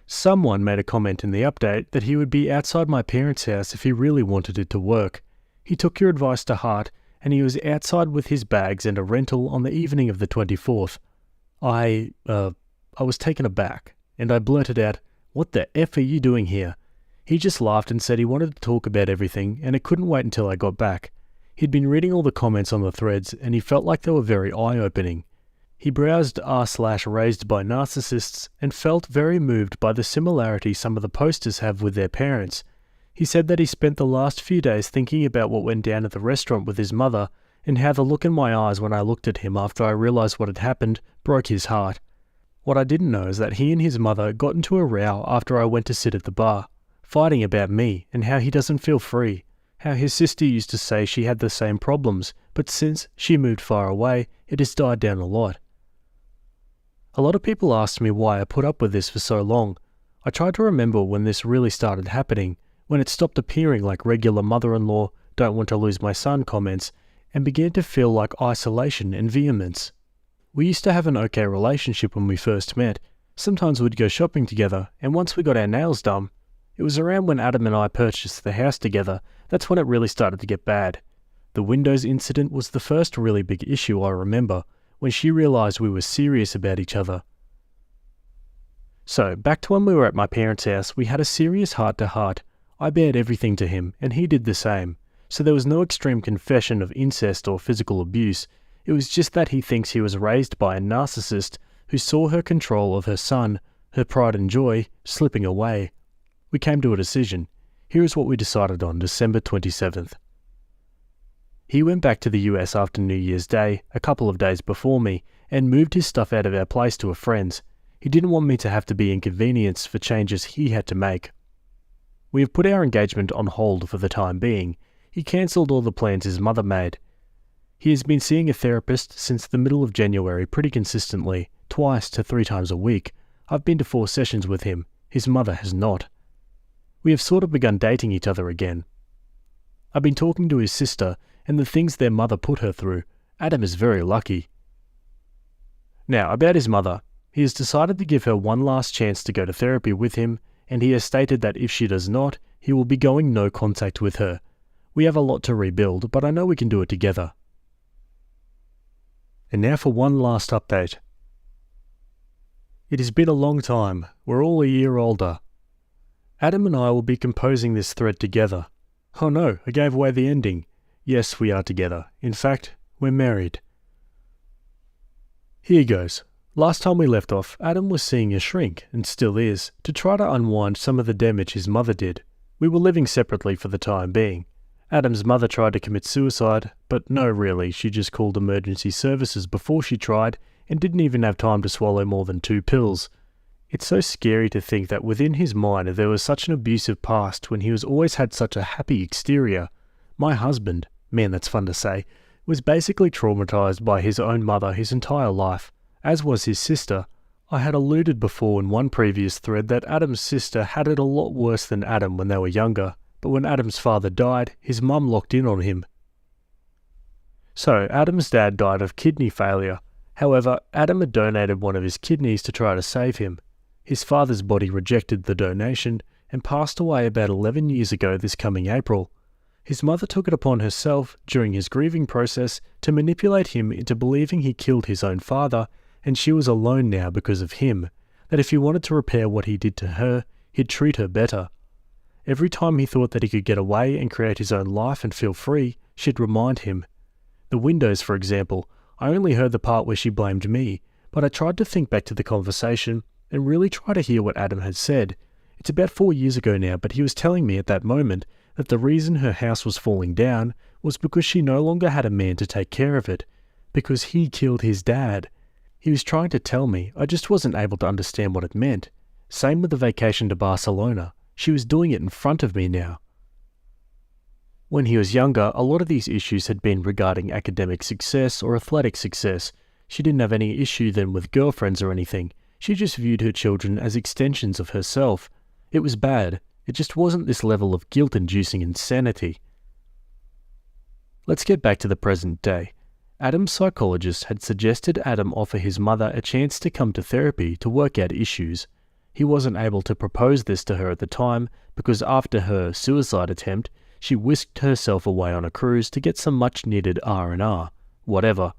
Someone made a comment in the update that he would be outside my parents' house if he really wanted it to work. He took your advice to heart, and he was outside with his bags and a rental on the evening of the 24th. I was taken aback, and I blurted out, "What the F are you doing here?" He just laughed and said he wanted to talk about everything and it couldn't wait until I got back. He'd been reading all the comments on the threads and he felt like they were very eye-opening. He browsed r/raised by narcissists and felt very moved by the similarity some of the posters have with their parents. He said that he spent the last few days thinking about what went down at the restaurant with his mother and how the look in my eyes when I looked at him after I realised what had happened broke his heart. What I didn't know is that he and his mother got into a row after I went to sit at the bar, fighting about me and how he doesn't feel free, how his sister used to say she had the same problems, but since she moved far away, it has died down a lot. A lot of people asked me why I put up with this for so long. I tried to remember when this really started happening, when it stopped appearing like regular mother-in-law, don't want to lose my son comments, and began to feel like isolation and vehemence. We used to have an okay relationship when we first met. Sometimes we'd go shopping together, and once we got our nails done, it was around when Adam and I purchased the house together, that's when it really started to get bad. The windows incident was the first really big issue I remember, when she realised we were serious about each other. So, back to when we were at my parents' house, we had a serious heart-to-heart. I bared everything to him, and he did the same. So there was no extreme confession of incest or physical abuse. It was just that he thinks he was raised by a narcissist who saw her control of her son, her pride and joy, slipping away. We came to a decision. Here is what we decided on December 27th. He went back to the US after New Year's Day, a couple of days before me, and moved his stuff out of our place to a friend's. He didn't want me to have to be inconvenienced for changes he had to make. We have put our engagement on hold for the time being. He cancelled all the plans his mother made. He has been seeing a therapist since the middle of January pretty consistently, 2 to 3 times a week. I've been to 4 sessions with him. His mother has not. We have sort of begun dating each other again. I've been talking to his sister and the things their mother put her through. Adam is very lucky. Now, about his mother. He has decided to give her one last chance to go to therapy with him, and he has stated that if she does not, he will be going no contact with her. We have a lot to rebuild, but I know we can do it together. And now for one last update. It has been a long time. We're all a year older. Adam and I will be composing this thread together. Oh no, I gave away the ending. Yes, we are together. In fact, we're married. Here goes. Last time we left off, Adam was seeing a shrink, and still is, to try to unwind some of the damage his mother did. We were living separately for the time being. Adam's mother tried to commit suicide, but no really, she just called emergency services before she tried, and didn't even have time to swallow more than 2 pills. It's so scary to think that within his mind there was such an abusive past when he was always had such a happy exterior. My husband, man that's fun to say, was basically traumatized by his own mother his entire life, as was his sister. I had alluded before in one previous thread that Adam's sister had it a lot worse than Adam when they were younger, but when Adam's father died, his mum locked in on him. So, Adam's dad died of kidney failure. However, Adam had donated one of his kidneys to try to save him. His father's body rejected the donation and passed away about 11 years ago this coming April. His mother took it upon herself, during his grieving process, to manipulate him into believing he killed his own father, and she was alone now because of him, that if he wanted to repair what he did to her, he'd treat her better. Every time he thought that he could get away and create his own life and feel free, she'd remind him. The windows, for example, I only heard the part where she blamed me, but I tried to think back to the conversation and really try to hear what Adam had said. It's about 4 years ago now, but he was telling me at that moment that the reason her house was falling down was because she no longer had a man to take care of it, because he killed his dad. He was trying to tell me, I just wasn't able to understand what it meant. Same with the vacation to Barcelona. She was doing it in front of me now. When he was younger, a lot of these issues had been regarding academic success or athletic success. She didn't have any issue then with girlfriends or anything. She just viewed her children as extensions of herself. It was bad. It just wasn't this level of guilt-inducing insanity. Let's get back to the present day. Adam's psychologist had suggested Adam offer his mother a chance to come to therapy to work out issues. He wasn't able to propose this to her at the time because after her suicide attempt, she whisked herself away on a cruise to get some much-needed R&R. Whatever.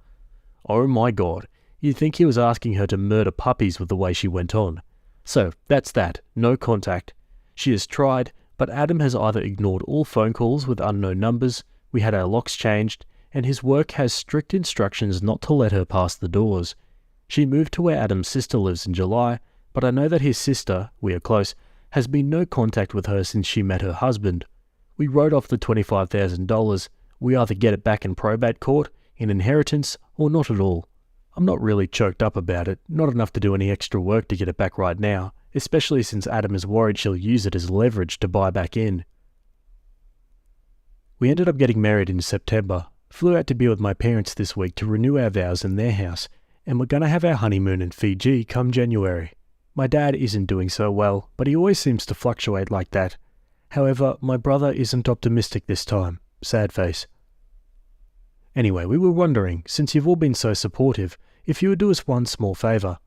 Oh my god, you'd think he was asking her to murder puppies with the way she went on. So, that's that. No contact. She has tried, but Adam has either ignored all phone calls with unknown numbers, we had our locks changed, and his work has strict instructions not to let her pass the doors. She moved to where Adam's sister lives in July, but I know that his sister, we are close, has been no contact with her since she met her husband. We wrote off the $25,000. We either get it back in probate court, in inheritance, or not at all. I'm not really choked up about it, not enough to do any extra work to get it back right now, especially since Adam is worried she'll use it as leverage to buy back in. We ended up getting married in September, flew out to be with my parents this week to renew our vows in their house, and we're going to have our honeymoon in Fiji come January. My dad isn't doing so well, but he always seems to fluctuate like that. However, my brother isn't optimistic this time. Sad face. Anyway, we were wondering, since you've all been so supportive, if you would do us one small favour.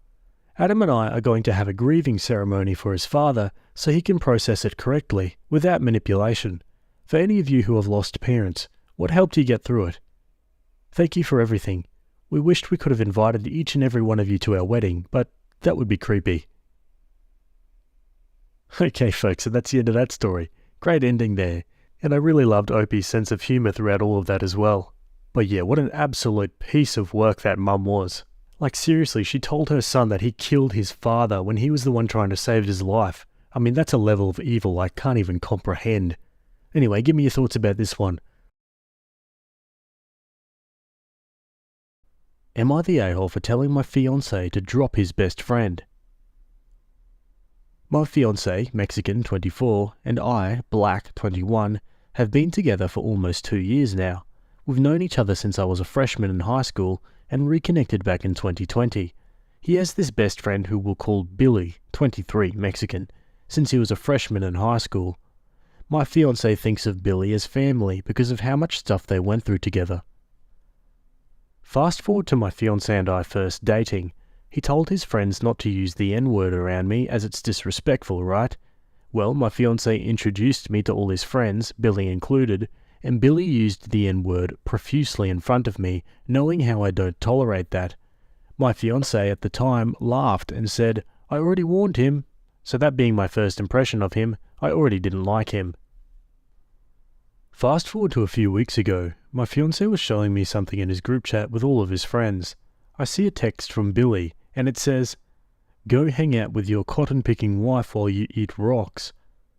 Adam and I are going to have a grieving ceremony for his father so he can process it correctly, without manipulation. For any of you who have lost parents, what helped you get through it? Thank you for everything. We wished we could have invited each and every one of you to our wedding, but that would be creepy. Okay folks, so that's the end of that story. Great ending there. And I really loved Opie's sense of humour throughout all of that as well. But yeah, what an absolute piece of work that mum was. Like seriously, she told her son that he killed his father when he was the one trying to save his life. I mean, that's a level of evil I can't even comprehend. Anyway, give me your thoughts about this one. Am I the a-hole for telling my fiancé to drop his best friend? My fiancé, Mexican 24, and I, Black 21, have been together for almost 2 years now. We've known each other since I was a freshman in high school and reconnected back in 2020. He has this best friend who we'll call Billy, 23, Mexican, since he was a freshman in high school. My fiancé thinks of Billy as family because of how much stuff they went through together. Fast forward to my fiancé and I first dating. He told his friends not to use the N-word around me as it's disrespectful, right? Well, my fiancé introduced me to all his friends, Billy included, and Billy used the N-word profusely in front of me, knowing how I don't tolerate that. My fiancé at the time laughed and said, "I already warned him." So that being my first impression of him, I already didn't like him. Fast forward to a few weeks ago, my fiancé was showing me something in his group chat with all of his friends. I see a text from Billy, and it says, "Go hang out with your cotton-picking wife while you eat rocks."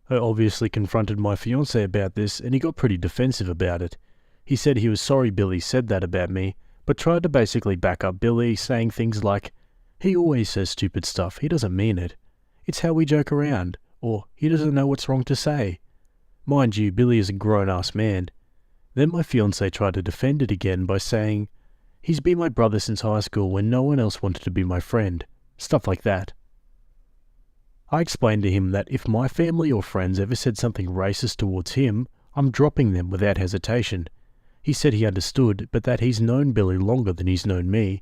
I obviously confronted my fiancé about this, and he got pretty defensive about it. He said he was sorry Billy said that about me, but tried to basically back up Billy, saying things like, "He always says stupid stuff, he doesn't mean it. It's how we joke around," or "He doesn't know what's wrong to say." Mind you, Billy is a grown-ass man. Then my fiancé tried to defend it again by saying, "He's been my brother since high school when no one else wanted to be my friend." Stuff like that. I explained to him that if my family or friends ever said something racist towards him, I'm dropping them without hesitation. He said he understood, but that he's known Billy longer than he's known me.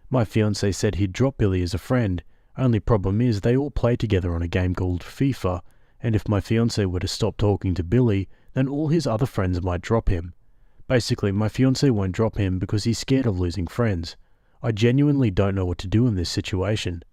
My fiancé said he'd drop Billy as a friend. Only problem is they all play together on a game called FIFA, and if my fiancé were to stop talking to Billy, then all his other friends might drop him. Basically, my fiancé won't drop him because he's scared of losing friends. I genuinely don't know what to do in this situation.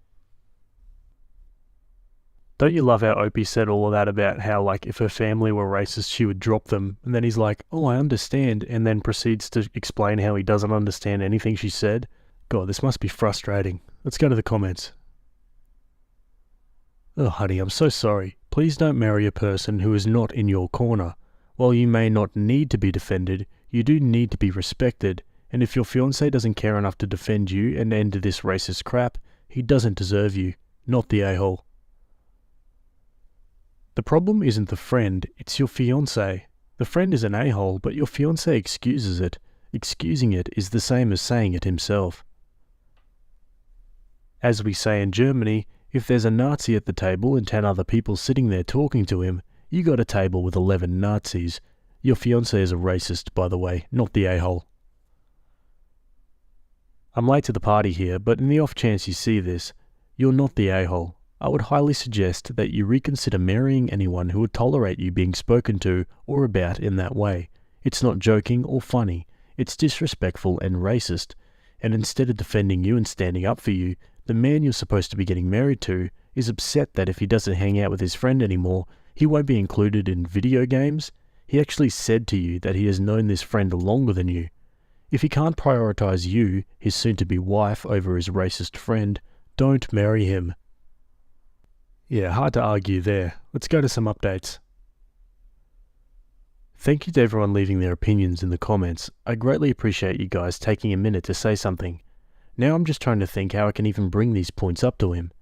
Don't you love how Opie said all of that about how, like, if her family were racist, she would drop them, and then he's like, "Oh, I understand," and then proceeds to explain how he doesn't understand anything she said? God, this must be frustrating. Let's go to the comments. "Oh, honey, I'm so sorry. Please don't marry a person who is not in your corner. While you may not need to be defended, you do need to be respected, and if your fiancé doesn't care enough to defend you and end this racist crap, he doesn't deserve you, not the a-hole." The problem isn't the friend, it's your fiancé. The friend is an a-hole, but your fiancé excuses it. Excusing it is the same as saying it himself. As we say in Germany, if there's a Nazi at the table and 10 other people sitting there talking to him, you got a table with 11 Nazis. Your fiancé is a racist, by the way, not the a-hole. I'm late to the party here, but in the off chance you see this, you're not the a-hole. I would highly suggest that you reconsider marrying anyone who would tolerate you being spoken to or about in that way. It's not joking or funny, it's disrespectful and racist, and instead of defending you and standing up for you, the man you're supposed to be getting married to is upset that if he doesn't hang out with his friend anymore, he won't be included in video games. He actually said to you that he has known this friend longer than you. If he can't prioritize you, his soon-to-be wife, over his racist friend, don't marry him. Yeah, hard to argue there. Let's go to some updates. Thank you to everyone leaving their opinions in the comments. I greatly appreciate you guys taking a minute to say something. Now I'm just trying to think how I can even bring these points up to him.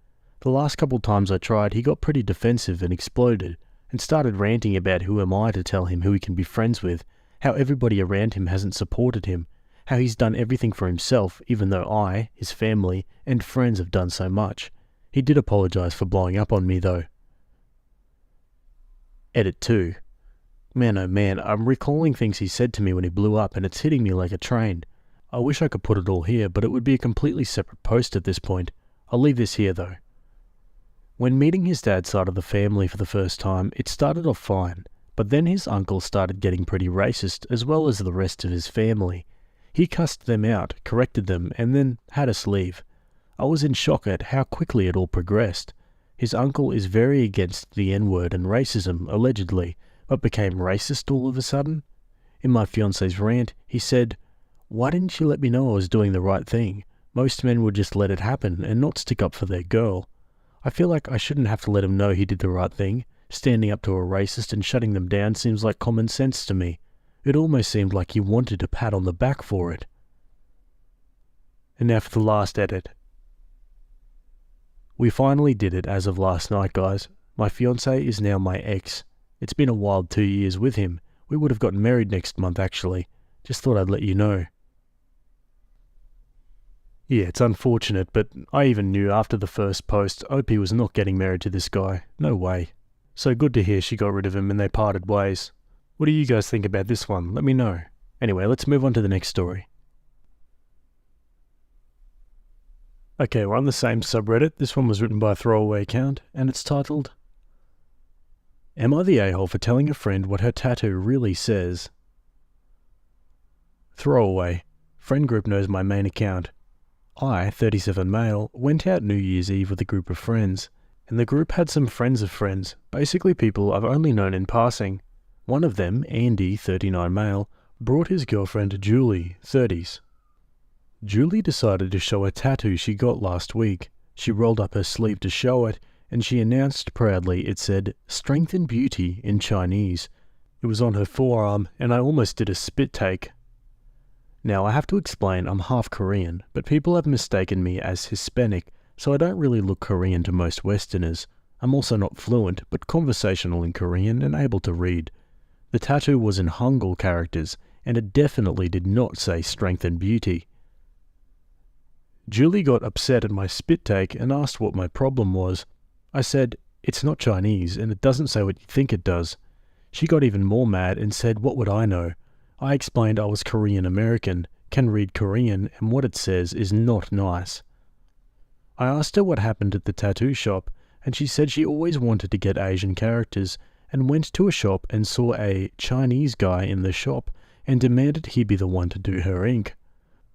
The last couple times I tried, he got pretty defensive and exploded, and started ranting about who am I to tell him who he can be friends with, how everybody around him hasn't supported him, how he's done everything for himself even though I, his family, and friends have done so much. He did apologize for blowing up on me though. Edit 2. Man oh man, I'm recalling things he said to me when he blew up and it's hitting me like a train. I wish I could put it all here, but it would be a completely separate post at this point. I'll leave this here though. When meeting his dad's side of the family for the first time, it started off fine, but then his uncle started getting pretty racist as well as the rest of his family. He cussed them out, corrected them, and then had us leave. I was in shock at how quickly it all progressed. His uncle is very against the N-word and racism, allegedly, but became racist all of a sudden. In my fiance's rant, he said, "Why didn't you let me know I was doing the right thing? Most men would just let it happen and not stick up for their girl. I feel like I shouldn't have to let him know he did the right thing. Standing up to a racist and shutting them down seems like common sense to me. It almost seemed like he wanted a pat on the back for it." And now for the last edit. We finally did it as of last night, guys. My fiancé is now my ex. It's been a wild 2 years with him. We would have gotten married next month actually. Just thought I'd let you know. Yeah, it's unfortunate, but I even knew after the first post Opie was not getting married to this guy. No way. So good to hear she got rid of him and they parted ways. What do you guys think about this one? Let me know. Anyway, let's move on to the next story. Okay, we're on the same subreddit. This one was written by a throwaway account, and it's titled, "Am I the a-hole for telling a friend what her tattoo really says?" Throwaway. Friend group knows my main account. I, 37 male, went out New Year's Eve with a group of friends, and the group had some friends of friends, basically people I've only known in passing. One of them, Andy, 39 male, brought his girlfriend Julie, 30s. Julie decided to show a tattoo she got last week. She rolled up her sleeve to show it, and she announced proudly it said, "Strength and Beauty" in Chinese. It was on her forearm, and I almost did a spit take. Now I have to explain I'm half Korean, but people have mistaken me as Hispanic, so I don't really look Korean to most Westerners. I'm also not fluent, but conversational in Korean and able to read. The tattoo was in Hangul characters, and it definitely did not say "Strength and Beauty." Julie got upset at my spit take and asked what my problem was. I said, "It's not Chinese and it doesn't say what you think it does." She got even more mad and said, "What would I know?" I explained I was Korean American, can read Korean, and what it says is not nice. I asked her what happened at the tattoo shop, and she said she always wanted to get Asian characters and went to a shop and saw a Chinese guy in the shop and demanded he be the one to do her ink.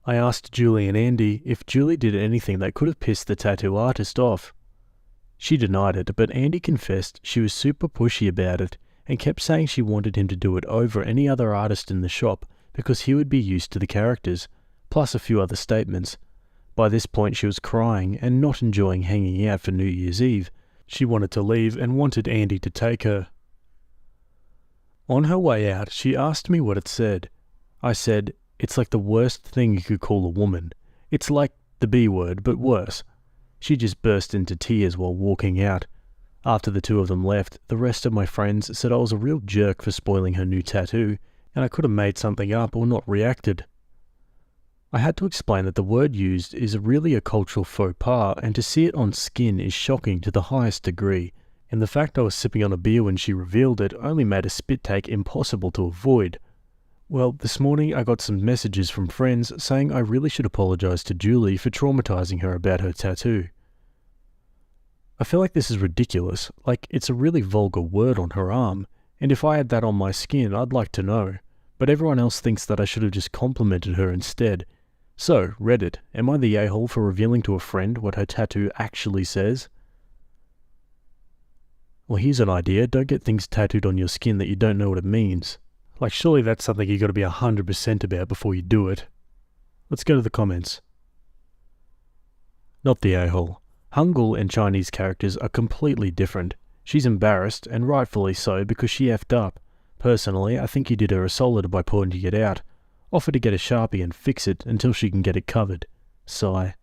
I asked Julie and Andy if Julie did anything that could have pissed the tattoo artist off. She denied it, but Andy confessed she was super pushy about it and kept saying she wanted him to do it over any other artist in the shop because he would be used to the characters, plus a few other statements. By this point she was crying and not enjoying hanging out for New Year's Eve. She wanted to leave and wanted Andy to take her. On her way out, she asked me what it said. I said, "It's like the worst thing you could call a woman. It's like the B word, but worse." She just burst into tears while walking out. After the two of them left, the rest of my friends said I was a real jerk for spoiling her new tattoo, and I could have made something up or not reacted. I had to explain that the word used is really a cultural faux pas, and to see it on skin is shocking to the highest degree, and the fact I was sipping on a beer when she revealed it only made a spit take impossible to avoid. Well, this morning I got some messages from friends saying I really should apologize to Julie for traumatizing her about her tattoo. I feel like this is ridiculous, like it's a really vulgar word on her arm, and if I had that on my skin I'd like to know, but everyone else thinks that I should have just complimented her instead. So, Reddit, am I the a-hole for revealing to a friend what her tattoo actually says? Well, here's an idea, don't get things tattooed on your skin that you don't know what it means. Like, surely that's something you got to be 100% about before you do it. Let's go to the comments. Not the a-hole. Hangul and Chinese characters are completely different. She's embarrassed, and rightfully so, because she effed up. Personally, I think you did her a solid by pointing it out. Offer to get a Sharpie and fix it until she can get it covered. Sigh.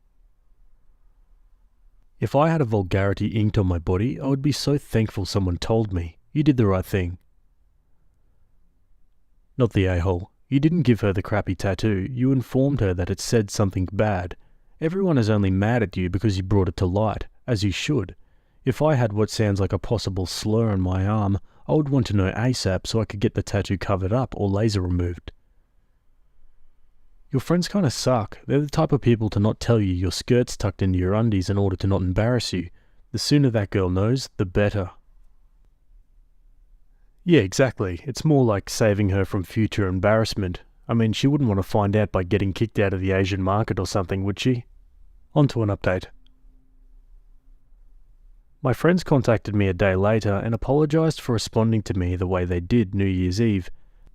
If I had a vulgarity inked on my body, I would be so thankful someone told me. You did the right thing. Not the a-hole. You didn't give her the crappy tattoo, you informed her that it said something bad. Everyone is only mad at you because you brought it to light, as you should. If I had what sounds like a possible slur on my arm, I would want to know ASAP so I could get the tattoo covered up or laser removed. Your friends kinda suck. They're the type of people to not tell you your skirt's tucked into your undies in order to not embarrass you. The sooner that girl knows, the better. Yeah, exactly. It's more like saving her from future embarrassment. I mean, she wouldn't want to find out by getting kicked out of the Asian market or something, would she? On to an update. My friends contacted me a day later and apologised for responding to me the way they did New Year's Eve.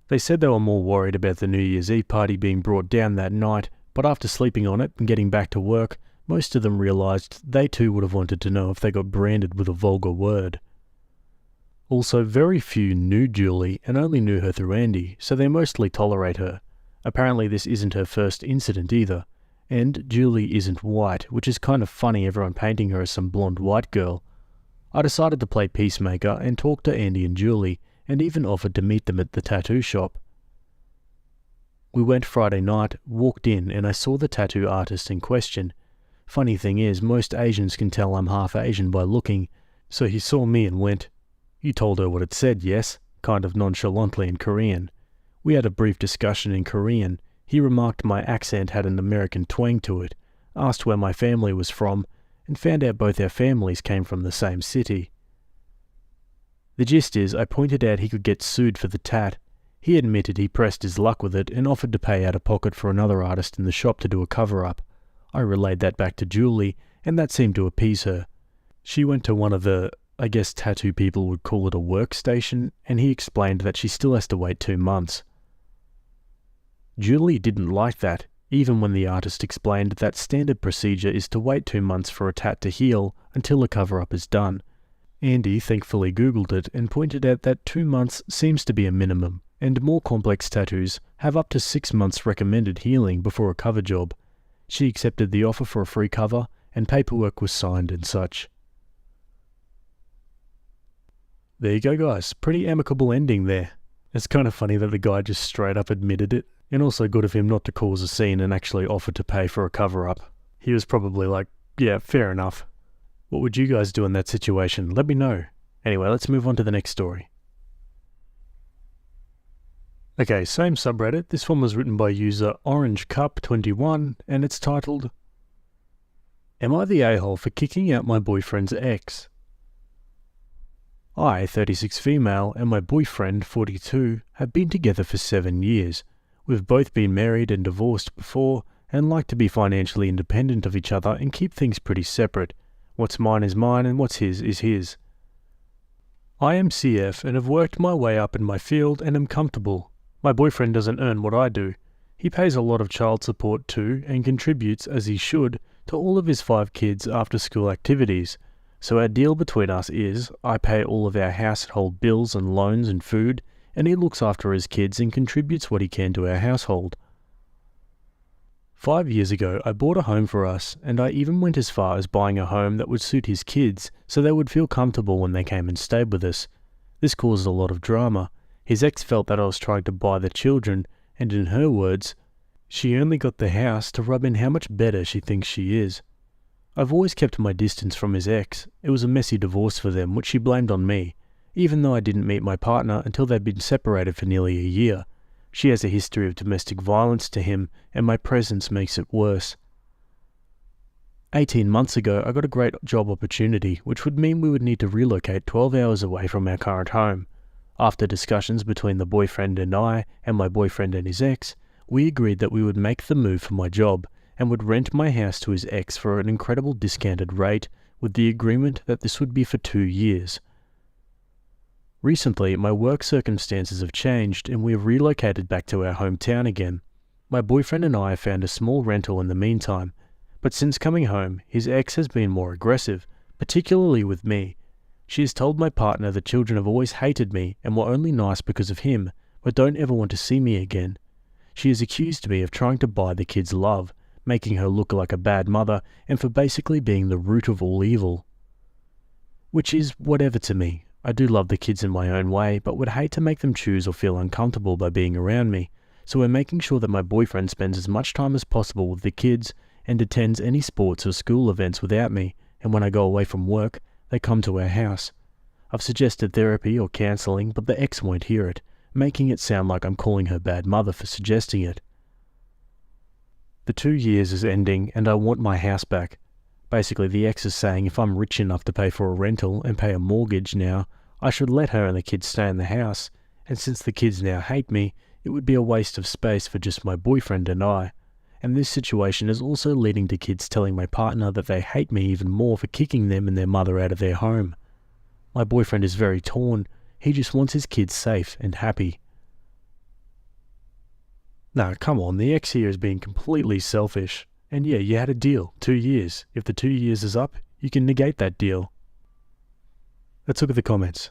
They said they were more worried about the New Year's Eve party being brought down that night, but after sleeping on it and getting back to work, most of them realised they too would have wanted to know if they got branded with a vulgar word. Also, very few knew Julie and only knew her through Andy, so they mostly tolerate her. Apparently this isn't her first incident either. And Julie isn't white, which is kind of funny, everyone painting her as some blonde white girl. I decided to play peacemaker and talk to Andy and Julie, and even offered to meet them at the tattoo shop. We went Friday night, walked in, and I saw the tattoo artist in question. Funny thing is, most Asians can tell I'm half Asian by looking, so he saw me and went, "You told her what it said, yes?" kind of nonchalantly in Korean. We had a brief discussion in Korean. He remarked my accent had an American twang to it, asked where my family was from, and found out both our families came from the same city. The gist is, I pointed out he could get sued for the tat. He admitted he pressed his luck with it and offered to pay out of pocket for another artist in the shop to do a cover-up. I relayed that back to Julie, and that seemed to appease her. She went to one of the, I guess tattoo people would call it a workstation, and he explained that she still has to wait 2 months. Julie didn't like that, even when the artist explained that standard procedure is to wait 2 months for a tat to heal until a cover-up is done. Andy thankfully Googled it and pointed out that 2 months seems to be a minimum, and more complex tattoos have up to 6 months recommended healing before a cover job. She accepted the offer for a free cover, and paperwork was signed and such. There you go, guys. Pretty amicable ending there. It's kind of funny that the guy just straight up admitted it, and also good of him not to cause a scene and actually offer to pay for a cover-up. He was probably like, yeah, fair enough. What would you guys do in that situation? Let me know. Anyway, let's move on to the next story. Okay, same subreddit. This one was written by user OrangeCup21, and it's titled, "Am I the a-hole for kicking out my boyfriend's ex? I, 36 female, and my boyfriend, 42, have been together for 7 years. We've both been married and divorced before, and like to be financially independent of each other and keep things pretty separate. What's mine is mine, and what's his is his. I am CF and have worked my way up in my field and am comfortable. My boyfriend doesn't earn what I do. He pays a lot of child support too and contributes, as he should, to all of his 5 kids' after-school activities. So our deal between us is, I pay all of our household bills and loans and food, and he looks after his kids and contributes what he can to our household. 5 years ago, I bought a home for us, and I even went as far as buying a home that would suit his kids so they would feel comfortable when they came and stayed with us. This caused a lot of drama. His ex felt that I was trying to buy the children, and in her words, she only got the house to rub in how much better she thinks she is. I've always kept my distance from his ex. It was a messy divorce for them, which she blamed on me, even though I didn't meet my partner until they'd been separated for nearly a year. She has a history of domestic violence to him, and my presence makes it worse. 18 months ago, I got a great job opportunity, which would mean we would need to relocate 12 hours away from our current home. After discussions between the boyfriend and I, and my boyfriend and his ex, we agreed that we would make the move for my job, and would rent my house to his ex for an incredible discounted rate, with the agreement that this would be for 2 years. Recently, my work circumstances have changed and we have relocated back to our hometown again. My boyfriend and I have found a small rental in the meantime, but since coming home, his ex has been more aggressive, particularly with me. She has told my partner the children have always hated me and were only nice because of him, but don't ever want to see me again. She has accused me of trying to buy the kids' love, making her look like a bad mother, and for basically being the root of all evil. Which is whatever to me. I do love the kids in my own way, but would hate to make them choose or feel uncomfortable by being around me, so we're making sure that my boyfriend spends as much time as possible with the kids and attends any sports or school events without me, and when I go away from work, they come to our house. I've suggested therapy or counselling, but the ex won't hear it, making it sound like I'm calling her bad mother for suggesting it. The 2 years is ending and I want my house back. Basically, the ex is saying if I'm rich enough to pay for a rental and pay a mortgage now, I should let her and the kids stay in the house, and since the kids now hate me, it would be a waste of space for just my boyfriend and I. And this situation is also leading to kids telling my partner that they hate me even more for kicking them and their mother out of their home. My boyfriend is very torn. He just wants his kids safe and happy. Nah, come on, the ex here is being completely selfish. And yeah, you had a deal, 2 years. If the 2 years is up, you can negate that deal. Let's look at the comments.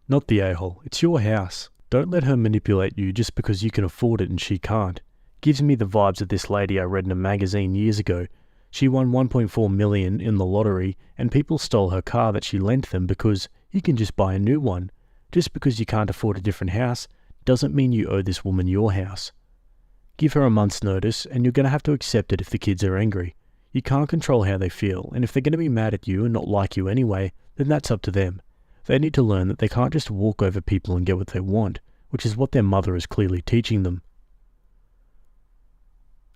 Not the a-hole, it's your house. Don't let her manipulate you just because you can afford it and she can't. Gives me the vibes of this lady I read in a magazine years ago. She won 1.4 million in the lottery and people stole her car that she lent them because you can just buy a new one. Just because you can't afford a different house doesn't mean you owe this woman your house. Give her a month's notice and you're going to have to accept it if the kids are angry. You can't control how they feel, and if they're going to be mad at you and not like you anyway, then that's up to them. They need to learn that they can't just walk over people and get what they want, which is what their mother is clearly teaching them.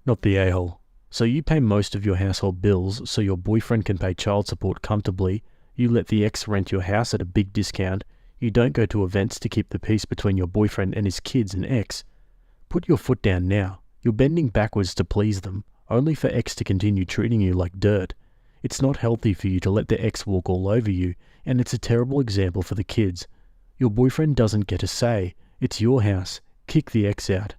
Not the a-hole. So you pay most of your household bills so your boyfriend can pay child support comfortably, you let the ex rent your house at a big discount, you don't go to events to keep the peace between your boyfriend and his kids and ex. Put your foot down now. You're bending backwards to please them, only for ex to continue treating you like dirt. It's not healthy for you to let the ex walk all over you, and it's a terrible example for the kids. Your boyfriend doesn't get a say. It's your house. Kick the ex out.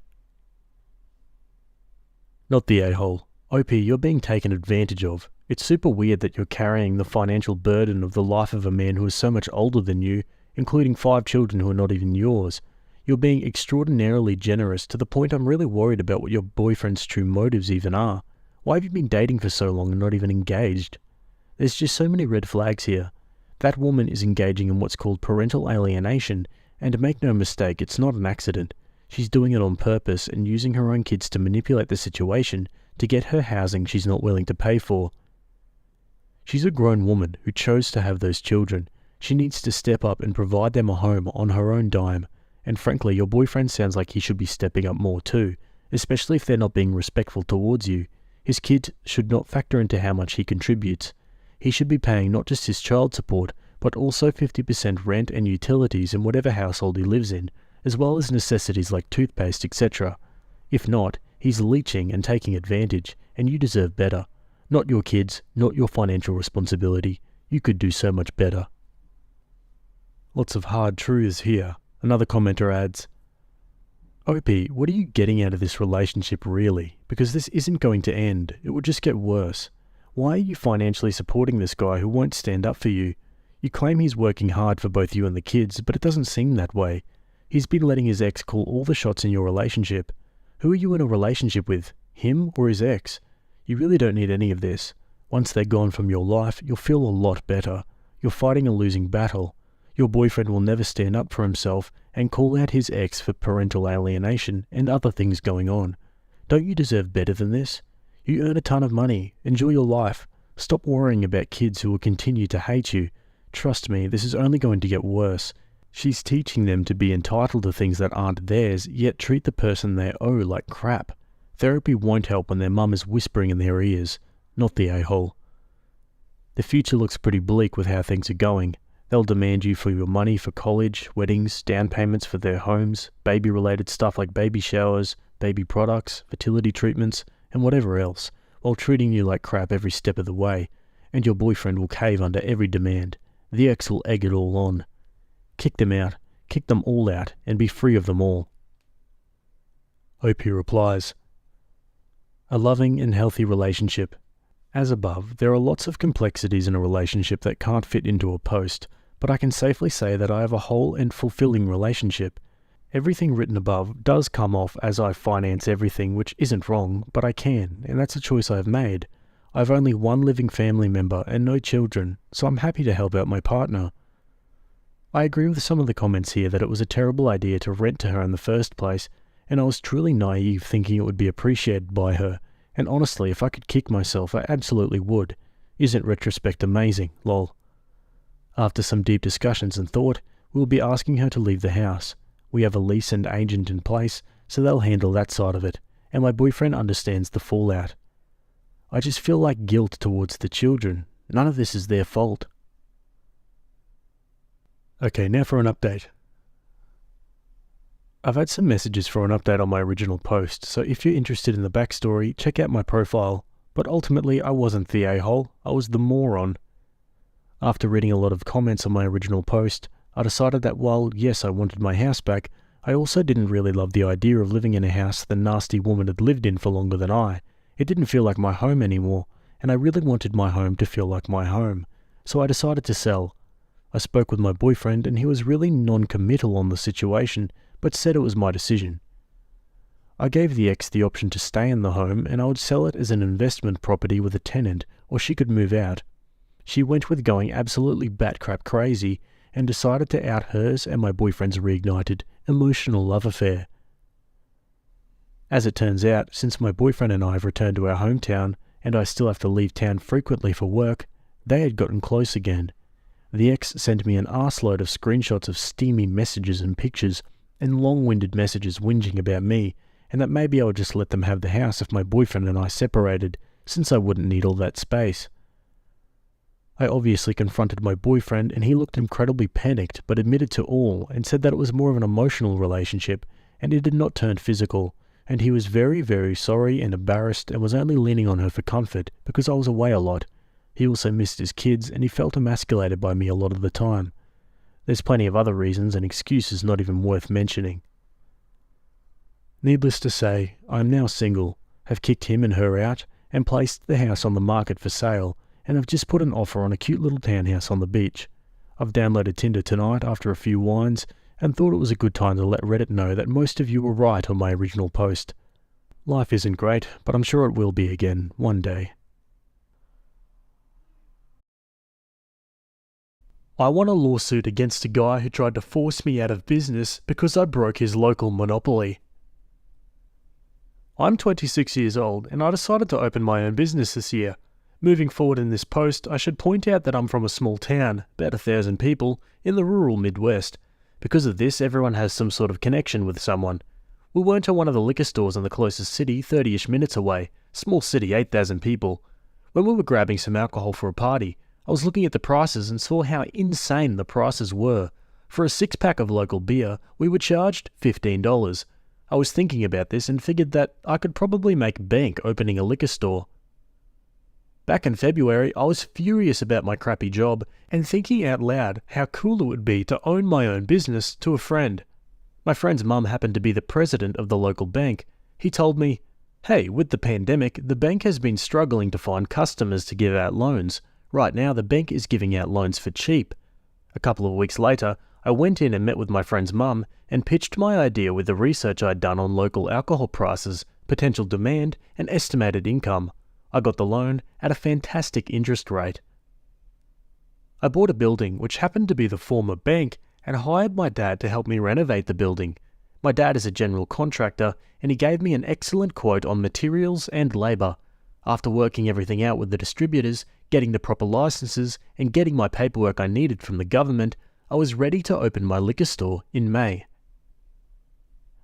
Not the a-hole. OP, you're being taken advantage of. It's super weird that you're carrying the financial burden of the life of a man who is so much older than you, including 5 children who are not even yours. You're being extraordinarily generous to the point I'm really worried about what your boyfriend's true motives even are. Why have you been dating for so long and not even engaged? There's just so many red flags here. That woman is engaging in what's called parental alienation, and make no mistake, it's not an accident. She's doing it on purpose and using her own kids to manipulate the situation to get her housing she's not willing to pay for. She's a grown woman who chose to have those children. She needs to step up and provide them a home on her own dime. And frankly, your boyfriend sounds like he should be stepping up more too, especially if they're not being respectful towards you. His kid should not factor into how much he contributes. He should be paying not just his child support, but also 50% rent and utilities in whatever household he lives in, as well as necessities like toothpaste, etc. If not, he's leeching and taking advantage, and you deserve better. Not your kids, not your financial responsibility. You could do so much better. Lots of hard truths here. Another commenter adds, OP, what are you getting out of this relationship really? Because this isn't going to end. It will just get worse. Why are you financially supporting this guy who won't stand up for you? You claim he's working hard for both you and the kids, but it doesn't seem that way. He's been letting his ex call all the shots in your relationship. Who are you in a relationship with? Him or his ex? You really don't need any of this. Once they're gone from your life, you'll feel a lot better. You're fighting a losing battle. Your boyfriend will never stand up for himself and call out his ex for parental alienation and other things going on. Don't you deserve better than this? You earn a ton of money. Enjoy your life. Stop worrying about kids who will continue to hate you. Trust me, this is only going to get worse. She's teaching them to be entitled to things that aren't theirs, yet treat the person they owe like crap. Therapy won't help when their mum is whispering in their ears. Not the a-hole. The future looks pretty bleak with how things are going. They'll demand you for your money for college, weddings, down payments for their homes, baby-related stuff like baby showers, baby products, fertility treatments, and whatever else, while treating you like crap every step of the way, and your boyfriend will cave under every demand. The ex will egg it all on. Kick them out, kick them all out, and be free of them all. OP replies, a loving and healthy relationship. As above, there are lots of complexities in a relationship that can't fit into a post, but I can safely say that I have a whole and fulfilling relationship. Everything written above does come off as I finance everything, which isn't wrong, but I can, and that's a choice I've made. I've only one living family member and no children, so I'm happy to help out my partner. I agree with some of the comments here that it was a terrible idea to rent to her in the first place, and I was truly naive thinking it would be appreciated by her. And honestly, if I could kick myself, I absolutely would. Isn't retrospect amazing, lol. After some deep discussions and thought, we will be asking her to leave the house. We have a lease and agent in place, so they'll handle that side of it, and my boyfriend understands the fallout. I just feel like guilt towards the children. None of this is their fault. Okay, now for an update. I've had some messages for an update on my original post, so if you're interested in the backstory, check out my profile. But ultimately, I wasn't the a-hole, I was the moron. After reading a lot of comments on my original post, I decided that while, yes, I wanted my house back, I also didn't really love the idea of living in a house the nasty woman had lived in for longer than I. It didn't feel like my home anymore, and I really wanted my home to feel like my home. So I decided to sell. I spoke with my boyfriend and he was really non-committal on the situation, but said it was my decision. I gave the ex the option to stay in the home and I would sell it as an investment property with a tenant, or she could move out. She went with going absolutely bat-crap crazy and decided to out hers and my boyfriend's reignited emotional love affair. As it turns out, since my boyfriend and I have returned to our hometown and I still have to leave town frequently for work, they had gotten close again. The ex sent me an arseload of screenshots of steamy messages and pictures and long-winded messages whinging about me, and that maybe I would just let them have the house if my boyfriend and I separated, since I wouldn't need all that space. I obviously confronted my boyfriend and he looked incredibly panicked but admitted to all and said that it was more of an emotional relationship and it had not turned physical, and he was very, very sorry and embarrassed and was only leaning on her for comfort because I was away a lot. He also missed his kids and he felt emasculated by me a lot of the time. There's plenty of other reasons and excuses not even worth mentioning. Needless to say, I am now single, have kicked him and her out, and placed the house on the market for sale, and have just put an offer on a cute little townhouse on the beach. I've downloaded Tinder tonight after a few wines, and thought it was a good time to let Reddit know that most of you were right on my original post. Life isn't great, but I'm sure it will be again, one day. I won a lawsuit against a guy who tried to force me out of business because I broke his local monopoly. I'm 26 years old and I decided to open my own business this year. Moving forward in this post, I should point out that I'm from a small town, about 1,000 people, in the rural Midwest. Because of this, everyone has some sort of connection with someone. We went to one of the liquor stores in the closest city, 30-ish minutes away. Small city, 8,000 people. When we were grabbing some alcohol for a party, I was looking at the prices and saw how insane the prices were. For a 6-pack of local beer, we were charged $15. I was thinking about this and figured that I could probably make bank opening a liquor store. Back in February, I was furious about my crappy job and thinking out loud how cool it would be to own my own business to a friend. My friend's mum happened to be the president of the local bank. He told me, "Hey, with the pandemic, the bank has been struggling to find customers to give out loans. Right now, the bank is giving out loans for cheap." A couple of weeks later, I went in and met with my friend's mum and pitched my idea with the research I'd done on local alcohol prices, potential demand, and estimated income. I got the loan at a fantastic interest rate. I bought a building which happened to be the former bank and hired my dad to help me renovate the building. My dad is a general contractor and he gave me an excellent quote on materials and labour. After working everything out with the distributors, getting the proper licenses, and getting my paperwork I needed from the government, I was ready to open my liquor store in May.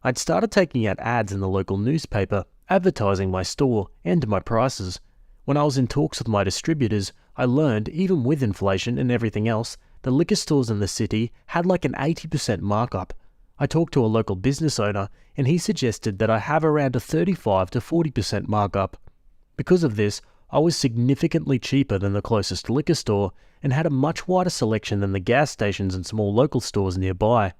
I'd started taking out ads in the local newspaper, advertising my store and my prices. When I was in talks with my distributors, I learned, even with inflation and everything else, the liquor stores in the city had like an 80% markup. I talked to a local business owner and he suggested that I have around a 35 to 40% markup. Because of this, I was significantly cheaper than the closest liquor store and had a much wider selection than the gas stations and small local stores nearby.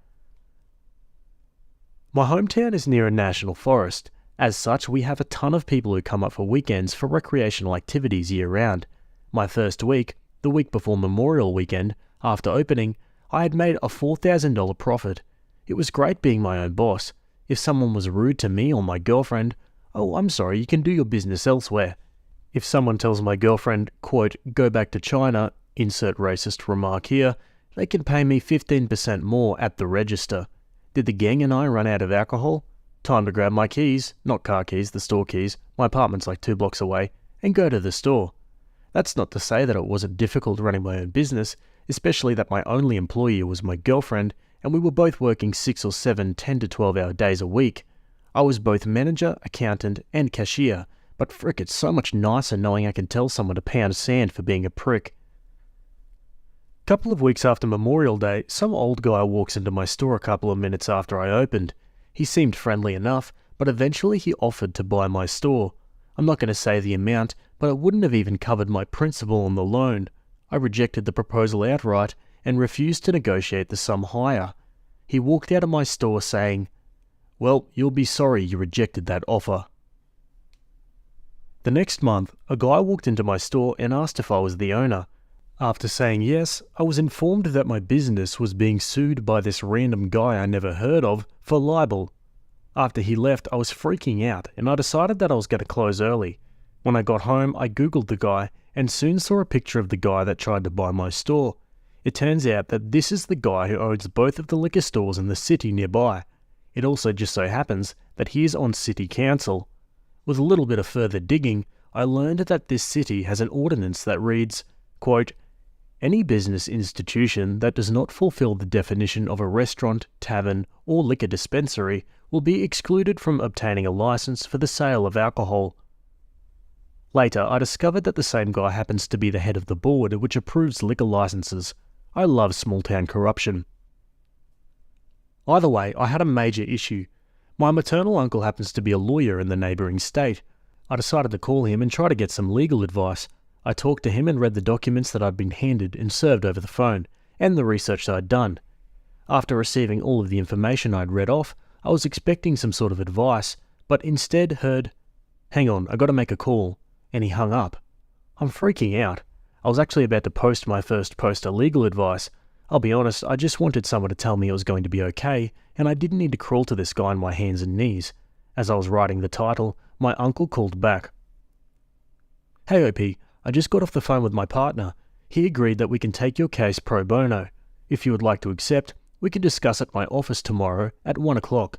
My hometown is near a national forest. As such, we have a ton of people who come up for weekends for recreational activities year-round. My first week, the week before Memorial Weekend, after opening, I had made a $4,000 profit. It was great being my own boss. If someone was rude to me or my girlfriend, "Oh, I'm sorry, you can do your business elsewhere." If someone tells my girlfriend, quote, "go back to China," insert racist remark here, they can pay me 15% more at the register. Did the gang and I run out of alcohol? Time to grab my keys, not car keys, the store keys, my apartment's like 2 blocks away, and go to the store. That's not to say that it wasn't difficult running my own business, especially that my only employer was my girlfriend and we were both working 6 or 7 10 to 12 hour days a week. I was both manager, accountant, and cashier, but frick, it's so much nicer knowing I can tell someone to pound sand for being a prick. Couple of weeks after Memorial Day, some old guy walks into my store a couple of minutes after I opened. He seemed friendly enough, but eventually he offered to buy my store. I'm not going to say the amount, but it wouldn't have even covered my principal on the loan. I rejected the proposal outright and refused to negotiate the sum higher. He walked out of my store saying, "Well, you'll be sorry you rejected that offer." The next month, a guy walked into my store and asked if I was the owner. After saying yes, I was informed that my business was being sued by this random guy I never heard of for libel. After he left, I was freaking out and I decided that I was going to close early. When I got home, I googled the guy and soon saw a picture of the guy that tried to buy my store. It turns out that this is the guy who owns both of the liquor stores in the city nearby. It also just so happens that he is on city council. With a little bit of further digging, I learned that this city has an ordinance that reads, quote, "Any business institution that does not fulfill the definition of a restaurant, tavern, or liquor dispensary will be excluded from obtaining a license for the sale of alcohol." Later, I discovered that the same guy happens to be the head of the board which approves liquor licenses. I love small-town corruption. Either way, I had a major issue. My maternal uncle happens to be a lawyer in the neighbouring state. I decided to call him and try to get some legal advice. I talked to him and read the documents that I'd been handed and served over the phone, and the research I'd done. After receiving all of the information I'd read off, I was expecting some sort of advice, but instead heard, "Hang on, I gotta make a call," and he hung up. I'm freaking out. I was actually about to post my first post of legal advice. I'll be honest, I just wanted someone to tell me it was going to be okay, and I didn't need to crawl to this guy on my hands and knees. As I was writing the title, my uncle called back. "Hey OP, I just got off the phone with my partner. He agreed that we can take your case pro bono. If you would like to accept, we can discuss at my office tomorrow at 1 o'clock.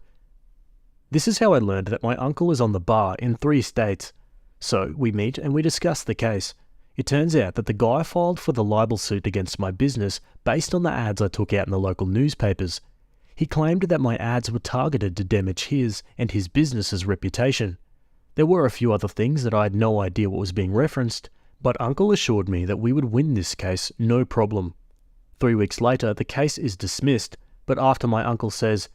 This is how I learned that my uncle is on the bar in 3 states. So we meet and we discuss the case. It turns out that the guy filed for the libel suit against my business based on the ads I took out in the local newspapers. He claimed that my ads were targeted to damage his and his business's reputation. There were a few other things that I had no idea what was being referenced, but Uncle assured me that we would win this case no problem. 3 weeks later, the case is dismissed, but after my uncle says,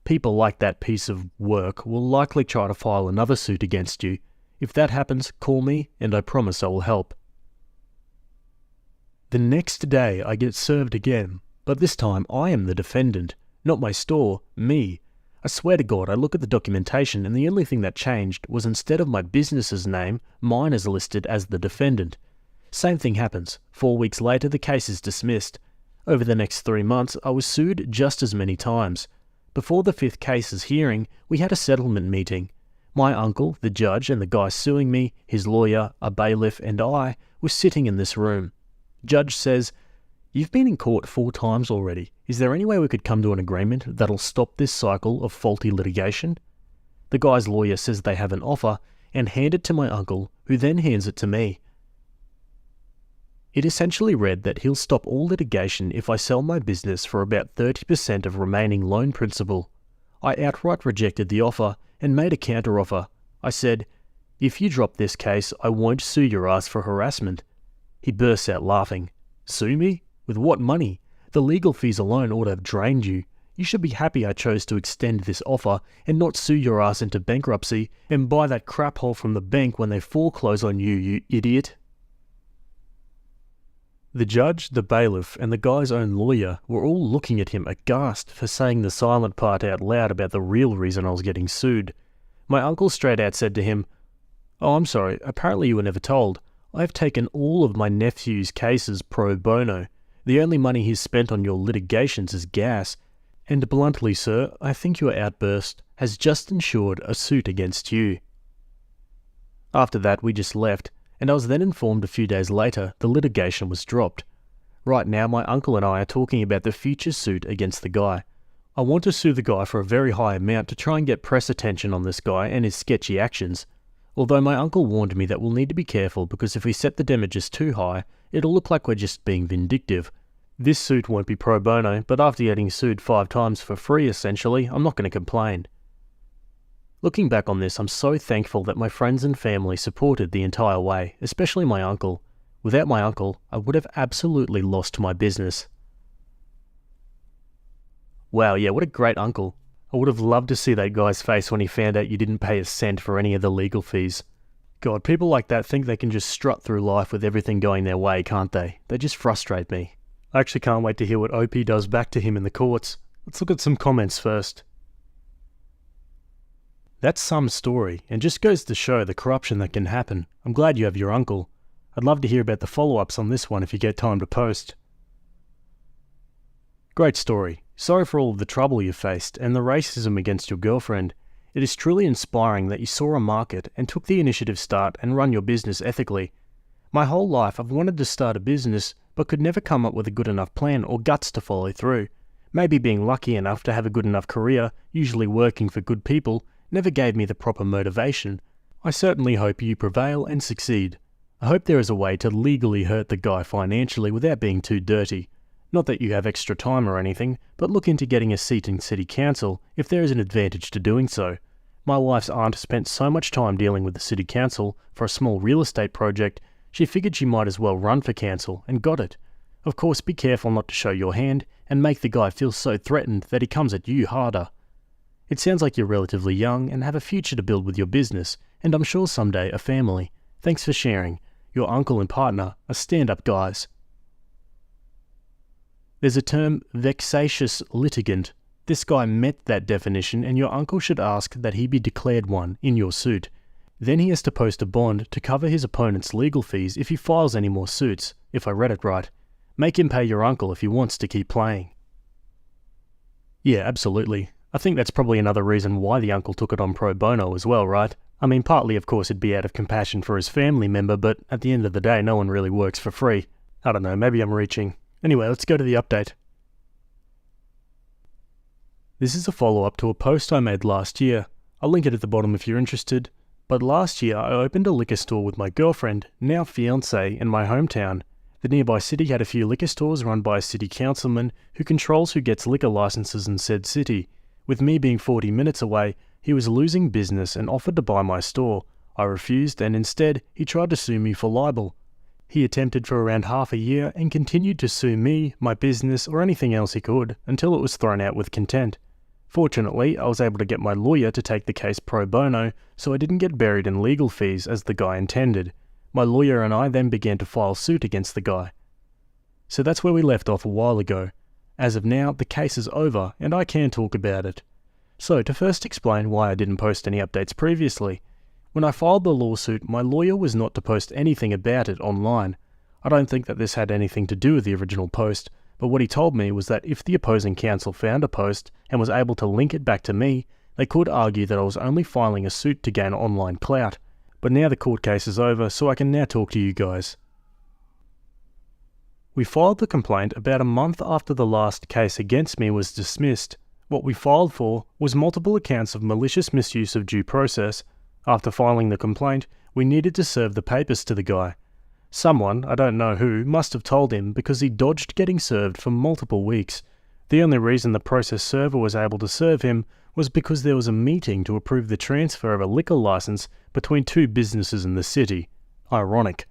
"People like that piece of work will likely try to file another suit against you. If that happens, call me and I promise I will help." The next day I get served again, but this time I am the defendant, not my store, me. I swear to God I look at the documentation and the only thing that changed was instead of my business's name, mine is listed as the defendant. Same thing happens. 4 weeks later the case is dismissed. Over the next 3 months I was sued just as many times. Before the 5th case's hearing, we had a settlement meeting. My uncle, the judge, and the guy suing me, his lawyer, a bailiff, and I were sitting in this room. Judge says, "You've been in court 4 times already. Is there any way we could come to an agreement that'll stop this cycle of faulty litigation?" The guy's lawyer says they have an offer and hand it to my uncle, who then hands it to me. It essentially read that he'll stop all litigation if I sell my business for about 30% of remaining loan principal. I outright rejected the offer and made a counteroffer. I said, "If you drop this case, I won't sue your ass for harassment." He bursts out laughing. "Sue me? With what money? The legal fees alone ought to have drained you. You should be happy I chose to extend this offer and not sue your ass into bankruptcy and buy that crap hole from the bank when they foreclose on you, you idiot." The judge, the bailiff, and the guy's own lawyer were all looking at him aghast for saying the silent part out loud about the real reason I was getting sued. My uncle straight out said to him, "Oh, I'm sorry, apparently you were never told. I've taken all of my nephew's cases pro bono. The only money he's spent on your litigations is gas. And bluntly, sir, I think your outburst has just ensured a suit against you." After that, we just left, and I was then informed a few days later the litigation was dropped. Right now, my uncle and I are talking about the future suit against the guy. I want to sue the guy for a very high amount to try and get press attention on this guy and his sketchy actions. Although my uncle warned me that we'll need to be careful because if we set the damages too high, it'll look like we're just being vindictive. This suit won't be pro bono, but after getting sued 5 times for free essentially, I'm not going to complain. Looking back on this, I'm so thankful that my friends and family supported the entire way, especially my uncle. Without my uncle, I would have absolutely lost my business. Wow, yeah, what a great uncle. I would have loved to see that guy's face when he found out you didn't pay a cent for any of the legal fees. God, people like that think they can just strut through life with everything going their way, can't they? They just frustrate me. I actually can't wait to hear what OP does back to him in the courts. Let's look at some comments first. That's some story, and just goes to show the corruption that can happen. I'm glad you have your uncle. I'd love to hear about the follow-ups on this one if you get time to post. Great story. Sorry for all of the trouble you faced and the racism against your girlfriend. It is truly inspiring that you saw a market and took the initiative to start and run your business ethically. My whole life I've wanted to start a business but could never come up with a good enough plan or guts to follow through. Maybe being lucky enough to have a good enough career, usually working for good people, never gave me the proper motivation. I certainly hope you prevail and succeed. I hope there is a way to legally hurt the guy financially without being too dirty. Not that you have extra time or anything, but look into getting a seat in City Council if there is an advantage to doing so. My wife's aunt spent so much time dealing with the City Council for a small real estate project, she figured she might as well run for council and got it. Of course, be careful not to show your hand and make the guy feel so threatened that he comes at you harder. It sounds like you're relatively young and have a future to build with your business, and I'm sure someday a family. Thanks for sharing. Your uncle and partner are stand-up guys. There's a term, vexatious litigant. This guy met that definition and your uncle should ask that he be declared one in your suit. Then he has to post a bond to cover his opponent's legal fees if he files any more suits, if I read it right. Make him pay your uncle if he wants to keep playing. Yeah, absolutely. I think that's probably another reason why the uncle took it on pro bono as well, right? I mean, partly of course it'd be out of compassion for his family member, but at the end of the day no one really works for free. I don't know, maybe I'm reaching. Anyway, let's go to the update. This is a follow-up to a post I made last year. I'll link it at the bottom if you're interested. But last year I opened a liquor store with my girlfriend, now fiance, in my hometown. The nearby city had a few liquor stores run by a city councilman who controls who gets liquor licenses in said city. With me being 40 minutes away, he was losing business and offered to buy my store. I refused and instead he tried to sue me for libel. He attempted for around half a year and continued to sue me, my business or anything else he could until it was thrown out with contempt. Fortunately, I was able to get my lawyer to take the case pro bono, so I didn't get buried in legal fees as the guy intended. My lawyer and I then began to file suit against the guy. So that's where we left off a while ago. As of now, the case is over and I can talk about it. So to first explain why I didn't post any updates previously. When I filed the lawsuit, my lawyer was not to post anything about it online. I don't think that this had anything to do with the original post, but what he told me was that if the opposing counsel found a post and was able to link it back to me, they could argue that I was only filing a suit to gain online clout. But now the court case is over, so I can now talk to you guys. We filed the complaint about a month after the last case against me was dismissed. What we filed for was multiple accounts of malicious misuse of due process. After filing the complaint, we needed to serve the papers to the guy. Someone, I don't know who, must have told him because he dodged getting served for multiple weeks. The only reason the process server was able to serve him was because there was a meeting to approve the transfer of a liquor license between two businesses in the city. Ironic.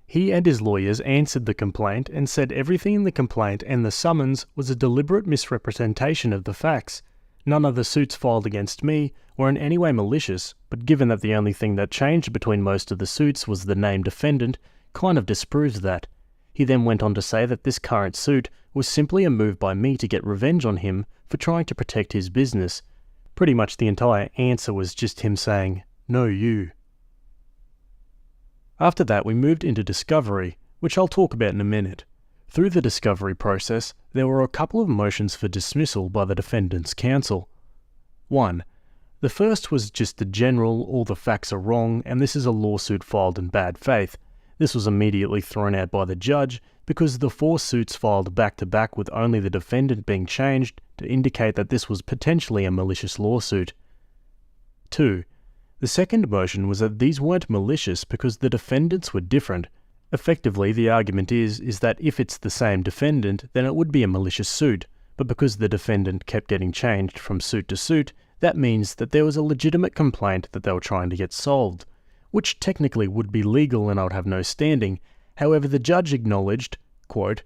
He and his lawyers answered the complaint and said everything in the complaint and the summons was a deliberate misrepresentation of the facts. None of the suits filed against me were in any way malicious, but given that the only thing that changed between most of the suits was the named defendant, kind of disproves that. He then went on to say that this current suit was simply a move by me to get revenge on him for trying to protect his business. Pretty much the entire answer was just him saying, "No you." After that we moved into discovery, which I'll talk about in a minute. Through the discovery process, there were a couple of motions for dismissal by the defendant's counsel. 1. The first was just the general, all the facts are wrong, and this is a lawsuit filed in bad faith. This was immediately thrown out by the judge because the 4 suits filed back to back with only the defendant being changed to indicate that this was potentially a malicious lawsuit. 2. The second motion was that these weren't malicious because the defendants were different. Effectively, the argument is that if it's the same defendant, then it would be a malicious suit, but because the defendant kept getting changed from suit to suit, that means that there was a legitimate complaint that they were trying to get solved, which technically would be legal and I would have no standing. However, the judge acknowledged, quote,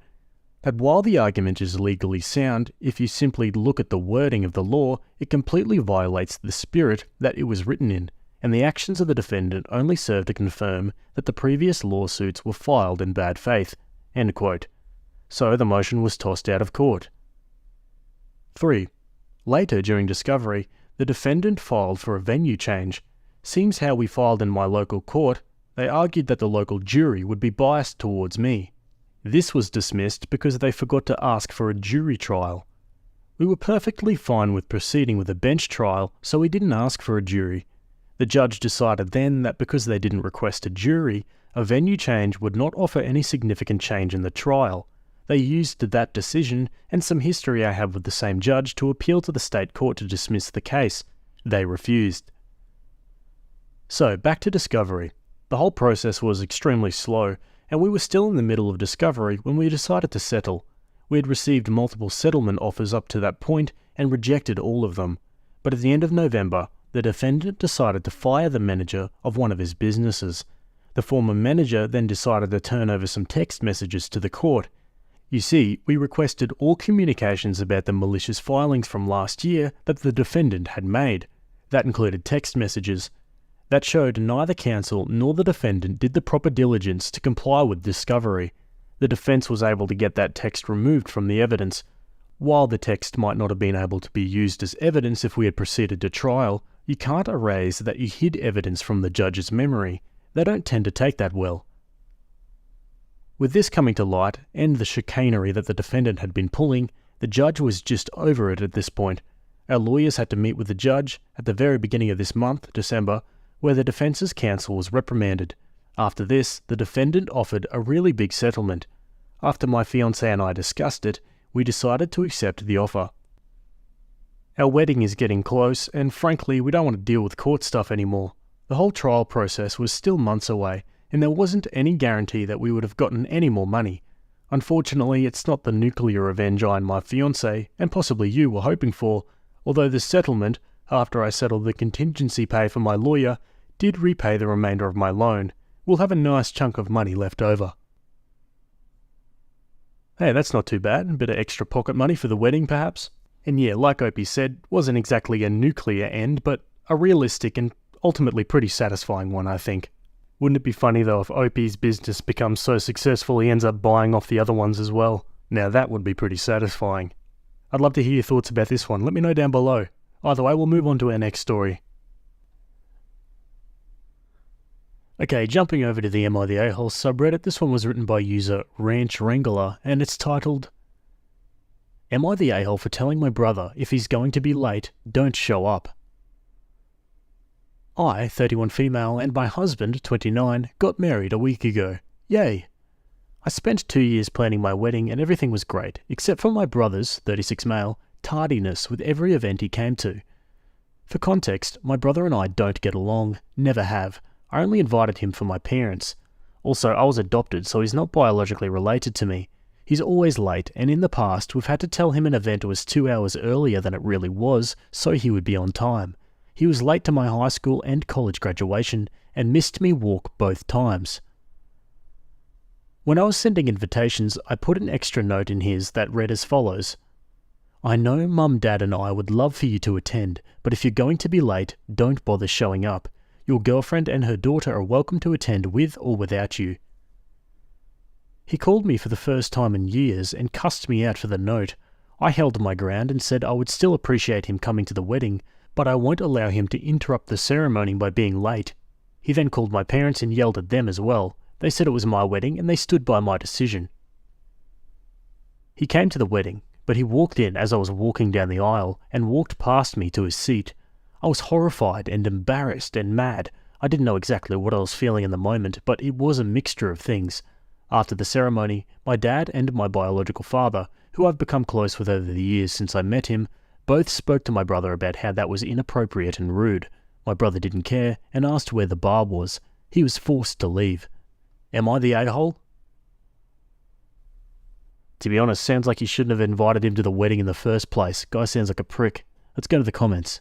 that while the argument is legally sound, if you simply look at the wording of the law, it completely violates the spirit that it was written in, and the actions of the defendant only serve to confirm that the previous lawsuits were filed in bad faith, end quote. So the motion was tossed out of court. 3. Later, during discovery, the defendant filed for a venue change. Seems how we filed in my local court, they argued that the local jury would be biased towards me. This was dismissed because they forgot to ask for a jury trial. We were perfectly fine with proceeding with a bench trial, so we didn't ask for a jury. The judge decided then that because they didn't request a jury, a venue change would not offer any significant change in the trial. They used that decision and some history I have with the same judge to appeal to the state court to dismiss the case. They refused. So, back to discovery. The whole process was extremely slow, and we were still in the middle of discovery when we decided to settle. We had received multiple settlement offers up to that point and rejected all of them. But at the end of November, the defendant decided to fire the manager of one of his businesses. The former manager then decided to turn over some text messages to the court. You see, we requested all communications about the malicious filings from last year that the defendant had made. That included text messages. That showed neither counsel nor the defendant did the proper diligence to comply with discovery. The defense was able to get that text removed from the evidence. While the text might not have been able to be used as evidence if we had proceeded to trial, you can't erase that you hid evidence from the judge's memory. They don't tend to take that well. With this coming to light, and the chicanery that the defendant had been pulling, the judge was just over it at this point. Our lawyers had to meet with the judge at the very beginning of this month, December, where the defence's counsel was reprimanded. After this, the defendant offered a really big settlement. After my fiancé and I discussed it, we decided to accept the offer. Our wedding is getting close, and frankly, we don't want to deal with court stuff anymore. The whole trial process was still months away, and there wasn't any guarantee that we would have gotten any more money. Unfortunately, it's not the nuclear revenge I and my fiancé, and possibly you, were hoping for, although the settlement, after I settled the contingency pay for my lawyer, did repay the remainder of my loan. We'll have a nice chunk of money left over. Hey, that's not too bad. A bit of extra pocket money for the wedding, perhaps? And yeah, like Opie said, wasn't exactly a nuclear end, but a realistic and ultimately pretty satisfying one, I think. Wouldn't it be funny though if Opie's business becomes so successful he ends up buying off the other ones as well? Now that would be pretty satisfying. I'd love to hear your thoughts about this one. Let me know down below. Either way, we'll move on to our next story. Okay, jumping over to the Am I the A-hole subreddit, this one was written by user Ranch Wrangler, and it's titled, Am I the A-hole for telling my brother if he's going to be late, don't show up? I, 31 female, and my husband, 29, got married a week ago. Yay! I spent 2 years planning my wedding and everything was great, except for my brother's, 36 male, tardiness with every event he came to. For context, my brother and I don't get along, never have. I only invited him for my parents. Also, I was adopted, so he's not biologically related to me. He's always late, and in the past, we've had to tell him an event was 2 hours earlier than it really was, so he would be on time. He was late to my high school and college graduation, and missed me walk both times. When I was sending invitations, I put an extra note in his that read as follows. I know Mum, Dad and I would love for you to attend, but if you're going to be late, don't bother showing up. Your girlfriend and her daughter are welcome to attend with or without you. He called me for the first time in years and cussed me out for the note. I held my ground and said I would still appreciate him coming to the wedding, but I won't allow him to interrupt the ceremony by being late. He then called my parents and yelled at them as well. They said it was my wedding and they stood by my decision. He came to the wedding, but he walked in as I was walking down the aisle and walked past me to his seat. I was horrified and embarrassed and mad. I didn't know exactly what I was feeling in the moment, but it was a mixture of things. After the ceremony, my dad and my biological father, who I've become close with over the years since I met him, both spoke to my brother about how that was inappropriate and rude. My brother didn't care and asked where the bar was. He was forced to leave. Am I the a-hole? To be honest, sounds like you shouldn't have invited him to the wedding in the first place. Guy sounds like a prick. Let's go to the comments.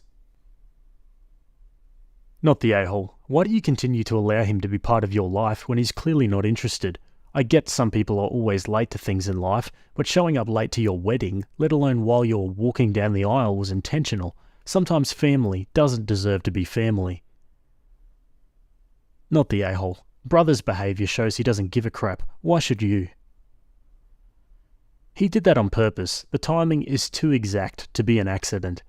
Not the a-hole. Why do you continue to allow him to be part of your life when he's clearly not interested? I get some people are always late to things in life, but showing up late to your wedding, let alone while you're walking down the aisle, was intentional. Sometimes family doesn't deserve to be family. Not the a-hole. Brother's behaviour shows he doesn't give a crap. Why should you? He did that on purpose. The timing is too exact to be an accident.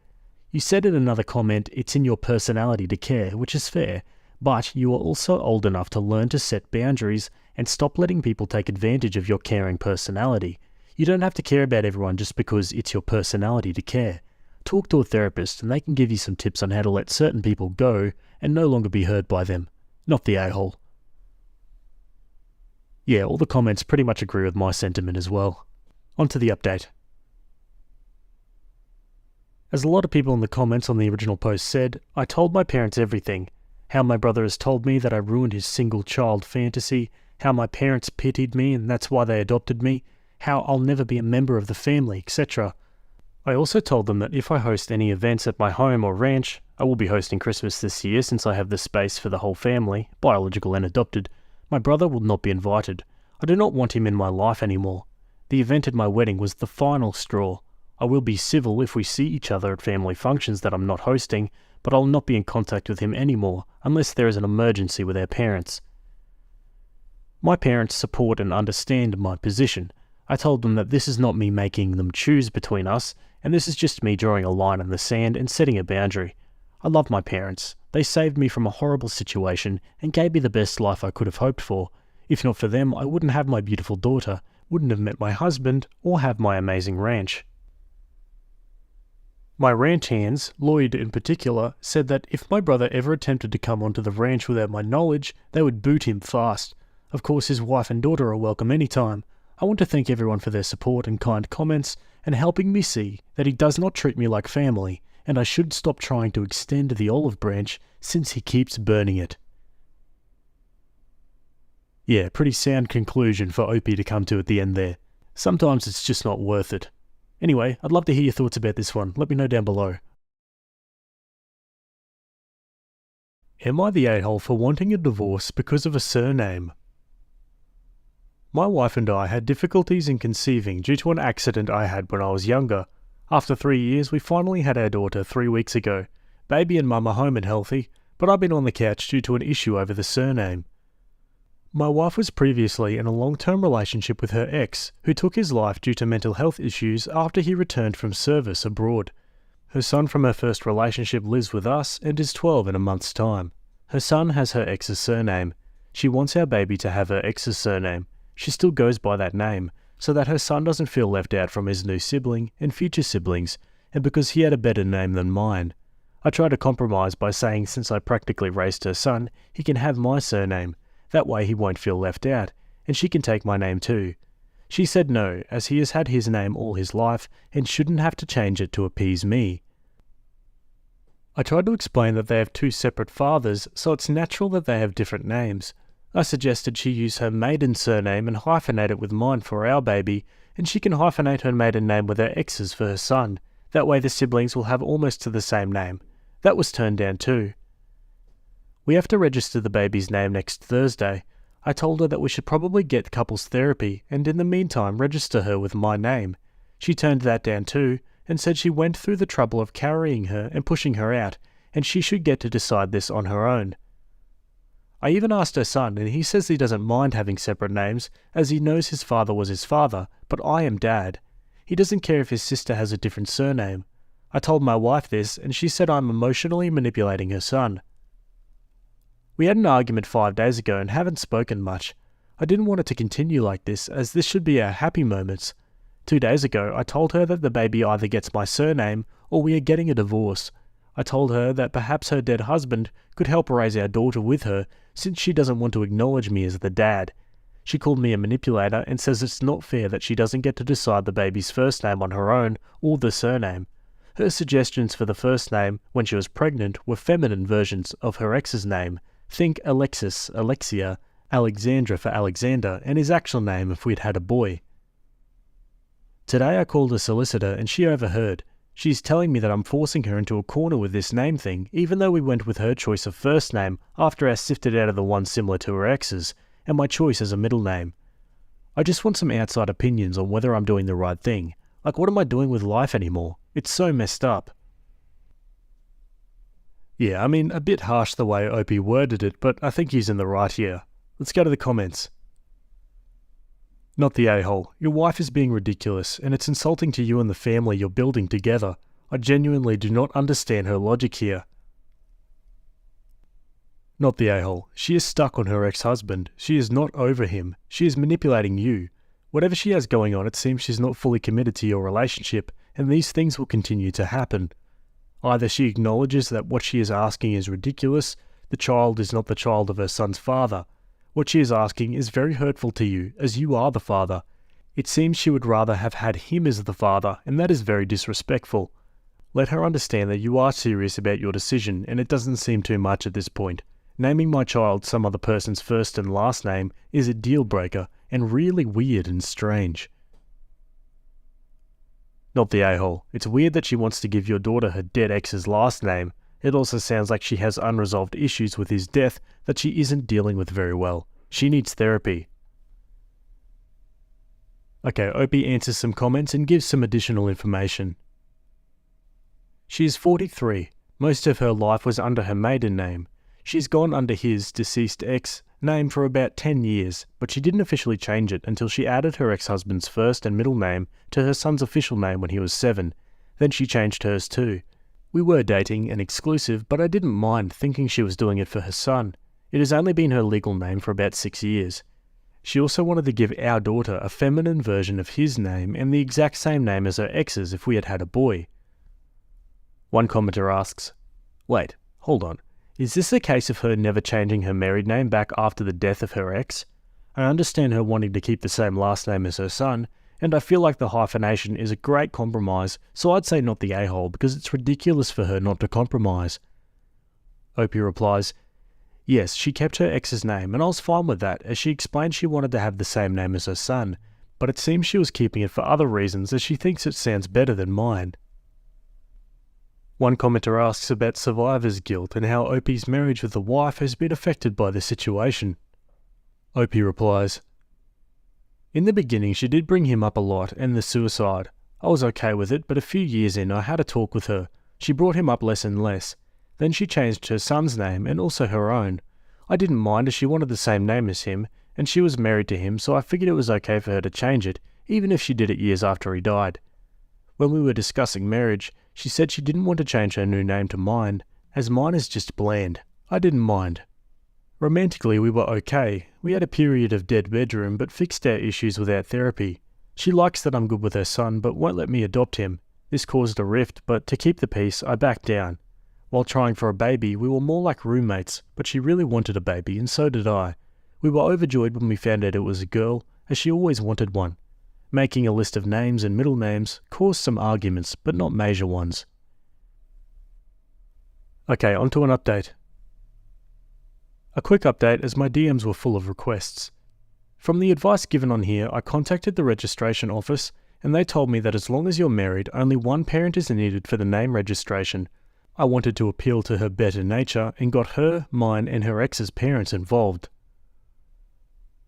You said in another comment it's in your personality to care, which is fair, but you are also old enough to learn to set boundaries and stop letting people take advantage of your caring personality. You don't have to care about everyone just because it's your personality to care. Talk to a therapist and they can give you some tips on how to let certain people go and no longer be hurt by them. Not the a-hole. Yeah, all the comments pretty much agree with my sentiment as well. On to the update. As a lot of people in the comments on the original post said, I told my parents everything. How my brother has told me that I ruined his single child fantasy, how my parents pitied me and that's why they adopted me, how I'll never be a member of the family, etc. I also told them that if I host any events at my home or ranch, I will be hosting Christmas this year since I have the space for the whole family, biological and adopted, my brother will not be invited. I do not want him in my life anymore. The event at my wedding was the final straw. I will be civil if we see each other at family functions that I'm not hosting, but I'll not be in contact with him anymore unless there is an emergency with our parents. My parents support and understand my position. I told them that this is not me making them choose between us, and this is just me drawing a line in the sand and setting a boundary. I love my parents. They saved me from a horrible situation and gave me the best life I could have hoped for. If not for them, I wouldn't have my beautiful daughter, wouldn't have met my husband, or have my amazing ranch. My ranch hands, Lloyd in particular, said that if my brother ever attempted to come onto the ranch without my knowledge, they would boot him fast. Of course, his wife and daughter are welcome anytime. I want to thank everyone for their support and kind comments, and helping me see that he does not treat me like family, and I should stop trying to extend the olive branch since he keeps burning it. Yeah, pretty sound conclusion for Opie to come to at the end there. Sometimes it's just not worth it. Anyway, I'd love to hear your thoughts about this one. Let me know down below. Am I the a-hole for wanting a divorce because of a surname? My wife and I had difficulties in conceiving due to an accident I had when I was younger. After 3 years, we finally had our daughter 3 weeks ago. Baby and mum are home and healthy, but I've been on the couch due to an issue over the surname. My wife was previously in a long-term relationship with her ex, who took his life due to mental health issues after he returned from service abroad. Her son from her first relationship lives with us and is 12 in a month's time. Her son has her ex's surname. She wants our baby to have her ex's surname. She still goes by that name, so that her son doesn't feel left out from his new sibling and future siblings, and because he had a better name than mine. I tried to compromise by saying since I practically raised her son, he can have my surname. That way he won't feel left out, and she can take my name too. She said no, as he has had his name all his life and shouldn't have to change it to appease me. I tried to explain that they have 2 separate fathers, so it's natural that they have different names. I suggested she use her maiden surname and hyphenate it with mine for our baby, and she can hyphenate her maiden name with her ex's for her son. That way the siblings will have almost the same name. That was turned down too. We have to register the baby's name next Thursday. I told her that we should probably get couples therapy and in the meantime register her with my name. She turned that down too and said she went through the trouble of carrying her and pushing her out and she should get to decide this on her own. I even asked her son and he says he doesn't mind having separate names as he knows his father was his father, but I am dad. He doesn't care if his sister has a different surname. I told my wife this and she said I'm emotionally manipulating her son. We had an argument 5 days ago and haven't spoken much. I didn't want it to continue like this, as this should be our happy moments. 2 days ago, I told her that the baby either gets my surname or we are getting a divorce. I told her that perhaps her dead husband could help raise our daughter with her, since she doesn't want to acknowledge me as the dad. She called me a manipulator and says it's not fair that she doesn't get to decide the baby's first name on her own or the surname. Her suggestions for the first name when she was pregnant were feminine versions of her ex's name. Think Alexis, Alexia, Alexandra for Alexander, and his actual name if we'd had a boy. Today I called a solicitor and she overheard. She's telling me that I'm forcing her into a corner with this name thing, even though we went with her choice of first name after I sifted out of the one similar to her ex's, and my choice as a middle name. I just want some outside opinions on whether I'm doing the right thing. Like, what am I doing with life anymore? It's so messed up. Yeah, I mean, a bit harsh the way Opie worded it, but I think he's in the right here. Let's go to the comments. Not the a-hole. Your wife is being ridiculous, and it's insulting to you and the family you're building together. I genuinely do not understand her logic here. Not the a-hole. She is stuck on her ex-husband. She is not over him. She is manipulating you. Whatever she has going on, it seems she's not fully committed to your relationship, and these things will continue to happen. Either she acknowledges that what she is asking is ridiculous, the child is not the child of her son's father. What she is asking is very hurtful to you, as you are the father. It seems she would rather have had him as the father, and that is very disrespectful. Let her understand that you are serious about your decision, and it doesn't seem too much at this point. Naming my child some other person's first and last name is a deal breaker, and really weird and strange. Not the a-hole. It's weird that she wants to give your daughter her dead ex's last name. It also sounds like she has unresolved issues with his death that she isn't dealing with very well. She needs therapy. Okay, Opie answers some comments and gives some additional information. She is 43. Most of her life was under her maiden name. She's gone under his, deceased ex, name for about 10 years, but she didn't officially change it until she added her ex-husband's first and middle name to her son's official name when he was 7. Then she changed hers too. We were dating and exclusive, but I didn't mind, thinking she was doing it for her son. It has only been her legal name for about 6 years. She also wanted to give our daughter a feminine version of his name and the exact same name as her ex's if we had had a boy. One commenter asks, wait, hold on. Is this a case of her never changing her married name back after the death of her ex? I understand her wanting to keep the same last name as her son, and I feel like the hyphenation is a great compromise, so I'd say not the a-hole because it's ridiculous for her not to compromise. Opie replies, yes, she kept her ex's name, and I was fine with that, as she explained she wanted to have the same name as her son, but it seems she was keeping it for other reasons as she thinks it sounds better than mine. One commenter asks about survivor's guilt and how Opie's marriage with the wife has been affected by the situation. Opie replies, in the beginning she did bring him up a lot and the suicide. I was okay with it, but a few years in I had a talk with her. She brought him up less and less. Then she changed her son's name and also her own. I didn't mind as she wanted the same name as him, and she was married to him, so I figured it was okay for her to change it, even if she did it years after he died. When we were discussing marriage, she said she didn't want to change her new name to mine, as mine is just bland. I didn't mind. Romantically, we were okay. We had a period of dead bedroom, but fixed our issues without therapy. She likes that I'm good with her son, but won't let me adopt him. This caused a rift, but to keep the peace, I backed down. While trying for a baby, we were more like roommates, but she really wanted a baby, and so did I. We were overjoyed when we found out it was a girl, as she always wanted one. Making a list of names and middle names caused some arguments, but not major ones. Okay, on to an update. A quick update as my DMs were full of requests. From the advice given on here, I contacted the registration office and they told me that as long as you're married, only one parent is needed for the name registration. I wanted to appeal to her better nature and got her, mine and her ex's parents involved.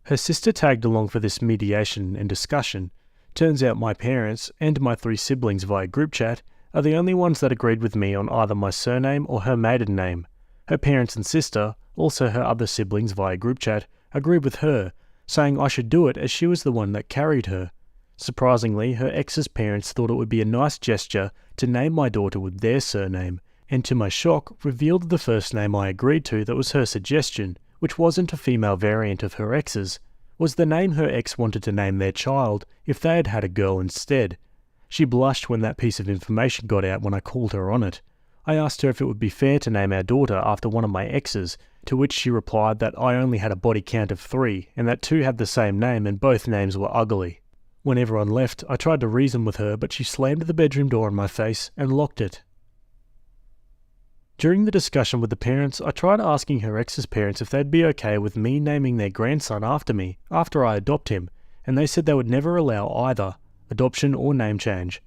Her sister tagged along for this mediation and discussion. Turns out my parents, and my 3 siblings via group chat, are the only ones that agreed with me on either my surname or her maiden name. Her parents and sister, also her other siblings via group chat, agreed with her, saying I should do it as she was the one that carried her. Surprisingly, her ex's parents thought it would be a nice gesture to name my daughter with their surname, and to my shock, revealed the first name I agreed to that was her suggestion, which wasn't a female variant of her ex's, was the name her ex wanted to name their child if they had had a girl instead. She blushed when that piece of information got out when I called her on it. I asked her if it would be fair to name our daughter after one of my exes, to which she replied that I only had a body count of 3 and that 2 had the same name and both names were ugly. When everyone left, I tried to reason with her, but she slammed the bedroom door in my face and locked it. During the discussion with the parents, I tried asking her ex's parents if they'd be okay with me naming their grandson after me after I adopt him, and they said they would never allow either adoption or name change.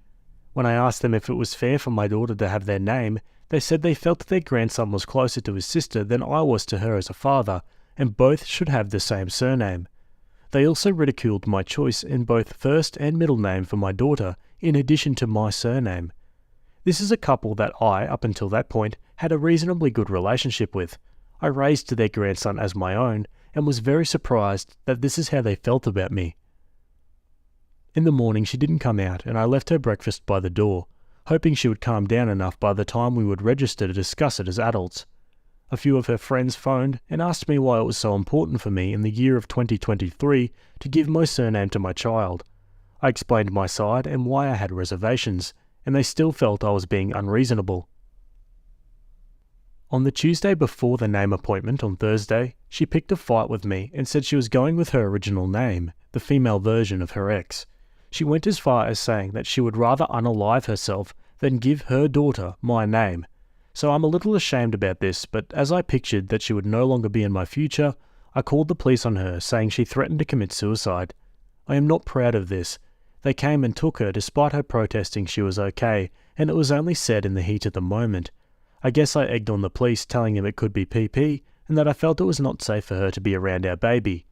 When I asked them if it was fair for my daughter to have their name, they said they felt that their grandson was closer to his sister than I was to her as a father, and both should have the same surname. They also ridiculed my choice in both first and middle name for my daughter, in addition to my surname. This is a couple that I, up until that point, had a reasonably good relationship with. I raised their grandson as my own, and was very surprised that this is how they felt about me. In the morning she didn't come out, and I left her breakfast by the door, hoping she would calm down enough by the time we would register to discuss it as adults. A few of her friends phoned and asked me why it was so important for me in the year of 2023 to give my surname to my child. I explained my side and why I had reservations, and they still felt I was being unreasonable. On the Tuesday before the name appointment on Thursday, she picked a fight with me and said she was going with her original name, the female version of her ex. She went as far as saying that she would rather unalive herself than give her daughter my name. So I'm a little ashamed about this, but as I pictured that she would no longer be in my future, I called the police on her, saying she threatened to commit suicide. I am not proud of this. They came and took her despite her protesting she was okay, and it was only said in the heat of the moment. I guess I egged on the police, telling them it could be PP, and that I felt it was not safe for her to be around our baby.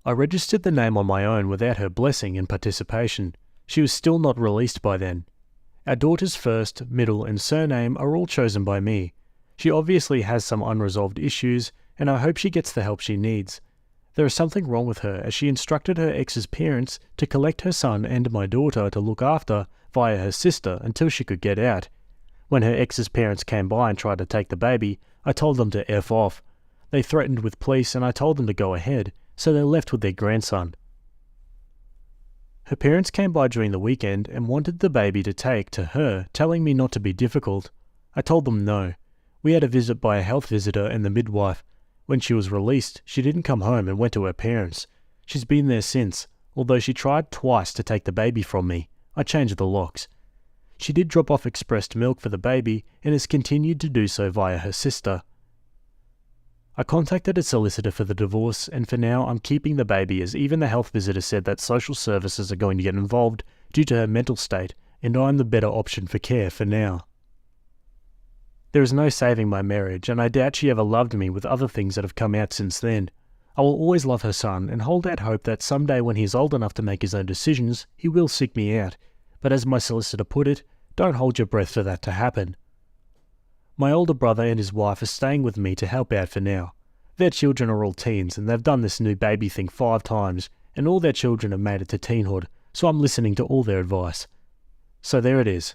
I registered the name on my own without her blessing and participation. She was still not released by then. Our daughter's first, middle and surname are all chosen by me. She obviously has some unresolved issues, and I hope she gets the help she needs. There is something wrong with her, as she instructed her ex's parents to collect her son and my daughter to look after via her sister until she could get out. When her ex's parents came by and tried to take the baby, I told them to F off. They threatened with police and I told them to go ahead, so they left with their grandson. Her parents came by during the weekend and wanted the baby to take to her, telling me not to be difficult. I told them no. We had a visit by a health visitor and the midwife. When she was released, she didn't come home and went to her parents. She's been there since, although she tried twice to take the baby from me. I changed the locks. She did drop off expressed milk for the baby and has continued to do so via her sister. I contacted a solicitor for the divorce, and for now I'm keeping the baby, as even the health visitor said that social services are going to get involved due to her mental state, and I'm the better option for care for now. There is no saving my marriage, and I doubt she ever loved me with other things that have come out since then. I will always love her son and hold out hope that someday when he is old enough to make his own decisions, he will seek me out. But as my solicitor put it, don't hold your breath for that to happen. My older brother and his wife are staying with me to help out for now. Their children are all teens, and they've done this new baby thing 5 times, and all their children have made it to teenhood, so I'm listening to all their advice. So there it is.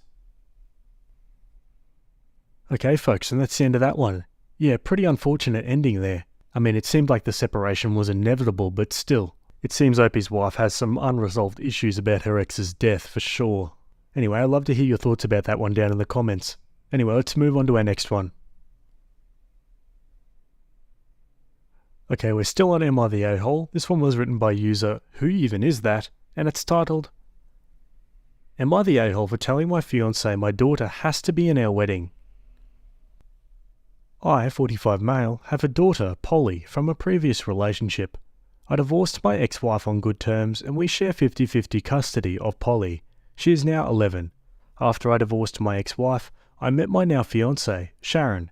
Okay folks, and that's the end of that one. Yeah, pretty unfortunate ending there. I mean, it seemed like the separation was inevitable, but still. It seems Opie's wife has some unresolved issues about her ex's death, for sure. Anyway, I'd love to hear your thoughts about that one down in the comments. Anyway, let's move on to our next one. Okay, we're still on Am I the A-hole? This one was written by user Who Even Is That? And it's titled, Am I the A-hole for telling my fiancé my daughter has to be in our wedding? I, 45 male, have a daughter, Polly, from a previous relationship. I divorced my ex-wife on good terms and we share 50-50 custody of Polly. She is now 11. After I divorced my ex-wife, I met my now fiancée, Sharon.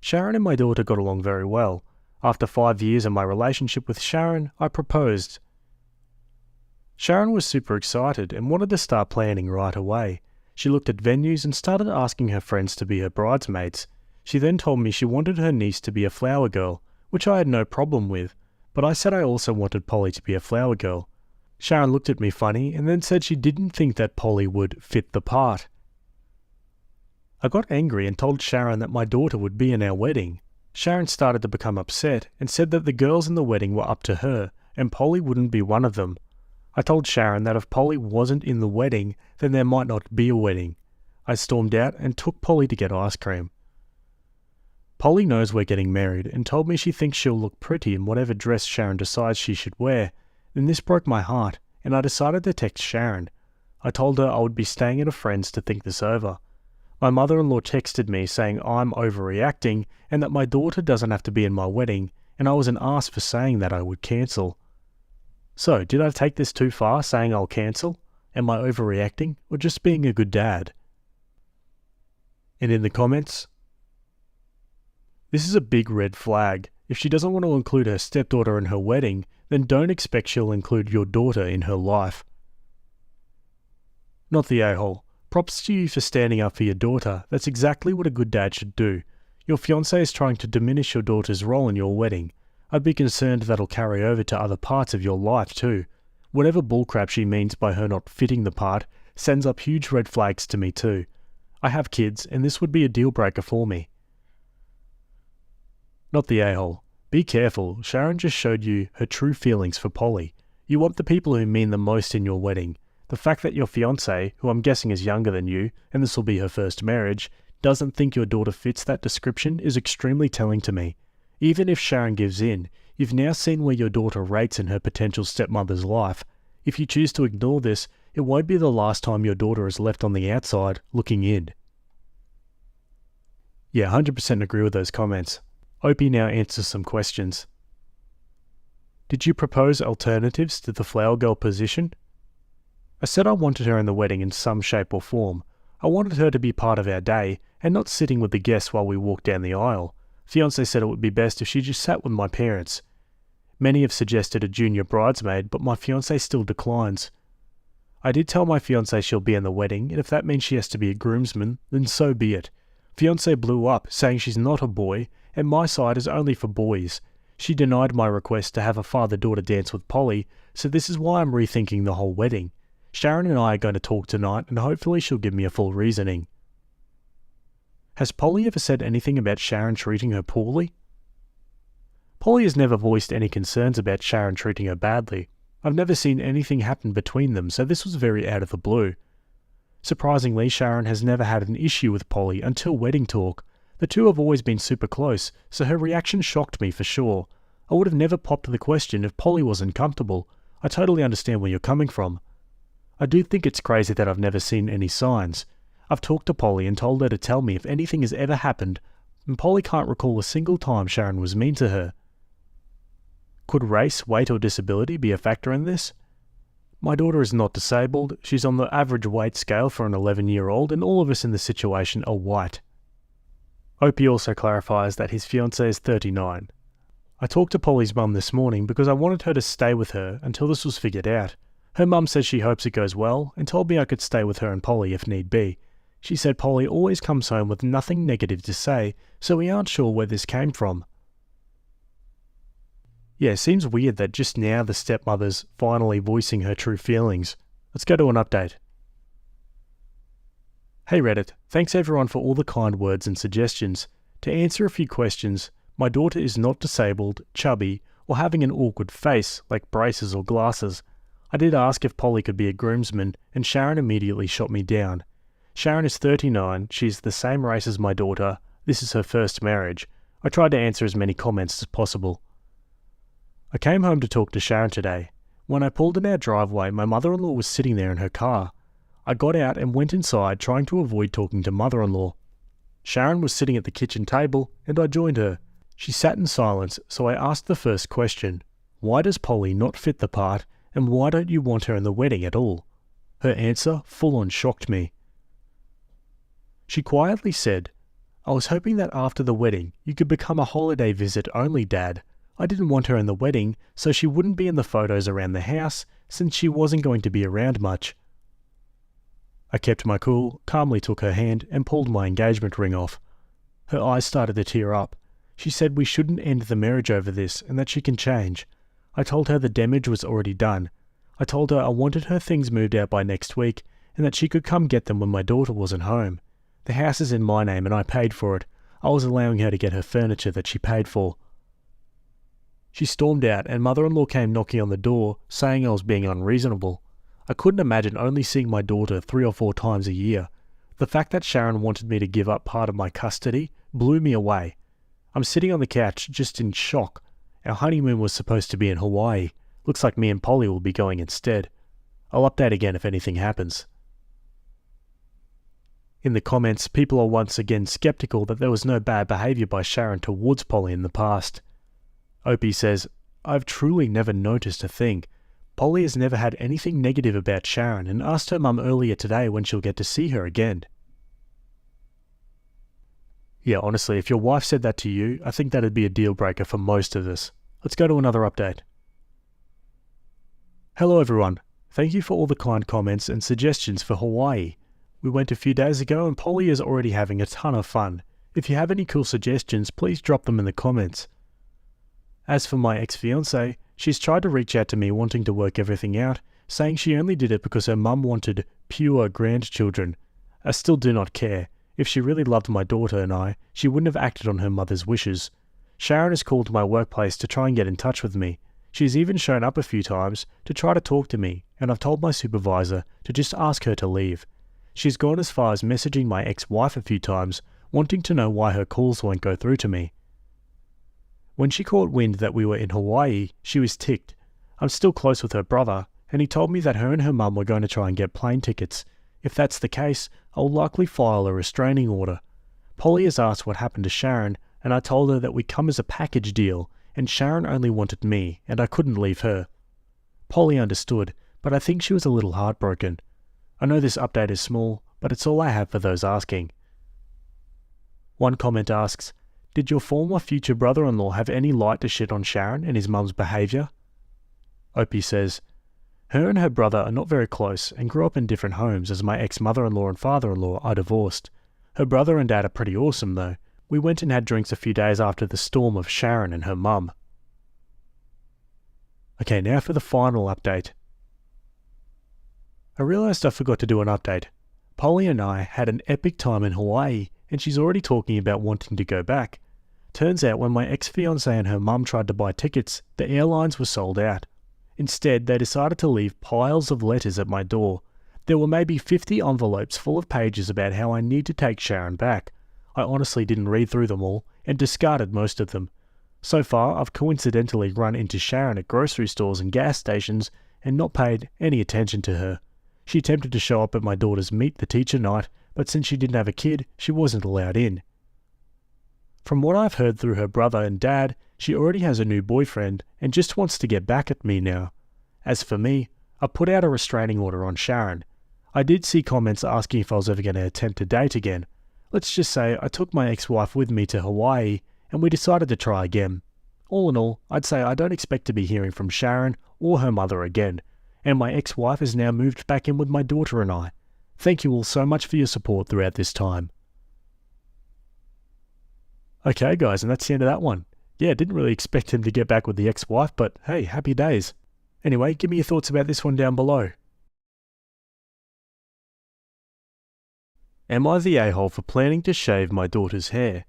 Sharon and my daughter got along very well. After 5 years of my relationship with Sharon, I proposed. Sharon was super excited and wanted to start planning right away. She looked at venues and started asking her friends to be her bridesmaids. She then told me she wanted her niece to be a flower girl, which I had no problem with, but I said I also wanted Polly to be a flower girl. Sharon looked at me funny and then said she didn't think that Polly would fit the part. I got angry and told Sharon that my daughter would be in our wedding. Sharon started to become upset and said that the girls in the wedding were up to her and Polly wouldn't be one of them. I told Sharon that if Polly wasn't in the wedding, then there might not be a wedding. I stormed out and took Polly to get ice cream. Polly knows we're getting married and told me she thinks she'll look pretty in whatever dress Sharon decides she should wear. Then this broke my heart and I decided to text Sharon. I told her I would be staying at a friend's to think this over. My mother-in-law texted me saying I'm overreacting and that my daughter doesn't have to be in my wedding, and I was an ass for saying that I would cancel. So, did I take this too far saying I'll cancel? Am I overreacting, or just being a good dad? And in the comments, this is a big red flag. If she doesn't want to include her stepdaughter in her wedding, then don't expect she'll include your daughter in her life. Not the a-hole. Props to you for standing up for your daughter. That's exactly what a good dad should do. Your fiancé is trying to diminish your daughter's role in your wedding. I'd be concerned that'll carry over to other parts of your life too. Whatever bullcrap she means by her not fitting the part sends up huge red flags to me too. I have kids, and this would be a deal breaker for me. Not the a-hole. Be careful, Sharon just showed you her true feelings for Polly. You want the people who mean the most in your wedding. The fact that your fiancé, who I'm guessing is younger than you, and this will be her first marriage, doesn't think your daughter fits that description is extremely telling to me. Even if Sharon gives in, you've now seen where your daughter rates in her potential stepmother's life. If you choose to ignore this, it won't be the last time your daughter is left on the outside, looking in. Yeah, 100% agree with those comments. Opie now answers some questions. Did you propose alternatives to the flower girl position? I said I wanted her in the wedding in some shape or form. I wanted her to be part of our day and not sitting with the guests while we walked down the aisle. Fiancé said it would be best if she just sat with my parents. Many have suggested a junior bridesmaid, but my fiancé still declines. I did tell my fiancé she'll be in the wedding, and if that means she has to be a groomsman, then so be it. Fiancé blew up, saying she's not a boy, and my side is only for boys. She denied my request to have a father-daughter dance with Polly, so this is why I'm rethinking the whole wedding. Sharon and I are going to talk tonight, and hopefully she'll give me a full reasoning. Has Polly ever said anything about Sharon treating her poorly? Polly has never voiced any concerns about Sharon treating her badly. I've never seen anything happen between them, so this was very out of the blue. Surprisingly, Sharon has never had an issue with Polly until wedding talk. The two have always been super close, so her reaction shocked me for sure. I would have never popped the question if Polly wasn't comfortable. I totally understand where you're coming from. I do think it's crazy that I've never seen any signs. I've talked to Polly and told her to tell me if anything has ever happened, and Polly can't recall a single time Sharon was mean to her. Could race, weight or disability be a factor in this? My daughter is not disabled, she's on the average weight scale for an 11-year-old, and all of us in this situation are white. Opie also clarifies that his fiancée is 39. I talked to Polly's mum this morning because I wanted her to stay with her until this was figured out. Her mum says she hopes it goes well and told me I could stay with her and Polly if need be. She said Polly always comes home with nothing negative to say, so we aren't sure where this came from. Yeah, it seems weird that just now the stepmother's finally voicing her true feelings. Let's go to an update. Hey Reddit, thanks everyone for all the kind words and suggestions. To answer a few questions, my daughter is not disabled, chubby, or having an awkward face like braces or glasses. I did ask if Polly could be a groomsman, and Sharon immediately shot me down. Sharon is 39, she's the same race as my daughter, this is her first marriage. I tried to answer as many comments as possible. I came home to talk to Sharon today. When I pulled in our driveway, my mother-in-law was sitting there in her car. I got out and went inside trying to avoid talking to mother-in-law. Sharon was sitting at the kitchen table and I joined her. She sat in silence, so I asked the first question. Why does Polly not fit the part and why don't you want her in the wedding at all? Her answer full-on shocked me. She quietly said, I was hoping that after the wedding you could become a holiday visit only dad. I didn't want her in the wedding so she wouldn't be in the photos around the house since she wasn't going to be around much. I kept my cool, calmly took her hand and pulled my engagement ring off. Her eyes started to tear up. She said we shouldn't end the marriage over this and that she can change. I told her the damage was already done. I told her I wanted her things moved out by next week and that she could come get them when my daughter wasn't home. The house is in my name and I paid for it. I was allowing her to get her furniture that she paid for. She stormed out and mother-in-law came knocking on the door saying I was being unreasonable. I couldn't imagine only seeing my daughter 3 or 4 times a year. The fact that Sharon wanted me to give up part of my custody blew me away. I'm sitting on the couch just in shock. Our honeymoon was supposed to be in Hawaii. Looks like me and Polly will be going instead. I'll update again if anything happens. In the comments, people are once again skeptical that there was no bad behaviour by Sharon towards Polly in the past. Opie says, "I've truly never noticed a thing. Polly has never had anything negative about Sharon and asked her mum earlier today when she'll get to see her again." Yeah, honestly, if your wife said that to you, I think that'd be a deal breaker for most of us. Let's go to another update. Hello everyone. Thank you for all the kind comments and suggestions for Hawaii. We went a few days ago and Polly is already having a ton of fun. If you have any cool suggestions, please drop them in the comments. As for my ex-fiancée, she's tried to reach out to me wanting to work everything out, saying she only did it because her mum wanted pure grandchildren. I still do not care. If she really loved my daughter and I, she wouldn't have acted on her mother's wishes. Sharon has called my workplace to try and get in touch with me. She's even shown up a few times to try to talk to me, and I've told my supervisor to just ask her to leave. She's gone as far as messaging my ex-wife a few times, wanting to know why her calls won't go through to me. When she caught wind that we were in Hawaii, she was ticked. I'm still close with her brother, and he told me that her and her mum were going to try and get plane tickets. If that's the case, I'll likely file a restraining order. Polly has asked what happened to Sharon, and I told her that we come as a package deal, and Sharon only wanted me, and I couldn't leave her. Polly understood, but I think she was a little heartbroken. I know this update is small, but it's all I have for those asking. One comment asks, "Did your former future brother-in-law have any light to shed on Sharon and his mum's behaviour?" Opie says, "Her and her brother are not very close and grew up in different homes as my ex-mother-in-law and father-in-law are divorced. Her brother and dad are pretty awesome though. We went and had drinks a few days after the storm of Sharon and her mum." Okay, now for the final update. I realised I forgot to do an update. Polly and I had an epic time in Hawaii, and she's already talking about wanting to go back. Turns out when my ex-fiancée and her mum tried to buy tickets, the airlines were sold out. Instead, they decided to leave piles of letters at my door. There were maybe 50 envelopes full of pages about how I need to take Sharon back. I honestly didn't read through them all, and discarded most of them. So far, I've coincidentally run into Sharon at grocery stores and gas stations, and not paid any attention to her. She attempted to show up at my daughter's meet the teacher night, but since she didn't have a kid, she wasn't allowed in. From what I've heard through her brother and dad, she already has a new boyfriend and just wants to get back at me now. As for me, I put out a restraining order on Sharon. I did see comments asking if I was ever going to attempt to date again. Let's just say I took my ex-wife with me to Hawaii and we decided to try again. All in all, I'd say I don't expect to be hearing from Sharon or her mother again, and my ex-wife has now moved back in with my daughter and I. Thank you all so much for your support throughout this time. Okay guys, and that's the end of that one. Yeah, didn't really expect him to get back with the ex-wife, but hey, happy days. Anyway, give me your thoughts about this one down below. Am I the a-hole for planning to shave my daughter's hair?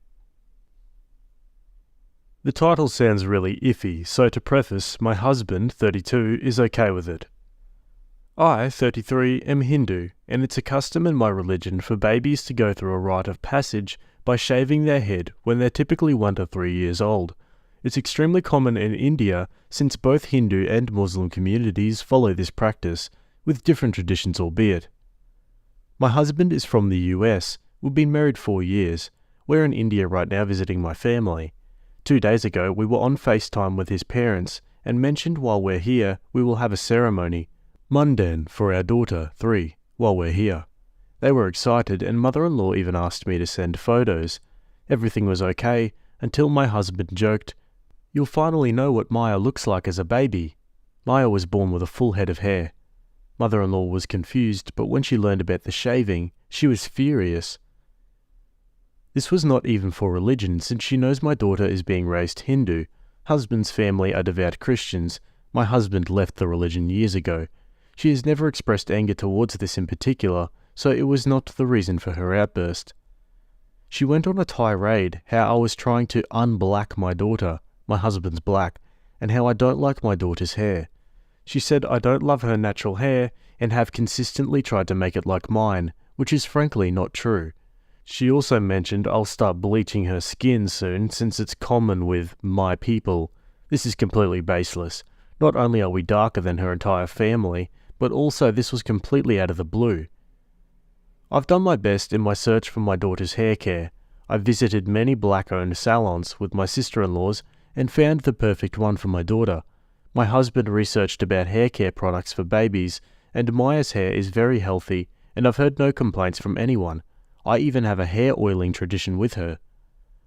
The title sounds really iffy, so to preface, my husband, 32, is okay with it. I, 33, am Hindu, and it's a custom in my religion for babies to go through a rite of passage by shaving their head when they're typically 1 to 3 years old. It's extremely common in India since both Hindu and Muslim communities follow this practice, with different traditions albeit. My husband is from the US. We've been married 4 years. We're in India right now visiting my family. 2 days ago we were on FaceTime with his parents and mentioned while we're here we will have a ceremony, Mundan, for our daughter, 3, while we're here. They were excited and mother-in-law even asked me to send photos. Everything was okay until my husband joked, "You'll finally know what Maya looks like as a baby." Maya was born with a full head of hair. Mother-in-law was confused, but when she learned about the shaving, she was furious. This was not even for religion, since she knows my daughter is being raised Hindu. Husband's family are devout Christians. My husband left the religion years ago. She has never expressed anger towards this in particular, so it was not the reason for her outburst. She went on a tirade how I was trying to unblack my daughter, my husband's black, and how I don't like my daughter's hair. She said I don't love her natural hair and have consistently tried to make it like mine, which is frankly not true. She also mentioned I'll start bleaching her skin soon since it's common with my people. This is completely baseless. Not only are we darker than her entire family, but also this was completely out of the blue. I've done my best in my search for my daughter's hair care. I've visited many black-owned salons with my sister-in-laws and found the perfect one for my daughter. My husband researched about hair care products for babies, and Maya's hair is very healthy, and I've heard no complaints from anyone. I even have a hair oiling tradition with her.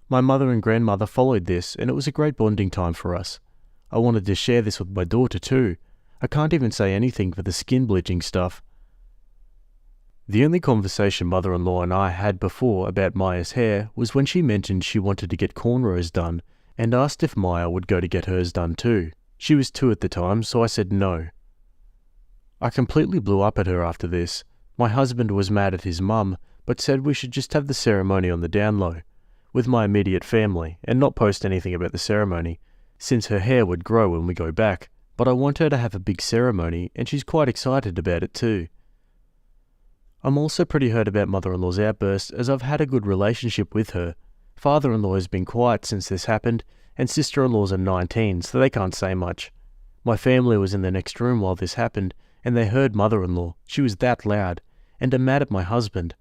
My mother and grandmother followed this, and it was a great bonding time for us. I wanted to share this with my daughter too. I can't even say anything for the skin bleaching stuff. The only conversation mother-in-law and I had before about Maya's hair was when she mentioned she wanted to get cornrows done and asked if Maya would go to get hers done too. She was 2 at the time, so I said no. I completely blew up at her after this. My husband was mad at his mum, but said we should just have the ceremony on the down low, with my immediate family, and not post anything about the ceremony, since her hair would grow when we go back. But I want her to have a big ceremony, and she's quite excited about it too. I'm also pretty hurt about mother-in-law's outburst, as I've had a good relationship with her. Father-in-law has been quiet since this happened, and sister-in-laws are 19, so they can't say much. My family was in the next room while this happened, and they heard mother-in-law. She was that loud, and are mad at my husband.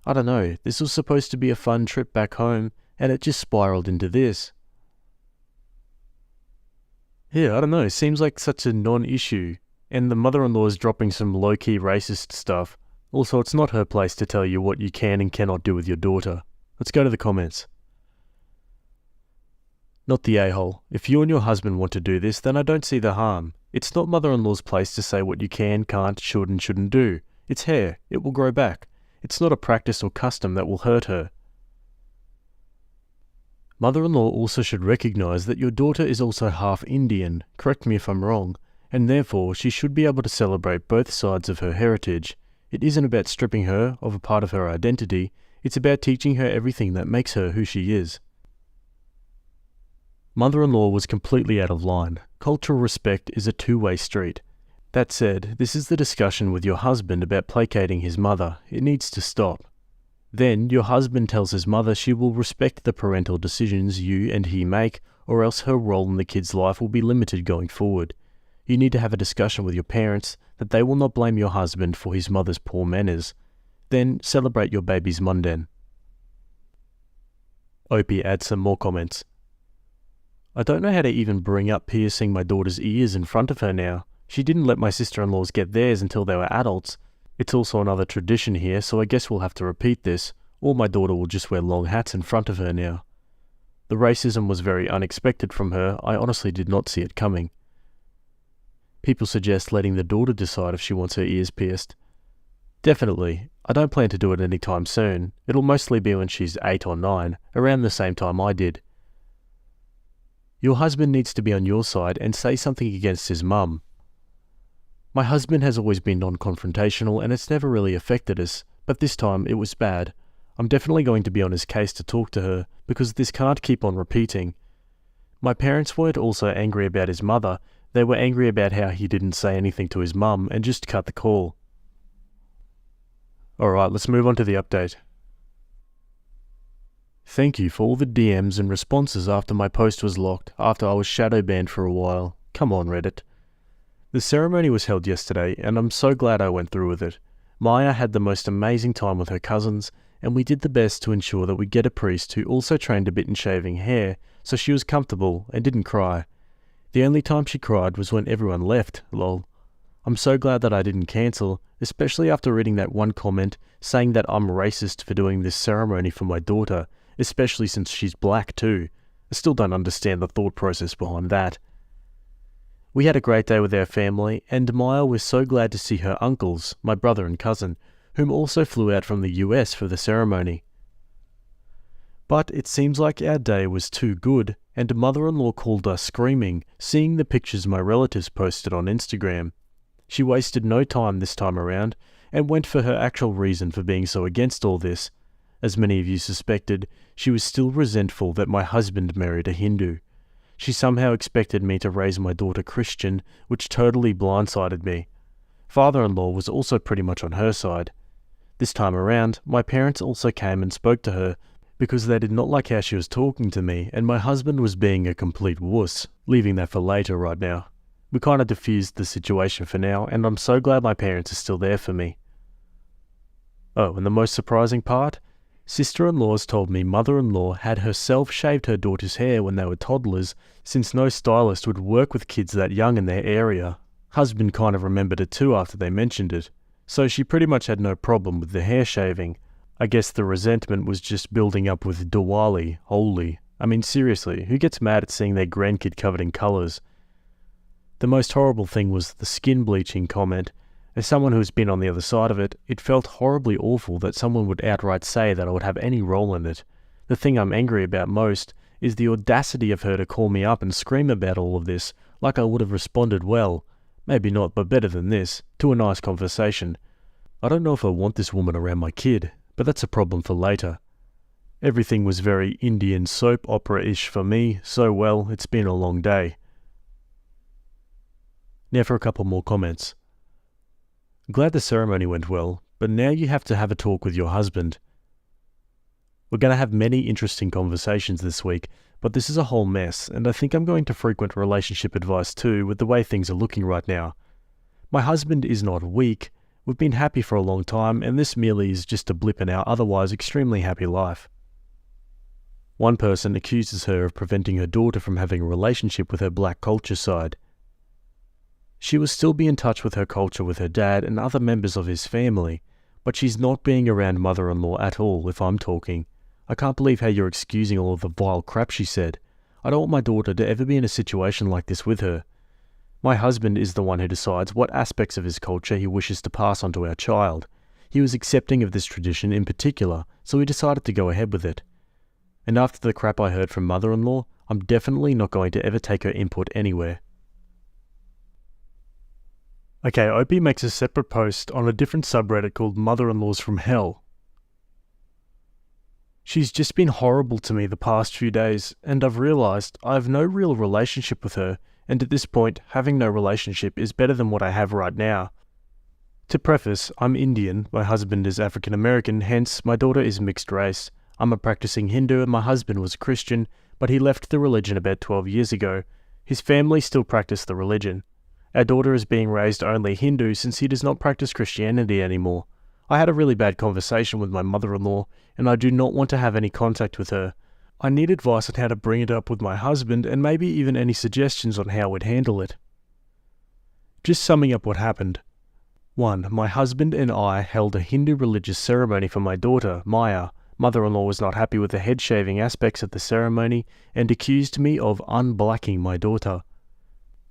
I don't know, this was supposed to be a fun trip back home, and it just spiraled into this. Yeah, I don't know, it seems like such a non-issue, and the mother-in-law is dropping some low-key racist stuff. Also, it's not her place to tell you what you can and cannot do with your daughter. Let's go to the comments. Not the a-hole. If you and your husband want to do this, then I don't see the harm. It's not mother-in-law's place to say what you can, can't, should and shouldn't do. It's hair. It will grow back. It's not a practice or custom that will hurt her. Mother-in-law also should recognize that your daughter is also half Indian, correct me if I'm wrong, and therefore she should be able to celebrate both sides of her heritage. It isn't about stripping her of a part of her identity, it's about teaching her everything that makes her who she is. Mother-in-law was completely out of line. Cultural respect is a two-way street. That said, this is the discussion with your husband about placating his mother. It needs to stop. Then, your husband tells his mother she will respect the parental decisions you and he make, or else her role in the kid's life will be limited going forward. You need to have a discussion with your parents that they will not blame your husband for his mother's poor manners. Then, celebrate your baby's mundan. Opie adds some more comments. I don't know how to even bring up piercing my daughter's ears in front of her now. She didn't let my sister-in-laws get theirs until they were adults. It's also another tradition here, so I guess we'll have to repeat this, or my daughter will just wear long hats in front of her now. The racism was very unexpected from her. I honestly did not see it coming. People suggest letting the daughter decide if she wants her ears pierced. Definitely. I don't plan to do it anytime soon. It'll mostly be when she's 8 or 9, around the same time I did. Your husband needs to be on your side and say something against his mum. My husband has always been non-confrontational and it's never really affected us, but this time it was bad. I'm definitely going to be on his case to talk to her, because this can't keep on repeating. My parents weren't also angry about his mother, they were angry about how he didn't say anything to his mum and just cut the call. Alright, let's move on to the update. Thank you for all the DMs and responses after my post was locked, after I was shadow banned for a while. Come on, Reddit. The ceremony was held yesterday, and I'm so glad I went through with it. Maya had the most amazing time with her cousins, and we did the best to ensure that we get a priest who also trained a bit in shaving hair, so she was comfortable and didn't cry. The only time she cried was when everyone left, lol. I'm so glad that I didn't cancel, especially after reading that one comment saying that I'm racist for doing this ceremony for my daughter, especially since she's black too. I still don't understand the thought process behind that. We had a great day with our family, and Maya was so glad to see her uncles, my brother and cousin, whom also flew out from the US for the ceremony. But it seems like our day was too good, and mother-in-law called us screaming, seeing the pictures my relatives posted on Instagram. She wasted no time this time around, and went for her actual reason for being so against all this. As many of you suspected, she was still resentful that my husband married a Hindu. She somehow expected me to raise my daughter Christian, which totally blindsided me. Father-in-law was also pretty much on her side. This time around, my parents also came and spoke to her, because they did not like how she was talking to me, and my husband was being a complete wuss, leaving that for later right now. We kind of diffused the situation for now, and I'm so glad my parents are still there for me. Oh, and the most surprising part? Sister-in-laws told me mother-in-law had herself shaved her daughter's hair when they were toddlers, since no stylist would work with kids that young in their area. Husband kind of remembered it too after they mentioned it. So she pretty much had no problem with the hair shaving. I guess the resentment was just building up with Diwali, Holi. I mean seriously, who gets mad at seeing their grandkid covered in colours? The most horrible thing was the skin bleaching comment. As someone who's been on the other side of it, it felt horribly awful that someone would outright say that I would have any role in it. The thing I'm angry about most is the audacity of her to call me up and scream about all of this, like I would have responded well, maybe not but better than this, to a nice conversation. I don't know if I want this woman around my kid, but that's a problem for later. Everything was very Indian soap opera-ish for me, so well, it's been a long day. Now for a couple more comments. Glad the ceremony went well, but now you have to have a talk with your husband. We're going to have many interesting conversations this week, but this is a whole mess, and I think I'm going to frequent relationship advice too with the way things are looking right now. My husband is not weak, we've been happy for a long time, and this merely is just a blip in our otherwise extremely happy life. One person accuses her of preventing her daughter from having a relationship with her black culture side. She will still be in touch with her culture with her dad and other members of his family, but she's not being around mother-in-law at all if I'm talking. I can't believe how you're excusing all of the vile crap she said. I don't want my daughter to ever be in a situation like this with her. My husband is the one who decides what aspects of his culture he wishes to pass on to our child. He was accepting of this tradition in particular, so he decided to go ahead with it. And after the crap I heard from mother-in-law, I'm definitely not going to ever take her input anywhere. Okay, Opie makes a separate post on a different subreddit called Mother-in-Laws from Hell. She's just been horrible to me the past few days, and I've realised I have no real relationship with her, and at this point, having no relationship is better than what I have right now. To preface, I'm Indian, my husband is African American, hence my daughter is mixed race. I'm a practicing Hindu and my husband was Christian, but he left the religion about 12 years ago. His family still practice the religion. Our daughter is being raised only Hindu since he does not practice Christianity anymore. I had a really bad conversation with my mother-in-law, and I do not want to have any contact with her. I need advice on how to bring it up with my husband, and maybe even any suggestions on how we'd handle it. Just summing up what happened. 1. My husband and I held a Hindu religious ceremony for my daughter, Maya. Mother-in-law was not happy with the head shaving aspects of the ceremony, and accused me of unblacking my daughter.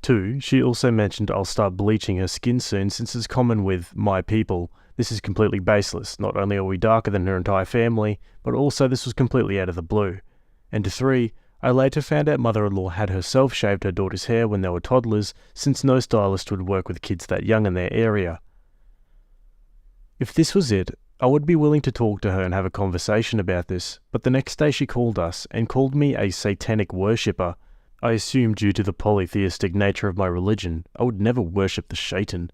2. She also mentioned I'll start bleaching her skin soon since it's common with my people. This is completely baseless. Not only are we darker than her entire family, but also this was completely out of the blue. And 3. I later found out mother-in-law had herself shaved her daughter's hair when they were toddlers, since no stylist would work with kids that young in their area. If this was it, I would be willing to talk to her and have a conversation about this, but the next day she called us and called me a satanic worshipper. I assume due to the polytheistic nature of my religion, I would never worship the Shaitan.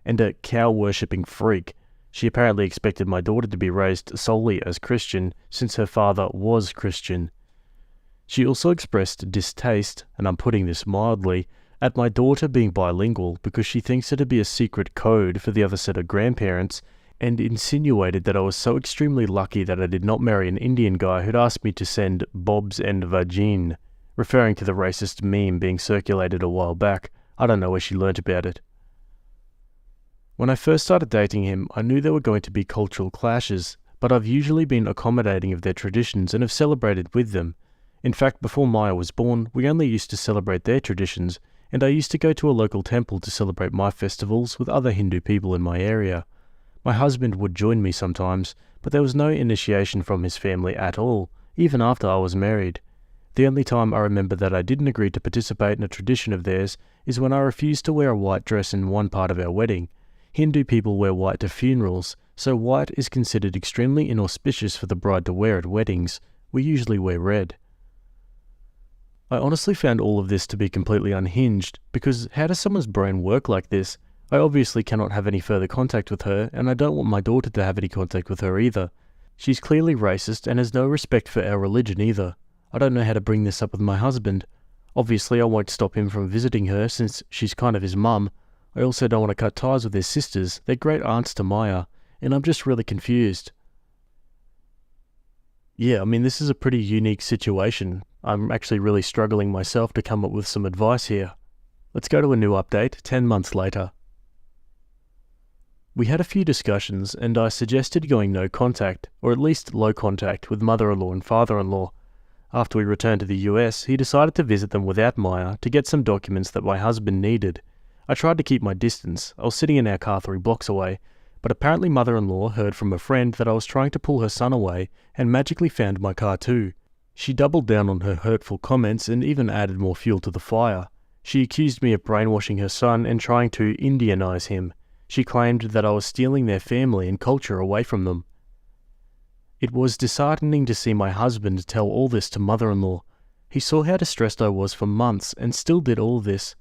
And a cow-worshipping freak. She apparently expected my daughter to be raised solely as Christian, since her father was Christian. She also expressed distaste, and I'm putting this mildly, at my daughter being bilingual because she thinks it to be a secret code for the other set of grandparents, and insinuated that I was so extremely lucky that I did not marry an Indian guy who'd asked me to send bobs and vagine, referring to the racist meme being circulated a while back. I don't know where she learnt about it. When I first started dating him, I knew there were going to be cultural clashes, but I've usually been accommodating of their traditions and have celebrated with them. In fact, before Maya was born, we only used to celebrate their traditions, and I used to go to a local temple to celebrate my festivals with other Hindu people in my area. My husband would join me sometimes, but there was no initiation from his family at all, even after I was married. The only time I remember that I didn't agree to participate in a tradition of theirs is when I refused to wear a white dress in one part of our wedding. Hindu people wear white to funerals, so white is considered extremely inauspicious for the bride to wear at weddings. We usually wear red. I honestly found all of this to be completely unhinged, because how does someone's brain work like this? I obviously cannot have any further contact with her, and I don't want my daughter to have any contact with her either. She's clearly racist and has no respect for our religion either. I don't know how to bring this up with my husband. Obviously I won't stop him from visiting her since she's kind of his mum. I also don't want to cut ties with their sisters. They're great aunts to Maya, and I'm just really confused. Yeah, I mean, this is a pretty unique situation. I'm actually really struggling myself to come up with some advice here. Let's go to a new update, 10 months later. We had a few discussions, and I suggested going no contact, or at least low contact, with mother-in-law and father-in-law. After we returned to the US, he decided to visit them without Maya to get some documents that my husband needed. I tried to keep my distance. I was sitting in our car 3 blocks away, but apparently mother-in-law heard from a friend that I was trying to pull her son away and magically found my car too. She doubled down on her hurtful comments and even added more fuel to the fire. She accused me of brainwashing her son and trying to Indianize him. She claimed that I was stealing their family and culture away from them. It was disheartening to see my husband tell all this to mother-in-law. He saw how distressed I was for months and still did all this.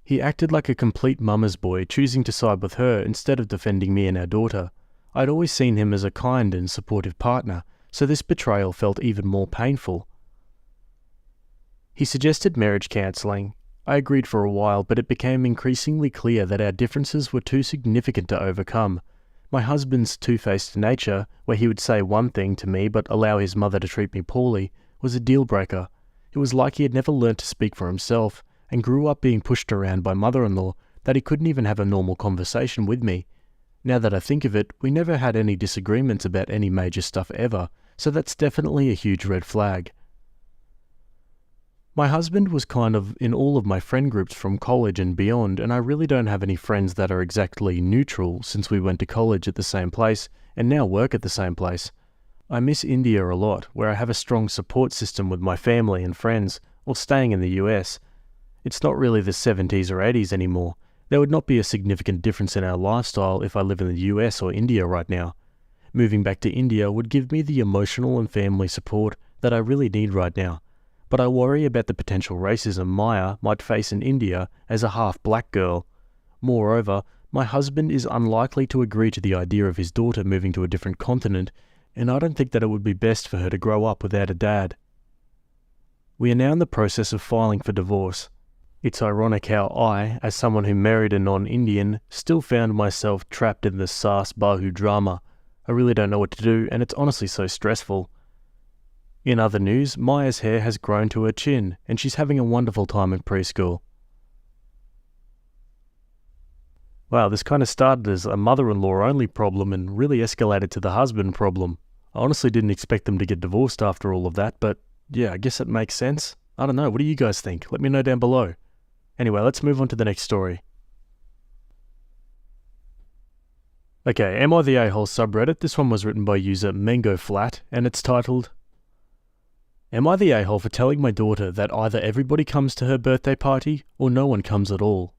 He acted like a complete mama's boy, choosing to side with her instead of defending me and our daughter. I'd always seen him as a kind and supportive partner, so this betrayal felt even more painful. He suggested marriage counselling. I agreed for a while, but it became increasingly clear that our differences were too significant to overcome. My husband's two-faced nature, where he would say one thing to me but allow his mother to treat me poorly, was a deal-breaker. It was like he had never learnt to speak for himself, and grew up being pushed around by mother-in-law that he couldn't even have a normal conversation with me. Now that I think of it, we never had any disagreements about any major stuff ever, so that's definitely a huge red flag. My husband was kind of in all of my friend groups from college and beyond, and I really don't have any friends that are exactly neutral since we went to college at the same place and now work at the same place. I miss India a lot, where I have a strong support system with my family and friends, or staying in the US. It's not really the 70s or 80s anymore. There would not be a significant difference in our lifestyle if I live in the US or India right now. Moving back to India would give me the emotional and family support that I really need right now. But I worry about the potential racism Maya might face in India as a half-black girl. Moreover, my husband is unlikely to agree to the idea of his daughter moving to a different continent, and I don't think that it would be best for her to grow up without a dad. We are now in the process of filing for divorce. It's ironic how I, as someone who married a non-Indian, still found myself trapped in the Sas Bahu drama. I really don't know what to do, and it's honestly so stressful. In other news, Maya's hair has grown to her chin, and she's having a wonderful time in preschool. Wow, this kind of started as a mother-in-law only problem and really escalated to the husband problem. I honestly didn't expect them to get divorced after all of that, but yeah, I guess it makes sense. I don't know, what do you guys think? Let me know down below. Anyway, let's move on to the next story. Okay, Am I the A-hole subreddit? This one was written by user MangoFlat, and it's titled, Am I the a-hole for telling my daughter that either everybody comes to her birthday party or no one comes at all?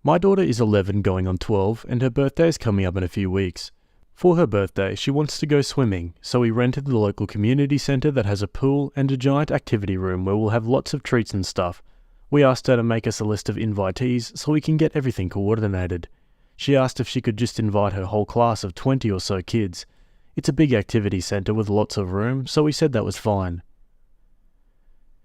My daughter is 11 going on 12 and her birthday is coming up in a few weeks. For her birthday, she wants to go swimming, so we rented the local community centre that has a pool and a giant activity room where we'll have lots of treats and stuff. We asked her to make us a list of invitees so we can get everything coordinated. She asked if she could just invite her whole class of 20 or so kids. It's a big activity centre with lots of room, so we said that was fine.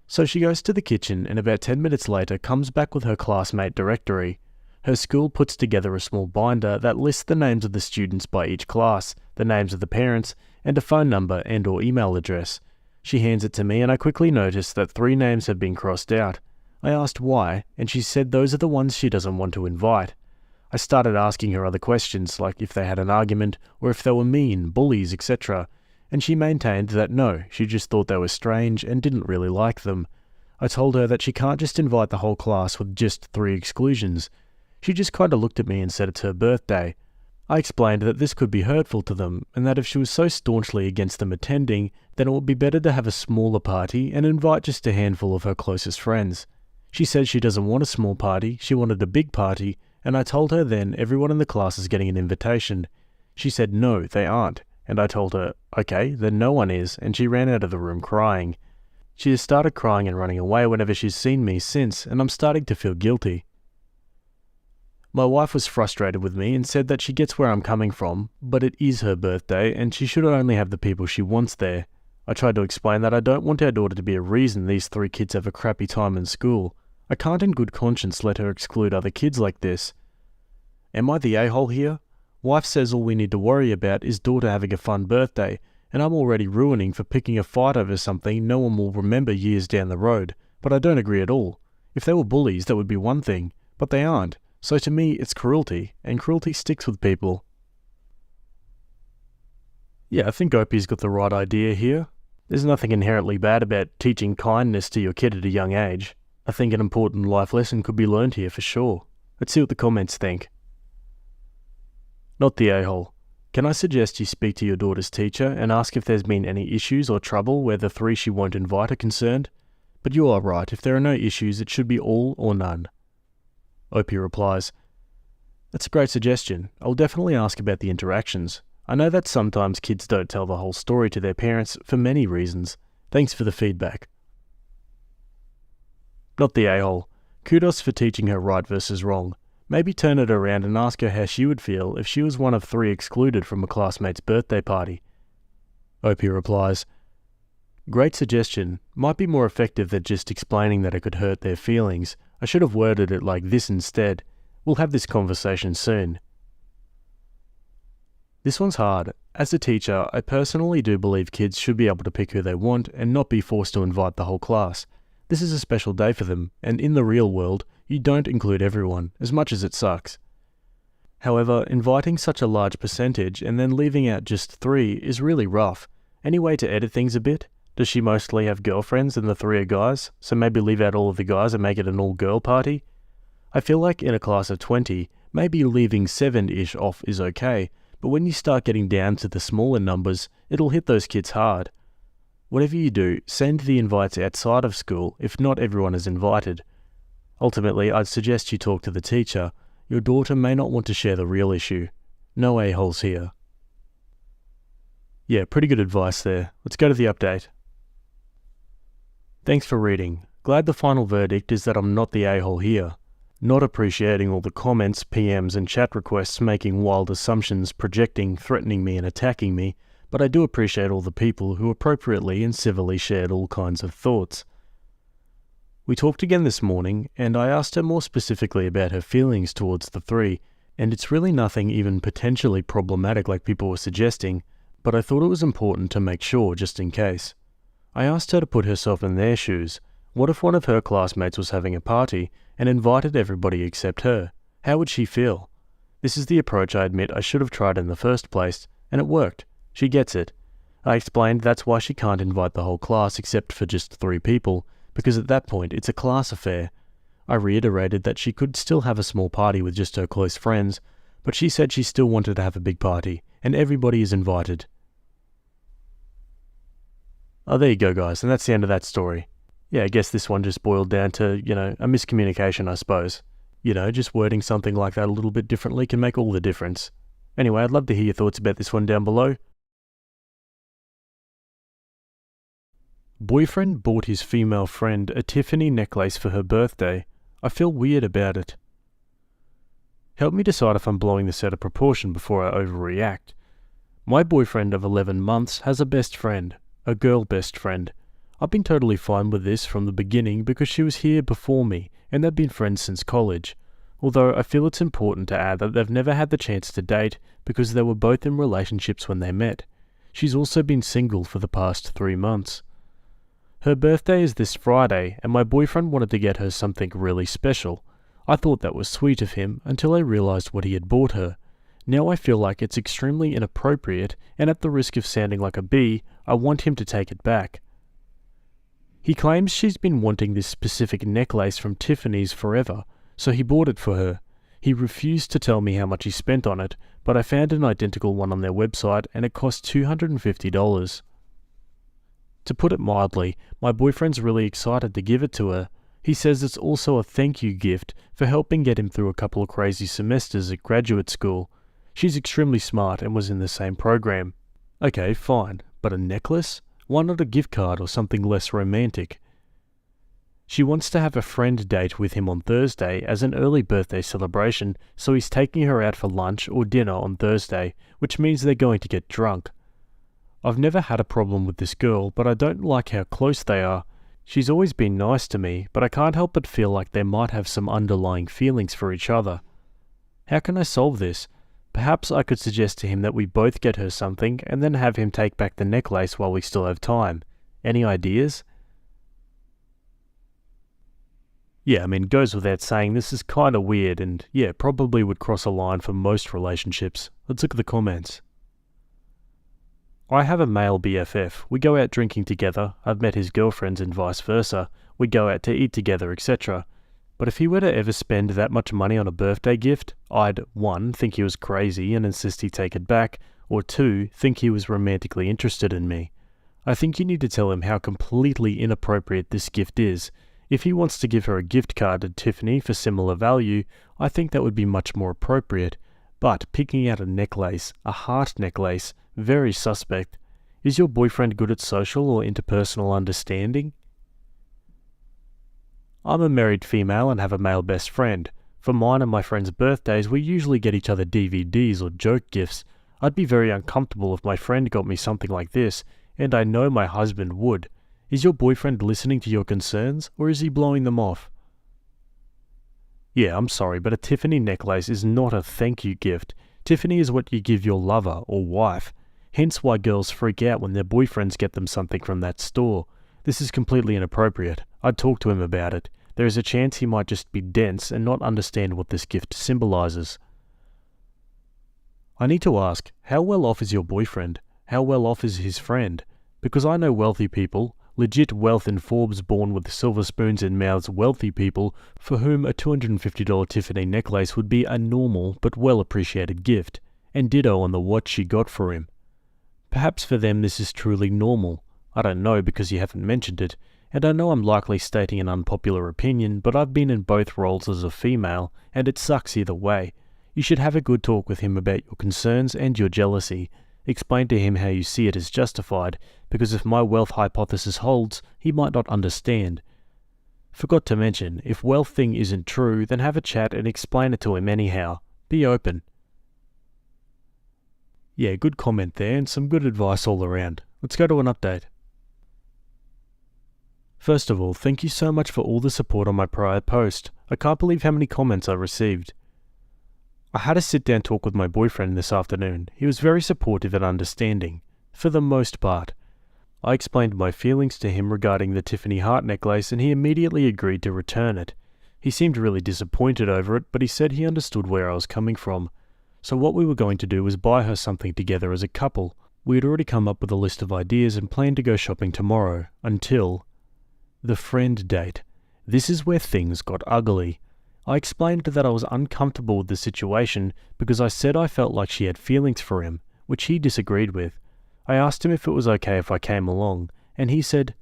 So she goes to the kitchen and about 10 minutes later comes back with her classmate directory. Her school puts together a small binder that lists the names of the students by each class, the names of the parents, and a phone number and or email address. She hands it to me and I quickly notice that 3 names have been crossed out. I asked why, and she said those are the ones she doesn't want to invite. I started asking her other questions, like if they had an argument, or if they were mean, bullies, etc., and she maintained that no, she just thought they were strange and didn't really like them. I told her that she can't just invite the whole class with just 3 exclusions. She just kinda looked at me and said it's her birthday. I explained that this could be hurtful to them, and that if she was so staunchly against them attending, then it would be better to have a smaller party and invite just a handful of her closest friends. She said she doesn't want a small party, she wanted a big party, and I told her then everyone in the class is getting an invitation. She said no, they aren't, and I told her, okay, then no one is, and she ran out of the room crying. She has started crying and running away whenever she's seen me since, and I'm starting to feel guilty. My wife was frustrated with me and said that she gets where I'm coming from, but it is her birthday and she should only have the people she wants there. I tried to explain that I don't want our daughter to be a reason these 3 kids have a crappy time in school. I can't in good conscience let her exclude other kids like this. Am I the a-hole here? Wife says all we need to worry about is daughter having a fun birthday, and I'm already ruining for picking a fight over something no one will remember years down the road. But I don't agree at all. If they were bullies, that would be one thing, but they aren't. So to me, it's cruelty, and cruelty sticks with people. Yeah, I think Opie's got the right idea here. There's nothing inherently bad about teaching kindness to your kid at a young age. I think an important life lesson could be learned here for sure. Let's see what the comments think. Not the a-hole. Can I suggest you speak to your daughter's teacher and ask if there's been any issues or trouble where the 3 she won't invite are concerned? But you are right, if there are no issues, it should be all or none. Opie replies, That's a great suggestion. I'll definitely ask about the interactions. I know that sometimes kids don't tell the whole story to their parents for many reasons. Thanks for the feedback. Not the a-hole. Kudos for teaching her right versus wrong. Maybe turn it around and ask her how she would feel if she was one of 3 excluded from a classmate's birthday party. Opie replies, Great suggestion. Might be more effective than just explaining that it could hurt their feelings. I should have worded it like this instead. We'll have this conversation soon. This one's hard. As a teacher, I personally do believe kids should be able to pick who they want and not be forced to invite the whole class. This is a special day for them, and in the real world, you don't include everyone, as much as it sucks. However, inviting such a large percentage and then leaving out just 3 is really rough. Any way to edit things a bit? Does she mostly have girlfriends and the 3 are guys, so maybe leave out all of the guys and make it an all-girl party? I feel like in a class of 20, maybe leaving 7-ish off is okay, but when you start getting down to the smaller numbers, it'll hit those kids hard. Whatever you do, send the invites outside of school if not everyone is invited. Ultimately, I'd suggest you talk to the teacher. Your daughter may not want to share the real issue. No a-holes here. Yeah, pretty good advice there. Let's go to the update. Thanks for reading. Glad the final verdict is that I'm not the a-hole here. Not appreciating all the comments, PMs and chat requests making wild assumptions, projecting, threatening me and attacking me, but I do appreciate all the people who appropriately and civilly shared all kinds of thoughts. We talked again this morning, and I asked her more specifically about her feelings towards the 3, and it's really nothing even potentially problematic like people were suggesting, but I thought it was important to make sure just in case. I asked her to put herself in their shoes. What if one of her classmates was having a party and invited everybody except her? How would she feel? This is the approach I admit I should have tried in the first place, and it worked. She gets it. I explained that's why she can't invite the whole class except for just 3 people, because at that point it's a class affair. I reiterated that she could still have a small party with just her close friends, but she said she still wanted to have a big party, and everybody is invited. Oh, there you go, guys, and that's the end of that story. Yeah, I guess this one just boiled down to, a miscommunication, I suppose. Just wording something like that a little bit differently can make all the difference. Anyway, I'd love to hear your thoughts about this one down below. Boyfriend bought his female friend a Tiffany necklace for her birthday. I feel weird about it. Help me decide if I'm blowing this out of proportion before I overreact. My boyfriend of 11 months has a best friend, a girl best friend. I've been totally fine with this from the beginning because she was here before me and they've been friends since college. Although I feel it's important to add that they've never had the chance to date because they were both in relationships when they met. She's also been single for the past 3 months. Her birthday is this Friday and my boyfriend wanted to get her something really special. I thought that was sweet of him until I realized what he had bought her. Now I feel like it's extremely inappropriate and at the risk of sounding like a bee, I want him to take it back. He claims she's been wanting this specific necklace from Tiffany's forever, so he bought it for her. He refused to tell me how much he spent on it, but I found an identical one on their website and it cost $250. To put it mildly, my boyfriend's really excited to give it to her. He says it's also a thank you gift for helping get him through a couple of crazy semesters at graduate school. She's extremely smart and was in the same program. Okay, fine, but a necklace? Why not a gift card or something less romantic? She wants to have a friend date with him on Thursday as an early birthday celebration, so he's taking her out for lunch or dinner on Thursday, which means they're going to get drunk. I've never had a problem with this girl, but I don't like how close they are. She's always been nice to me, but I can't help but feel like they might have some underlying feelings for each other. How can I solve this? Perhaps I could suggest to him that we both get her something and then have him take back the necklace while we still have time. Any ideas? Yeah, I mean, goes without saying, this is kinda weird and yeah, probably would cross a line for most relationships. Let's look at the comments. I have a male BFF. We go out drinking together. I've met his girlfriends and vice versa. We go out to eat together, etc. But if he were to ever spend that much money on a birthday gift, I'd 1. Think he was crazy and insist he take it back, or 2. Think he was romantically interested in me. I think you need to tell him how completely inappropriate this gift is. If he wants to give her a gift card to Tiffany for similar value, I think that would be much more appropriate. But picking out a necklace, a heart necklace, very suspect. Is your boyfriend good at social or interpersonal understanding? I'm a married female and have a male best friend. For mine and my friends' birthdays, we usually get each other DVDs or joke gifts. I'd be very uncomfortable if my friend got me something like this, and I know my husband would. Is your boyfriend listening to your concerns, or is he blowing them off? Yeah, I'm sorry, but a Tiffany necklace is not a thank you gift. Tiffany is what you give your lover or wife. Hence why girls freak out when their boyfriends get them something from that store. This is completely inappropriate. I'd talk to him about it. There is a chance he might just be dense and not understand what this gift symbolizes. I need to ask, how well off is your boyfriend? How well off is his friend? Because I know wealthy people, legit wealth in Forbes born with silver spoons in mouths wealthy people for whom a $250 Tiffany necklace would be a normal but well appreciated gift, and ditto on the watch she got for him. Perhaps for them this is truly normal. I don't know because you haven't mentioned it, and I know I'm likely stating an unpopular opinion, but I've been in both roles as a female, and it sucks either way. You should have a good talk with him about your concerns and your jealousy. Explain to him how you see it as justified, because if my wealth hypothesis holds, he might not understand. Forgot to mention, if wealth thing isn't true, then have a chat and explain it to him anyhow. Be open. Yeah, good comment there, and some good advice all around. Let's go to an update. First of all, thank you so much for all the support on my prior post. I can't believe how many comments I received. I had a sit-down talk with my boyfriend this afternoon. He was very supportive and understanding, for the most part. I explained my feelings to him regarding the Tiffany heart necklace and he immediately agreed to return it. He seemed really disappointed over it, but he said he understood where I was coming from. So what we were going to do was buy her something together as a couple. We had already come up with a list of ideas and planned to go shopping tomorrow, until the friend date. This is where things got ugly. I explained that I was uncomfortable with the situation because I said I felt like she had feelings for him, which he disagreed with. I asked him if it was okay if I came along, and he said,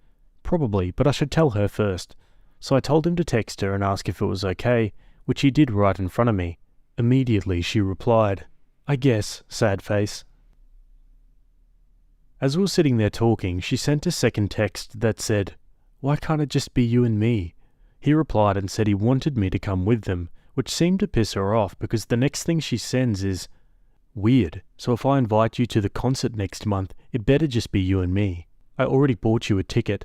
probably, but I should tell her first. So I told him to text her and ask if it was okay, which he did right in front of me. Immediately she replied, I guess, sad face. As we were sitting there talking, she sent a second text that said, why can't it just be you and me? He replied and said he wanted me to come with them, which seemed to piss her off because the next thing she sends is, weird, so if I invite you to the concert next month, it better just be you and me. I already bought you a ticket.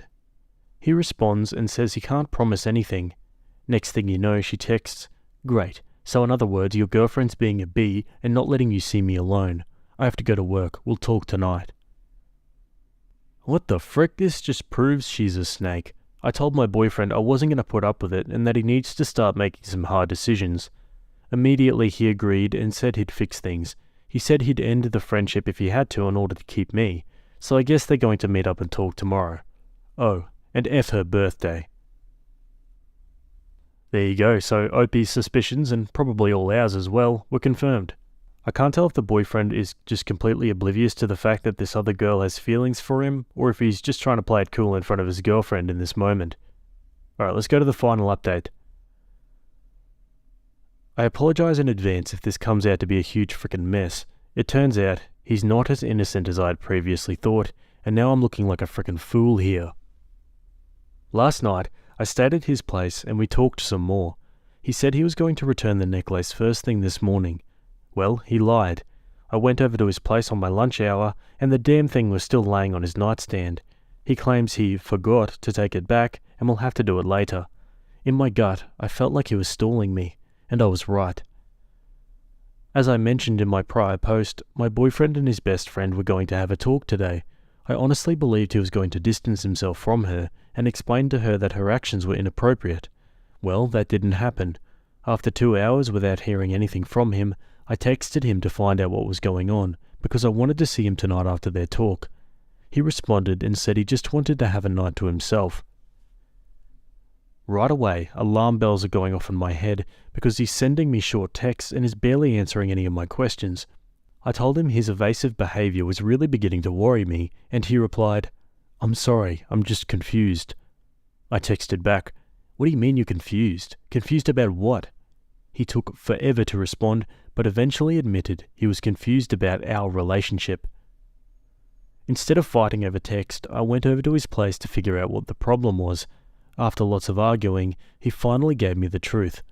He responds and says he can't promise anything. Next thing you know, she texts, great, so in other words, your girlfriend's being a bee and not letting you see me alone. I have to go to work, we'll talk tonight. What the frick, this just proves she's a snake. I told my boyfriend I wasn't going to put up with it and that he needs to start making some hard decisions. Immediately he agreed and said he'd fix things. He said he'd end the friendship if he had to in order to keep me, so I guess they're going to meet up and talk tomorrow. Oh, and F her birthday. There you go, so Opie's suspicions, and probably all ours as well, were confirmed. I can't tell if the boyfriend is just completely oblivious to the fact that this other girl has feelings for him, or if he's just trying to play it cool in front of his girlfriend in this moment. Alright, let's go to the final update. I apologize in advance if this comes out to be a huge frickin' mess. It turns out, he's not as innocent as I had previously thought, and now I'm looking like a frickin' fool here. Last night, I stayed at his place and we talked some more. He said he was going to return the necklace first thing this morning. Well, he lied. I went over to his place on my lunch hour, and the damn thing was still laying on his nightstand. He claims he forgot to take it back, and will have to do it later. In my gut, I felt like he was stalling me, and I was right. As I mentioned in my prior post, my boyfriend and his best friend were going to have a talk today. I honestly believed he was going to distance himself from her and explain to her that her actions were inappropriate. Well, that didn't happen. After 2 hours without hearing anything from him, I texted him to find out what was going on, because I wanted to see him tonight after their talk. He responded and said he just wanted to have a night to himself. Right away, alarm bells are going off in my head because he's sending me short texts and is barely answering any of my questions. I told him his evasive behaviour was really beginning to worry me, and he replied, "I'm sorry, I'm just confused." I texted back, "What do you mean you're confused? Confused about what?" He took forever to respond, but eventually admitted he was confused about our relationship. Instead of fighting over text, I went over to his place to figure out what the problem was. After lots of arguing, he finally gave me the truth.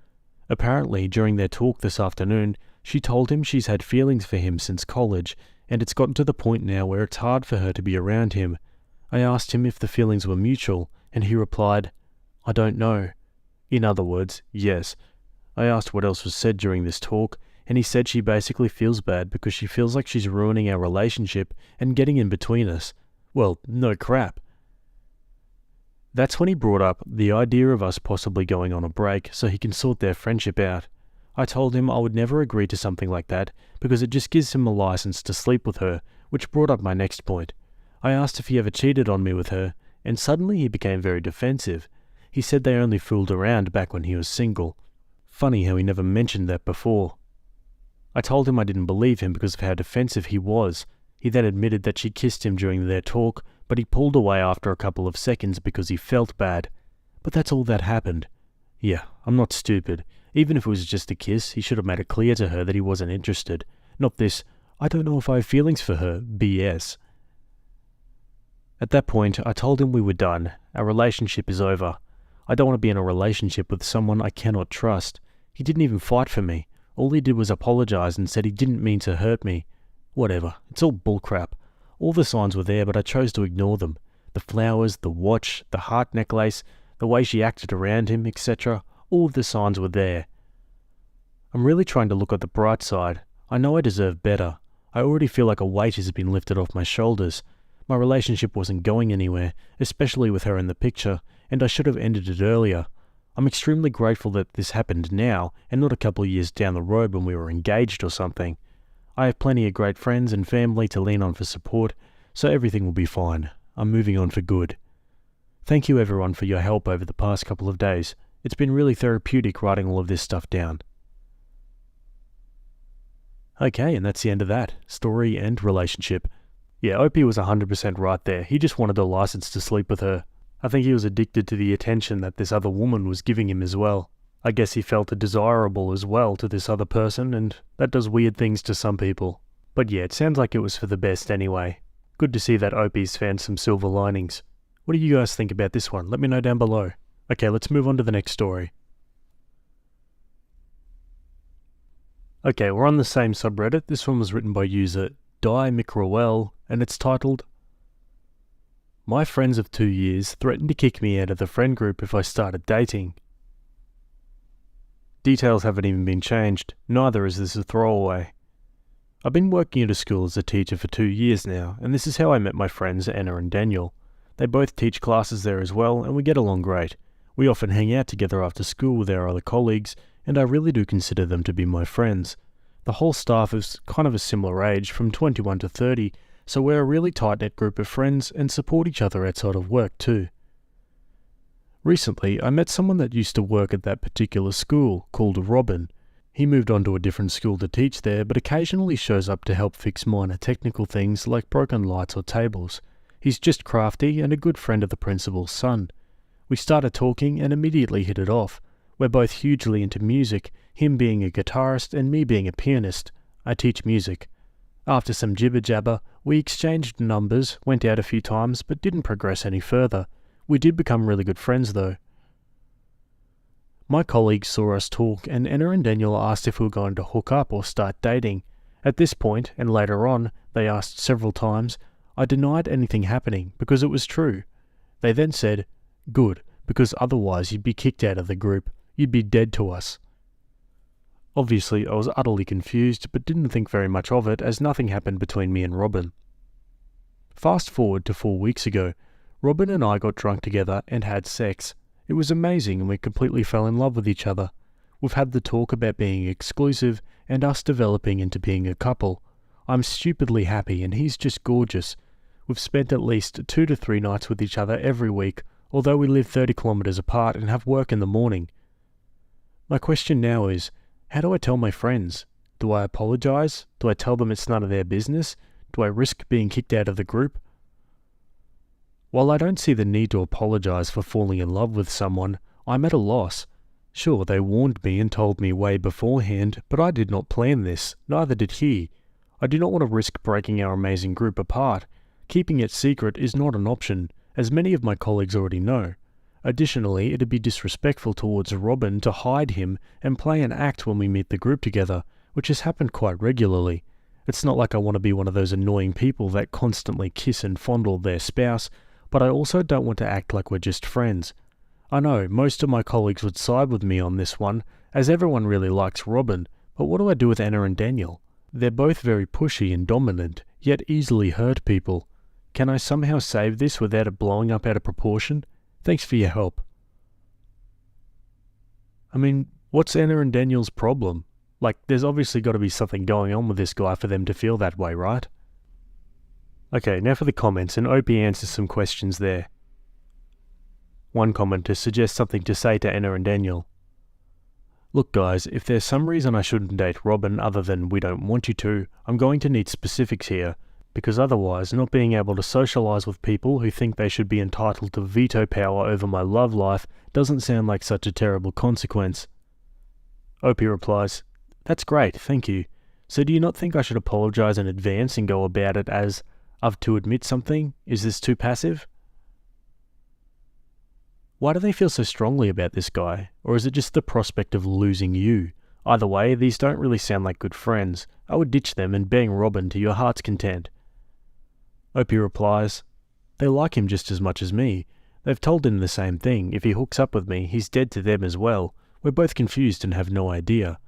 Apparently, during their talk this afternoon, she told him she's had feelings for him since college, and it's gotten to the point now where it's hard for her to be around him. I asked him if the feelings were mutual, and he replied, "I don't know." In other words, yes. I asked what else was said during this talk, and he said she basically feels bad because she feels like she's ruining our relationship and getting in between us. Well, no crap. That's when he brought up the idea of us possibly going on a break so he can sort their friendship out. I told him I would never agree to something like that because it just gives him a license to sleep with her, which brought up my next point. I asked if he ever cheated on me with her, and suddenly he became very defensive. He said they only fooled around back when he was single. Funny how he never mentioned that before. I told him I didn't believe him because of how defensive he was. He then admitted that she kissed him during their talk, but he pulled away after a couple of seconds because he felt bad. But that's all that happened. Yeah, I'm not stupid. Even if it was just a kiss, he should have made it clear to her that he wasn't interested. Not this, "I don't know if I have feelings for her," BS. At that point, I told him we were done. Our relationship is over. I don't want to be in a relationship with someone I cannot trust. He didn't even fight for me. All he did was apologize and said he didn't mean to hurt me. Whatever, it's all bullcrap. All the signs were there, but I chose to ignore them. The flowers, the watch, the heart necklace, the way she acted around him, etc. All of the signs were there. I'm really trying to look at the bright side. I know I deserve better. I already feel like a weight has been lifted off my shoulders. My relationship wasn't going anywhere, especially with her in the picture, and I should have ended it earlier. I'm extremely grateful that this happened now, and not a couple of years down the road when we were engaged or something. I have plenty of great friends and family to lean on for support, so everything will be fine. I'm moving on for good. Thank you everyone for your help over the past couple of days. It's been really therapeutic writing all of this stuff down. Okay, and that's the end of that. Story and relationship. Yeah, Opie was 100% right there. He just wanted a license to sleep with her. I think he was addicted to the attention that this other woman was giving him as well. I guess he felt desirable as well to this other person, and that does weird things to some people. But yeah, it sounds like it was for the best anyway. Good to see that Opie's found some silver linings. What do you guys think about this one? Let me know down below. Okay, let's move on to the next story. Okay, we're on the same subreddit. This one was written by user DieMicroel, and it's titled, "My friends of 2 years threatened to kick me out of the friend group if I started dating." Details haven't even been changed, neither is this a throwaway. I've been working at a school as a teacher for 2 years now, and this is how I met my friends Anna and Daniel. They both teach classes there as well, and we get along great. We often hang out together after school with our other colleagues, and I really do consider them to be my friends. The whole staff is kind of a similar age, from 21 to 30, so we're a really tight-knit group of friends and support each other outside of work too. Recently, I met someone that used to work at that particular school, called Robin. He moved on to a different school to teach there, but occasionally shows up to help fix minor technical things like broken lights or tables. He's just crafty and a good friend of the principal's son. We started talking and immediately hit it off. We're both hugely into music, him being a guitarist and me being a pianist. I teach music. After some jibber-jabber, we exchanged numbers, went out a few times, but didn't progress any further. We did become really good friends though. My colleagues saw us talk, and Anna and Daniel asked if we were going to hook up or start dating. At this point, and later on, they asked several times. I denied anything happening because it was true. They then said, "Good, because otherwise you'd be kicked out of the group. You'd be dead to us." Obviously, I was utterly confused, but didn't think very much of it as nothing happened between me and Robin. Fast forward to 4 weeks ago, Robin and I got drunk together and had sex. It was amazing and we completely fell in love with each other. We've had the talk about being exclusive and us developing into being a couple. I'm stupidly happy and he's just gorgeous. We've spent at least 2 to 3 nights with each other every week, although we live 30 kilometers apart and have work in the morning. My question now is, how do I tell my friends? Do I apologize? Do I tell them it's none of their business? Do I risk being kicked out of the group? While I don't see the need to apologize for falling in love with someone, I'm at a loss. Sure, they warned me and told me way beforehand, but I did not plan this, neither did he. I do not want to risk breaking our amazing group apart. Keeping it secret is not an option, as many of my colleagues already know. Additionally, it'd be disrespectful towards Robin to hide him and play an act when we meet the group together, which has happened quite regularly. It's not like I want to be one of those annoying people that constantly kiss and fondle their spouse, but I also don't want to act like we're just friends. I know most of my colleagues would side with me on this one, as everyone really likes Robin, but what do I do with Anna and Daniel? They're both very pushy and dominant, yet easily hurt people. Can I somehow save this without it blowing up out of proportion? Thanks for your help. I mean, what's Anna and Daniel's problem? Like, there's obviously got to be something going on with this guy for them to feel that way, right? Okay, now for the comments, and Opie answers some questions there. One commenter suggests something to say to Anna and Daniel. Look guys, if there's some reason I shouldn't date Robin other than we don't want you to, I'm going to need specifics here, because otherwise not being able to socialise with people who think they should be entitled to veto power over my love life doesn't sound like such a terrible consequence. Opie replies, That's great, thank you. So do you not think I should apologise in advance and go about it as, I've to admit something? Is this too passive? Why do they feel so strongly about this guy? Or is it just the prospect of losing you? Either way, these don't really sound like good friends. I would ditch them and bang Robin to your heart's content. Opie replies, They like him just as much as me. They've told him the same thing. If he hooks up with me, he's dead to them as well. We're both confused and have no idea.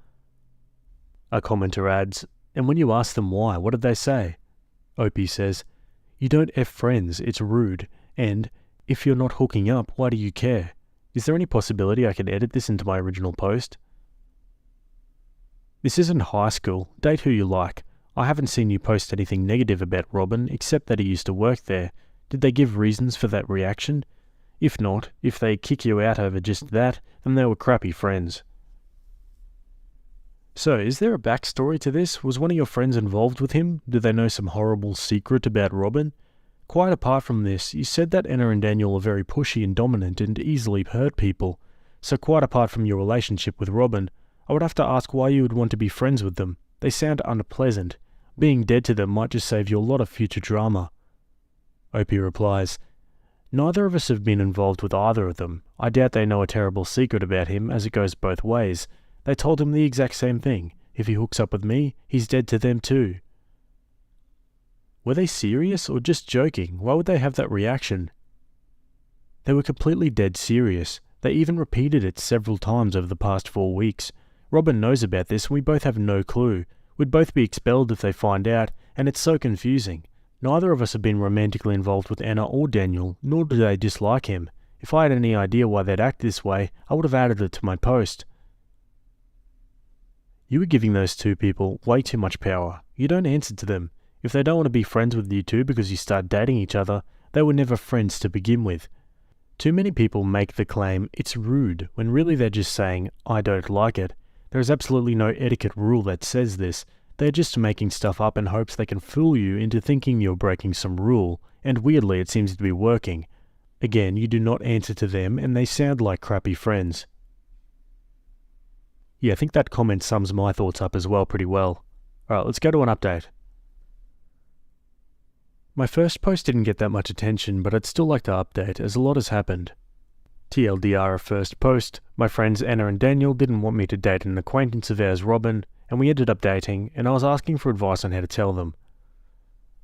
A commenter adds, And when you ask them why, what did they say? Opie says, You don't F friends, it's rude, and if you're not hooking up, why do you care? Is there any possibility I can edit this into my original post? This isn't high school, date who you like. I haven't seen you post anything negative about Robin, except that he used to work there. Did they give reasons for that reaction? If not, if they kick you out over just that, then they were crappy friends. So, is there a backstory to this? Was one of your friends involved with him? Do they know some horrible secret about Robin? Quite apart from this, you said that Anna and Daniel are very pushy and dominant and easily hurt people. So quite apart from your relationship with Robin, I would have to ask why you would want to be friends with them. They sound unpleasant. Being dead to them might just save you a lot of future drama. Opie replies, Neither of us have been involved with either of them. I doubt they know a terrible secret about him, as it goes both ways. They told him the exact same thing. If he hooks up with me, he's dead to them too. Were they serious or just joking? Why would they have that reaction? They were completely dead serious. They even repeated it several times over the past 4 weeks. Robin knows about this and we both have no clue. We'd both be expelled if they find out, and it's so confusing. Neither of us have been romantically involved with Anna or Daniel, nor do they dislike him. If I had any idea why they'd act this way, I would have added it to my post. You were giving those two people way too much power. You don't answer to them. If they don't want to be friends with you two because you start dating each other, they were never friends to begin with. Too many people make the claim, it's rude, when really they're just saying, I don't like it. There is absolutely no etiquette rule that says this. They're just making stuff up in hopes they can fool you into thinking you're breaking some rule, and weirdly it seems to be working. Again, you do not answer to them, and they sound like crappy friends. Yeah, I think that comment sums my thoughts up as well pretty well. Alright, let's go to an update. My first post didn't get that much attention, but I'd still like to update as a lot has happened. TLDR first post, my friends Anna and Daniel didn't want me to date an acquaintance of ours, Robin, and we ended up dating, and I was asking for advice on how to tell them.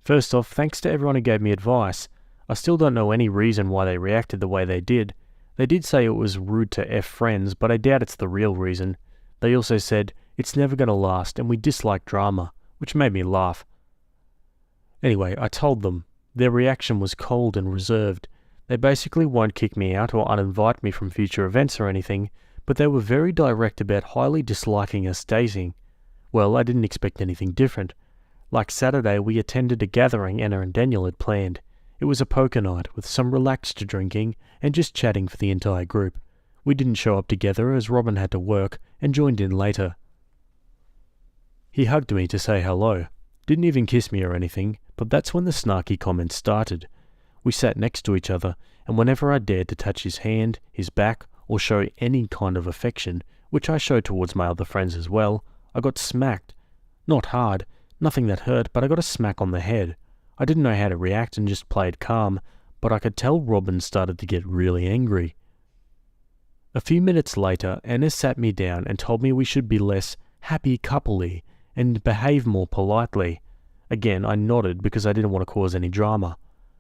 First off, thanks to everyone who gave me advice. I still don't know any reason why they reacted the way they did. They did say it was rude to F friends, but I doubt it's the real reason. They also said, It's never going to last, and we dislike drama, which made me laugh. Anyway, I told them. Their reaction was cold and reserved. They basically won't kick me out or uninvite me from future events or anything, but they were very direct about highly disliking us dating. Well, I didn't expect anything different. Like Saturday, we attended a gathering Anna and Daniel had planned. It was a poker night with some relaxed drinking and just chatting for the entire group. We didn't show up together as Robin had to work and joined in later. He hugged me to say hello. Didn't even kiss me or anything, but that's when the snarky comments started. We sat next to each other, and whenever I dared to touch his hand, his back, or show any kind of affection, which I showed towards my other friends as well, I got smacked. Not hard, nothing that hurt, but I got a smack on the head. I didn't know how to react and just played calm, but I could tell Robin started to get really angry. A few minutes later, Anna sat me down and told me we should be less happy couple-y and behave more politely. Again, I nodded because I didn't want to cause any drama.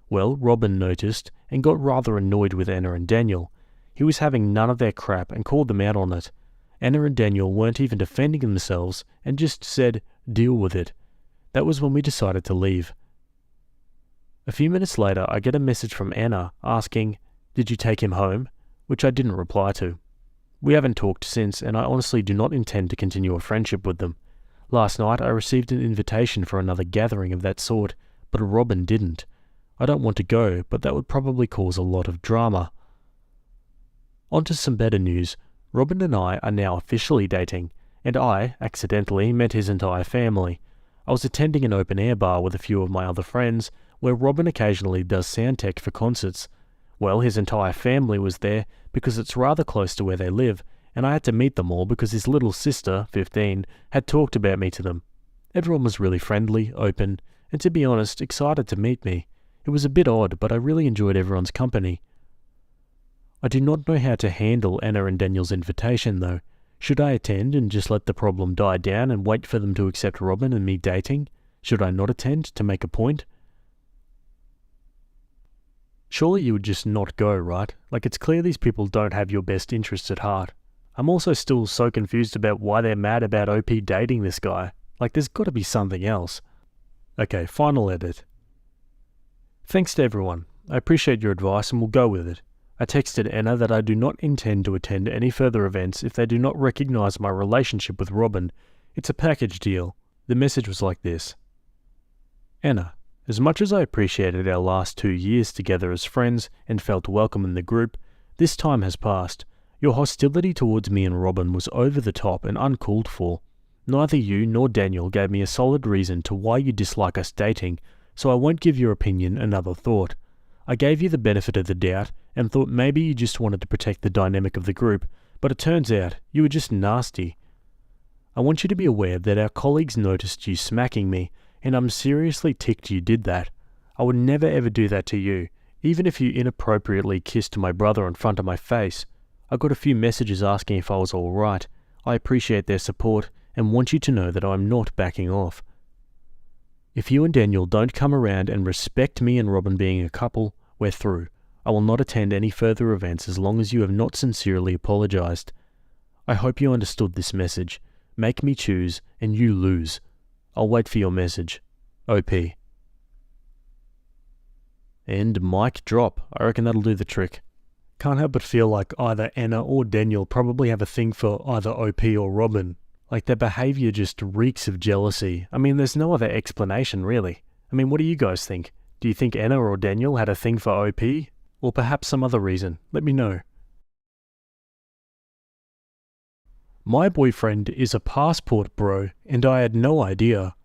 Well, Robin noticed and got rather annoyed with Anna and Daniel. He was having none of their crap and called them out on it. Anna and Daniel weren't even defending themselves and just said, "Deal with it." That was when we decided to leave. A few minutes later, I get a message from Anna asking, "Did you take him home?" which I didn't reply to. We haven't talked since, and I honestly do not intend to continue a friendship with them. Last night, I received an invitation for another gathering of that sort, but Robin didn't. I don't want to go, but that would probably cause a lot of drama. On to some better news. Robin and I are now officially dating, and I, accidentally, met his entire family. I was attending an open-air bar with a few of my other friends, where Robin occasionally does sound tech for concerts. Well, his entire family was there because it's rather close to where they live, and I had to meet them all because his little sister, 15, had talked about me to them. Everyone was really friendly, open, and to be honest, excited to meet me. It was a bit odd, but I really enjoyed everyone's company. I do not know how to handle Anna and Daniel's invitation, though. Should I attend and just let the problem die down and wait for them to accept Robin and me dating? Should I not attend to make a point? Surely you would just not go, right? Like, it's clear these people don't have your best interests at heart. I'm also still so confused about why they're mad about OP dating this guy. Like, there's got to be something else. Okay, final edit. Thanks to everyone. I appreciate your advice and will go with it. I texted Anna that I do not intend to attend any further events if they do not recognize my relationship with Robin. It's a package deal. The message was like this. Anna, as much as I appreciated our last 2 years together as friends and felt welcome in the group, this time has passed. Your hostility towards me and Robin was over the top and uncalled for. Neither you nor Daniel gave me a solid reason to why you dislike us dating, so I won't give your opinion another thought. I gave you the benefit of the doubt and thought maybe you just wanted to protect the dynamic of the group, but it turns out you were just nasty. I want you to be aware that our colleagues noticed you smacking me, and I'm seriously ticked you did that. I would never ever do that to you, even if you inappropriately kissed my brother in front of my face. I got a few messages asking if I was alright. I appreciate their support and want you to know that I'm not backing off. If you and Daniel don't come around and respect me and Robin being a couple, we're through. I will not attend any further events as long as you have not sincerely apologized. I hope you understood this message. Make me choose and you lose. I'll wait for your message. OP. And mic drop. I reckon that'll do the trick. Can't help but feel like either Anna or Daniel probably have a thing for either OP or Robin. Like, their behaviour just reeks of jealousy. I mean, there's no other explanation, really. I mean, what do you guys think? Do you think Anna or Daniel had a thing for OP? Or perhaps some other reason? Let me know. My boyfriend is a passport bro, and I had no idea.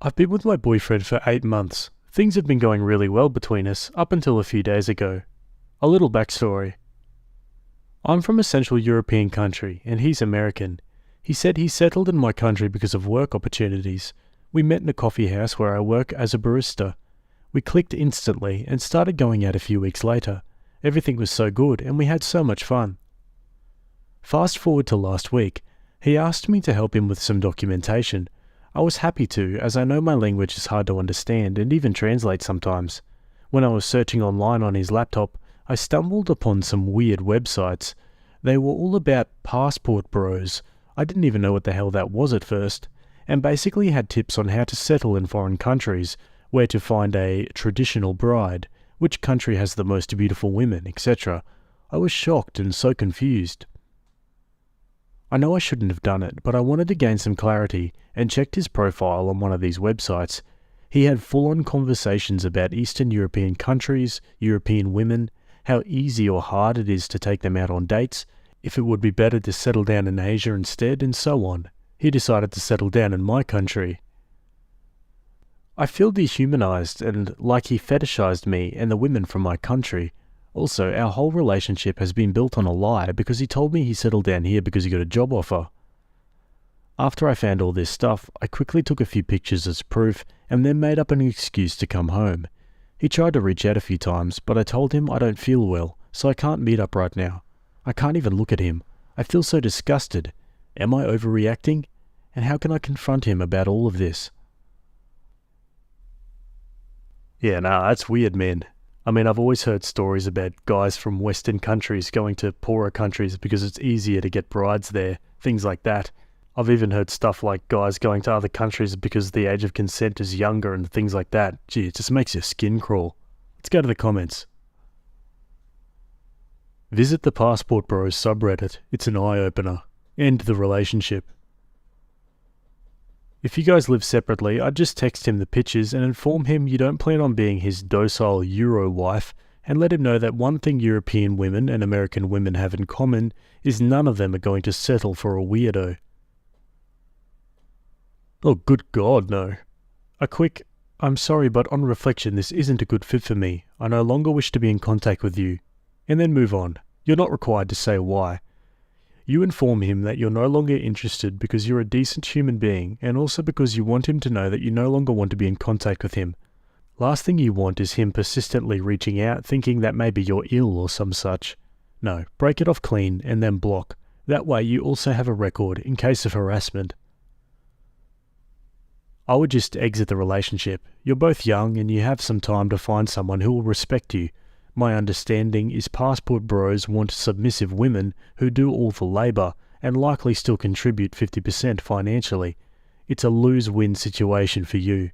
I've been with my boyfriend for 8 months. Things have been going really well between us up until a few days ago. A little backstory. I'm from a Central European country, and he's American. He said he settled in my country because of work opportunities. We met in a coffee house where I work as a barista. We clicked instantly and started going out a few weeks later. Everything was so good, and we had so much fun. Fast forward to last week. He asked me to help him with some documentation. I was happy to, as I know my language is hard to understand and even translate sometimes. When I was searching online on his laptop, I stumbled upon some weird websites. They were all about passport bros. I didn't even know what the hell that was at first, and basically had tips on how to settle in foreign countries, where to find a traditional bride, which country has the most beautiful women, etc. I was shocked and so confused. I know I shouldn't have done it, but I wanted to gain some clarity and checked his profile on one of these websites. He had full-on conversations about Eastern European countries, European women, how easy or hard it is to take them out on dates, if it would be better to settle down in Asia instead, and so on. He decided to settle down in my country. I feel dehumanized and like he fetishized me and the women from my country. Also, our whole relationship has been built on a lie because he told me he settled down here because he got a job offer. After I found all this stuff, I quickly took a few pictures as proof and then made up an excuse to come home. He tried to reach out a few times, but I told him I don't feel well, so I can't meet up right now. I can't even look at him. I feel so disgusted. Am I overreacting? And how can I confront him about all of this? Yeah, nah, that's weird, man. I mean, I've always heard stories about guys from Western countries going to poorer countries because it's easier to get brides there, things like that. I've even heard stuff like guys going to other countries because the age of consent is younger and things like that. Gee, it just makes your skin crawl. Let's go to the comments. Visit the Passport Bros subreddit. It's an eye-opener. End the relationship. If you guys live separately, I'd just text him the pictures and inform him you don't plan on being his docile Euro wife, and let him know that one thing European women and American women have in common is none of them are going to settle for a weirdo. Oh, good God, no. A quick, I'm sorry, but on reflection this isn't a good fit for me. I no longer wish to be in contact with you. And then move on. You're not required to say why. You inform him that you're no longer interested because you're a decent human being, and also because you want him to know that you no longer want to be in contact with him. Last thing you want is him persistently reaching out thinking that maybe you're ill or some such. No, break it off clean and then block. That way you also have a record in case of harassment. I would just exit the relationship. You're both young and you have some time to find someone who will respect you. My understanding is passport bros want submissive women who do all the labour and likely still contribute 50% financially. It's a lose-win situation for you.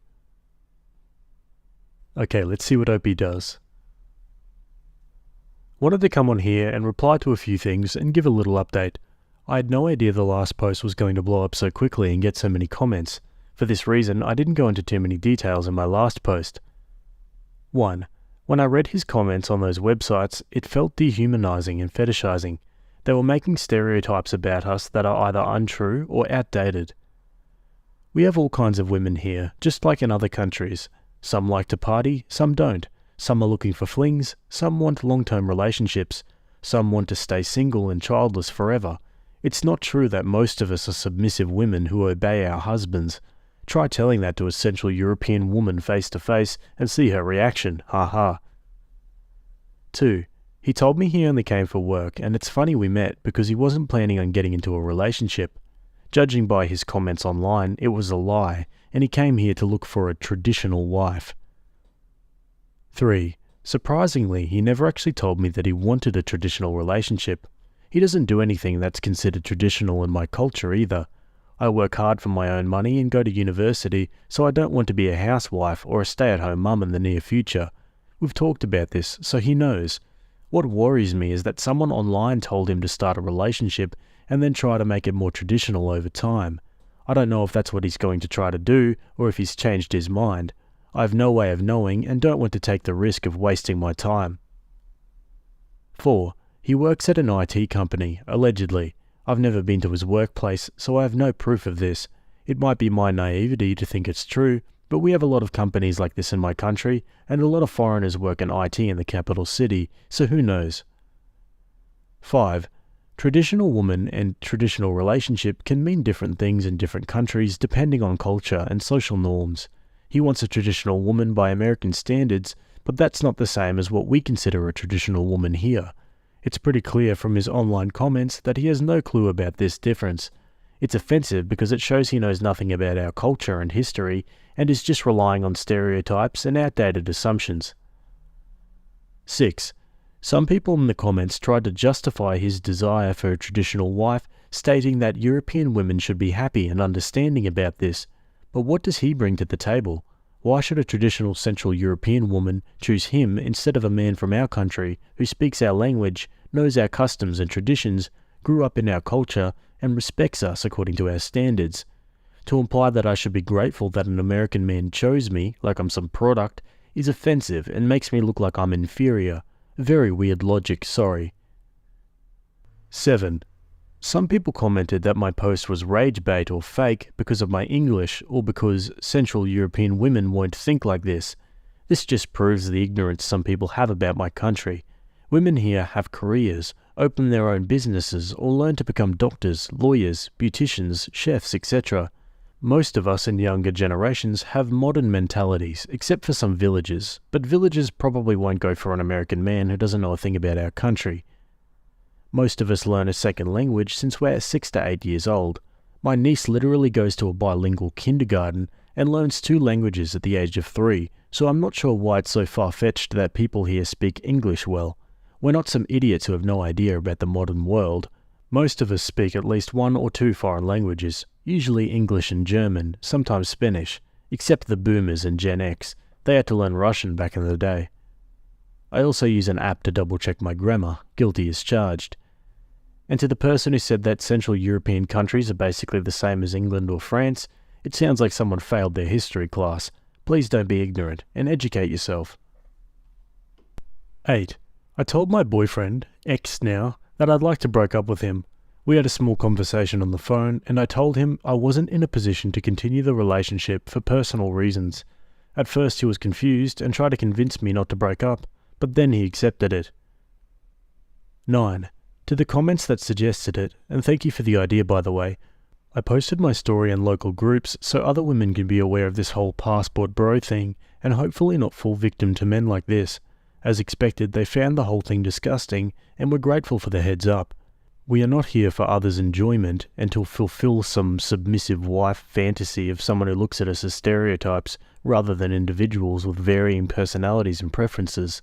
Okay, let's see what Opie does. Wanted to come on here and reply to a few things and give a little update. I had no idea the last post was going to blow up so quickly and get so many comments. For this reason, I didn't go into too many details in my last post. 1. When I read his comments on those websites, it felt dehumanizing and fetishizing. They were making stereotypes about us that are either untrue or outdated. We have all kinds of women here, just like in other countries. Some like to party, some don't. Some are looking for flings, some want long-term relationships. Some want to stay single and childless forever. It's not true that most of us are submissive women who obey our husbands. Try telling that to a Central European woman face to face and see her reaction, haha. 2. He told me he only came for work, and it's funny we met because he wasn't planning on getting into a relationship. Judging by his comments online, it was a lie, and he came here to look for a traditional wife. 3. Surprisingly, he never actually told me that he wanted a traditional relationship. He doesn't do anything that's considered traditional in my culture either. I work hard for my own money and go to university, so I don't want to be a housewife or a stay-at-home mum in the near future. We've talked about this, so he knows. What worries me is that someone online told him to start a relationship and then try to make it more traditional over time. I don't know if that's what he's going to try to do or if he's changed his mind. I have no way of knowing and don't want to take the risk of wasting my time. 4. He works at an IT company, allegedly. I've never been to his workplace, so I have no proof of this. It might be my naivety to think it's true, but we have a lot of companies like this in my country, and a lot of foreigners work in IT in the capital city, so who knows. 5. Traditional woman and traditional relationship can mean different things in different countries depending on culture and social norms. He wants a traditional woman by American standards, but that's not the same as what we consider a traditional woman here. It's pretty clear from his online comments that he has no clue about this difference. It's offensive because it shows he knows nothing about our culture and history and is just relying on stereotypes and outdated assumptions. 6. Some people in the comments tried to justify his desire for a traditional wife, stating that European women should be happy and understanding about this. But what does he bring to the table? Why should a traditional Central European woman choose him instead of a man from our country who speaks our language, knows our customs and traditions, grew up in our culture, and respects us according to our standards? To imply that I should be grateful that an American man chose me, like I'm some product, is offensive and makes me look like I'm inferior. Very weird logic, sorry. 7. Some people commented that my post was rage bait or fake because of my English or because Central European women won't think like this. This just proves the ignorance some people have about my country. Women here have careers, open their own businesses, or learn to become doctors, lawyers, beauticians, chefs, etc. Most of us in younger generations have modern mentalities, except for some villagers, but villagers probably won't go for an American man who doesn't know a thing about our country. Most of us learn a second language since we're 6 to 8 years old. My niece literally goes to a bilingual kindergarten and learns 2 languages at the age of 3, so I'm not sure why it's so far-fetched that people here speak English well. We're not some idiots who have no idea about the modern world. Most of us speak at least 1 or 2 foreign languages, usually English and German, sometimes Spanish, except the boomers and Gen X. They had to learn Russian back in the day. I also use an app to double-check my grammar, guilty as charged. And to the person who said that Central European countries are basically the same as England or France, it sounds like someone failed their history class. Please don't be ignorant, and educate yourself. 8. I told my boyfriend, ex now, that I'd like to break up with him. We had a small conversation on the phone, and I told him I wasn't in a position to continue the relationship for personal reasons. At first he was confused and tried to convince me not to break up, but then he accepted it. 9. To the comments that suggested it, and thank you for the idea by the way, I posted my story in local groups so other women can be aware of this whole passport bro thing and hopefully not fall victim to men like this. As expected, they found the whole thing disgusting and were grateful for the heads up. We are not here for others' enjoyment and to fulfill some submissive wife fantasy of someone who looks at us as stereotypes rather than individuals with varying personalities and preferences.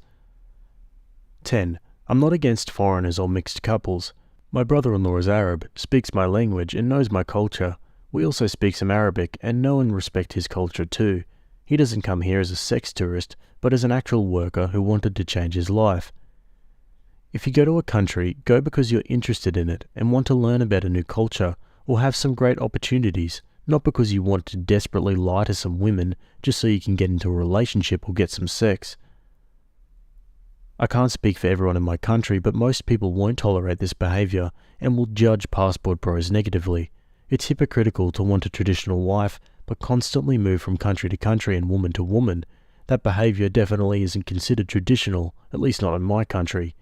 10. I'm not against foreigners or mixed couples. My brother-in-law is Arab, speaks my language and knows my culture. We also speak some Arabic and know and respect his culture too. He doesn't come here as a sex tourist, but as an actual worker who wanted to change his life. If you go to a country, go because you're interested in it and want to learn about a new culture or have some great opportunities, not because you want to desperately lie to some women just so you can get into a relationship or get some sex. I can't speak for everyone in my country, but most people won't tolerate this behaviour and will judge passport bros negatively. It's hypocritical to want a traditional wife, but constantly move from country to country and woman to woman. That behaviour definitely isn't considered traditional, at least not in my country.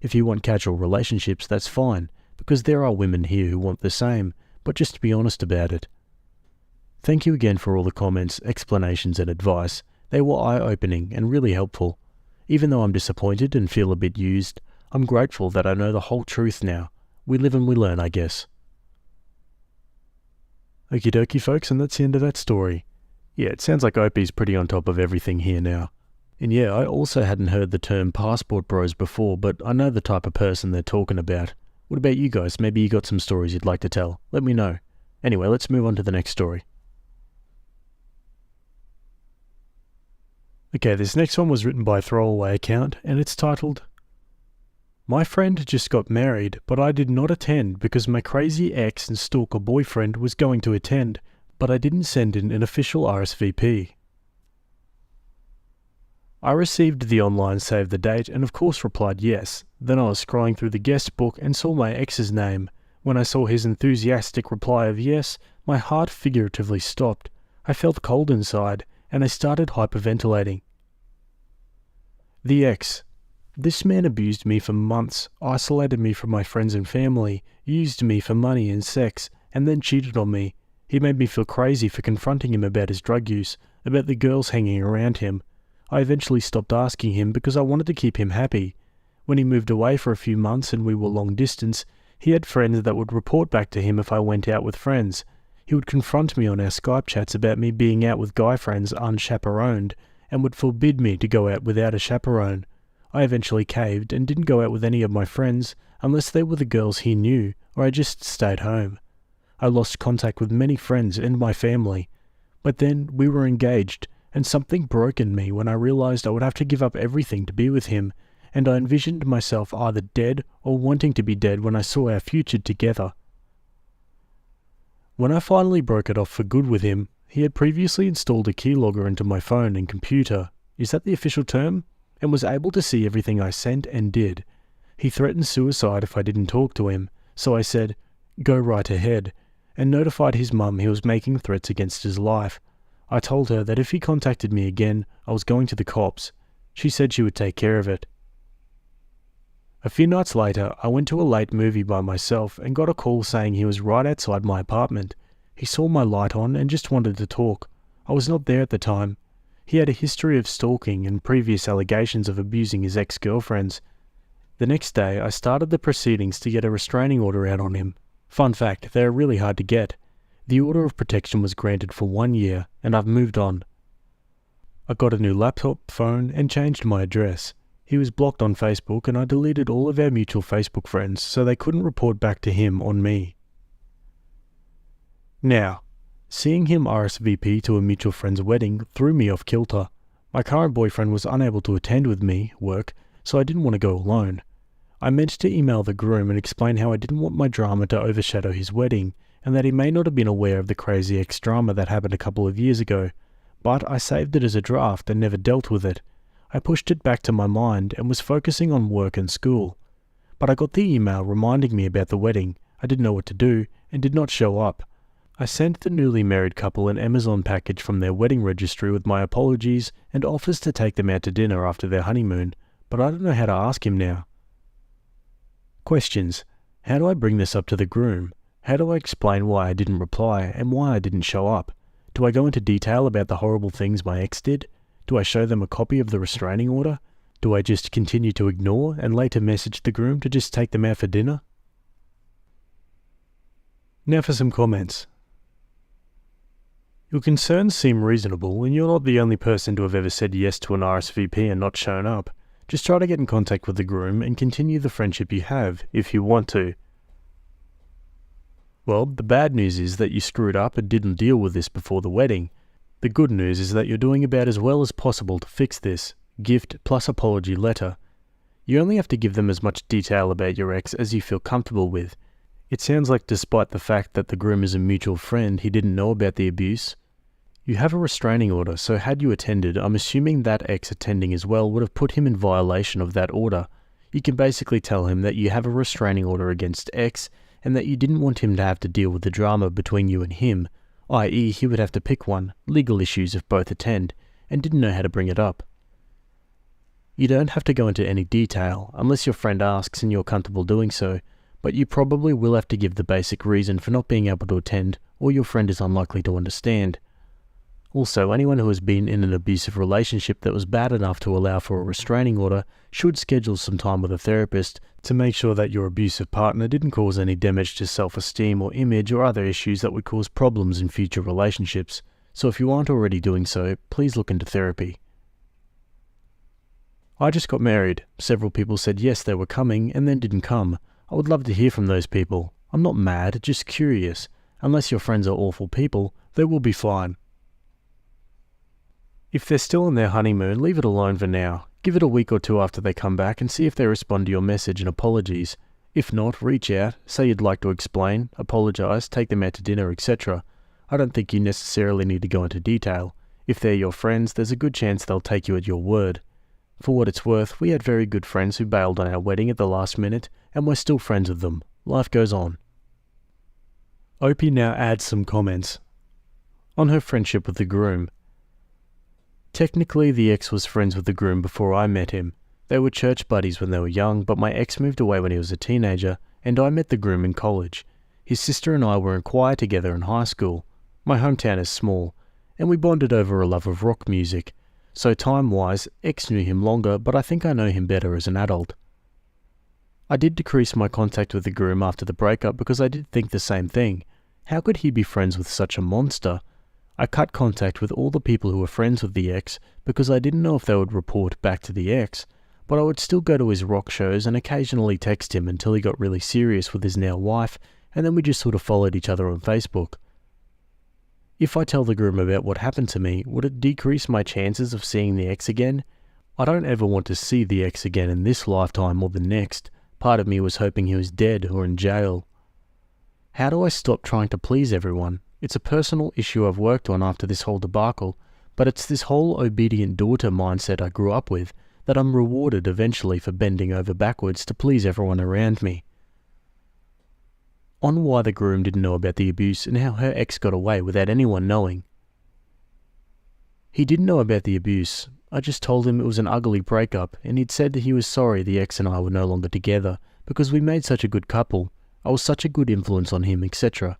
If you want casual relationships, that's fine, because there are women here who want the same, but just be honest about it. Thank you again for all the comments, explanations and advice. They were eye-opening and really helpful. Even though I'm disappointed and feel a bit used, I'm grateful that I know the whole truth now. We live and we learn, I guess. Okie dokie folks, and that's the end of that story. Yeah, it sounds like Opie's pretty on top of everything here now. And yeah, I also hadn't heard the term passport bros before, but I know the type of person they're talking about. What about you guys? Maybe you got some stories you'd like to tell. Let me know. Anyway, let's move on to the next story. Okay, this next one was written by a throwaway account, and it's titled, My friend just got married, but I did not attend because my crazy ex and stalker boyfriend was going to attend, but I didn't send in an official RSVP. I received the online save the date and of course replied yes. Then I was scrolling through the guest book and saw my ex's name. When I saw his enthusiastic reply of yes, my heart figuratively stopped. I felt cold inside, and I started hyperventilating. The ex. This man abused me for months, isolated me from my friends and family, used me for money and sex, and then cheated on me. He made me feel crazy for confronting him about his drug use, about the girls hanging around him. I eventually stopped asking him because I wanted to keep him happy. When he moved away for a few months and we were long distance, he had friends that would report back to him if I went out with friends. He would confront me on our Skype chats about me being out with guy friends unchaperoned, and would forbid me to go out without a chaperone. I eventually caved and didn't go out with any of my friends unless they were the girls he knew, or I just stayed home. I lost contact with many friends and my family. But then we were engaged, and something broke in me when I realized I would have to give up everything to be with him, and I envisioned myself either dead or wanting to be dead when I saw our future together. When I finally broke it off for good with him, he had previously installed a keylogger into my phone and computer, is that the official term? And was able to see everything I sent and did. He threatened suicide if I didn't talk to him, so I said, "Go right ahead," and notified his mum he was making threats against his life. I told her that if he contacted me again, I was going to the cops. She said she would take care of it. A few nights later, I went to a late movie by myself and got a call saying he was right outside my apartment. He saw my light on and just wanted to talk. I was not there at the time. He had a history of stalking and previous allegations of abusing his ex-girlfriends. The next day, I started the proceedings to get a restraining order out on him. Fun fact, they are really hard to get. The order of protection was granted for 1 year, and I've moved on. I got a new laptop, phone, and changed my address. He was blocked on Facebook, and I deleted all of our mutual Facebook friends so they couldn't report back to him on me. Now, seeing him RSVP to a mutual friend's wedding threw me off kilter. My current boyfriend was unable to attend with me, work, so I didn't want to go alone. I meant to email the groom and explain how I didn't want my drama to overshadow his wedding, and that he may not have been aware of the crazy ex-drama that happened a couple of years ago, but I saved it as a draft and never dealt with it. I pushed it back to my mind and was focusing on work and school. But I got the email reminding me about the wedding. I didn't know what to do and did not show up. I sent the newly married couple an Amazon package from their wedding registry with my apologies and offers to take them out to dinner after their honeymoon, but I don't know how to ask him now. Questions. How do I bring this up to the groom? How do I explain why I didn't reply and why I didn't show up? Do I go into detail about the horrible things my ex did? Do I show them a copy of the restraining order? Do I just continue to ignore and later message the groom to just take them out for dinner? Now for some comments. Your concerns seem reasonable, and you're not the only person to have ever said yes to an RSVP and not shown up. Just try to get in contact with the groom and continue the friendship you have, if you want to. Well, the bad news is that you screwed up and didn't deal with this before the wedding. The good news is that you're doing about as well as possible to fix this. Gift plus apology letter. You only have to give them as much detail about your ex as you feel comfortable with. It sounds like despite the fact that the groom is a mutual friend, he didn't know about the abuse. You have a restraining order, so had you attended, I'm assuming that ex attending as well would have put him in violation of that order. You can basically tell him that you have a restraining order against X and that you didn't want him to have to deal with the drama between you and him, i.e. he would have to pick one, legal issues if both attend, and didn't know how to bring it up. You don't have to go into any detail, unless your friend asks and you're comfortable doing so, but you probably will have to give the basic reason for not being able to attend, or your friend is unlikely to understand. Also, anyone who has been in an abusive relationship that was bad enough to allow for a restraining order should schedule some time with a therapist to make sure that your abusive partner didn't cause any damage to self-esteem or image or other issues that would cause problems in future relationships. So if you aren't already doing so, please look into therapy. I just got married. Several people said yes they were coming and then didn't come. I would love to hear from those people. I'm not mad, just curious. Unless your friends are awful people, they will be fine. If they're still on their honeymoon, leave it alone for now. Give it a week or two after they come back and see if they respond to your message and apologies. If not, reach out, say you'd like to explain, apologise, take them out to dinner, etc. I don't think you necessarily need to go into detail. If they're your friends, there's a good chance they'll take you at your word. For what it's worth, we had very good friends who bailed on our wedding at the last minute, and we're still friends with them. Life goes on. Opie now adds some comments. On her friendship with the groom. Technically, the ex was friends with the groom before I met him. They were church buddies when they were young, but my ex moved away when he was a teenager, and I met the groom in college. His sister and I were in choir together in high school. My hometown is small, and we bonded over a love of rock music. So time-wise, ex knew him longer, but I think I know him better as an adult. I did decrease my contact with the groom after the breakup because I did think the same thing. How could he be friends with such a monster? I cut contact with all the people who were friends with the ex because I didn't know if they would report back to the ex, but I would still go to his rock shows and occasionally text him until he got really serious with his now wife, and then we just sort of followed each other on Facebook. If I tell the groom about what happened to me, would it decrease my chances of seeing the ex again? I don't ever want to see the ex again in this lifetime or the next. Part of me was hoping he was dead or in jail. How do I stop trying to please everyone? It's a personal issue I've worked on after this whole debacle, but it's this whole obedient daughter mindset I grew up with that I'm rewarded eventually for bending over backwards to please everyone around me. On why the groom didn't know about the abuse and how her ex got away without anyone knowing. He didn't know about the abuse. I just told him it was an ugly breakup, and he'd said that he was sorry the ex and I were no longer together because we made such a good couple. I was such a good influence on him, etc.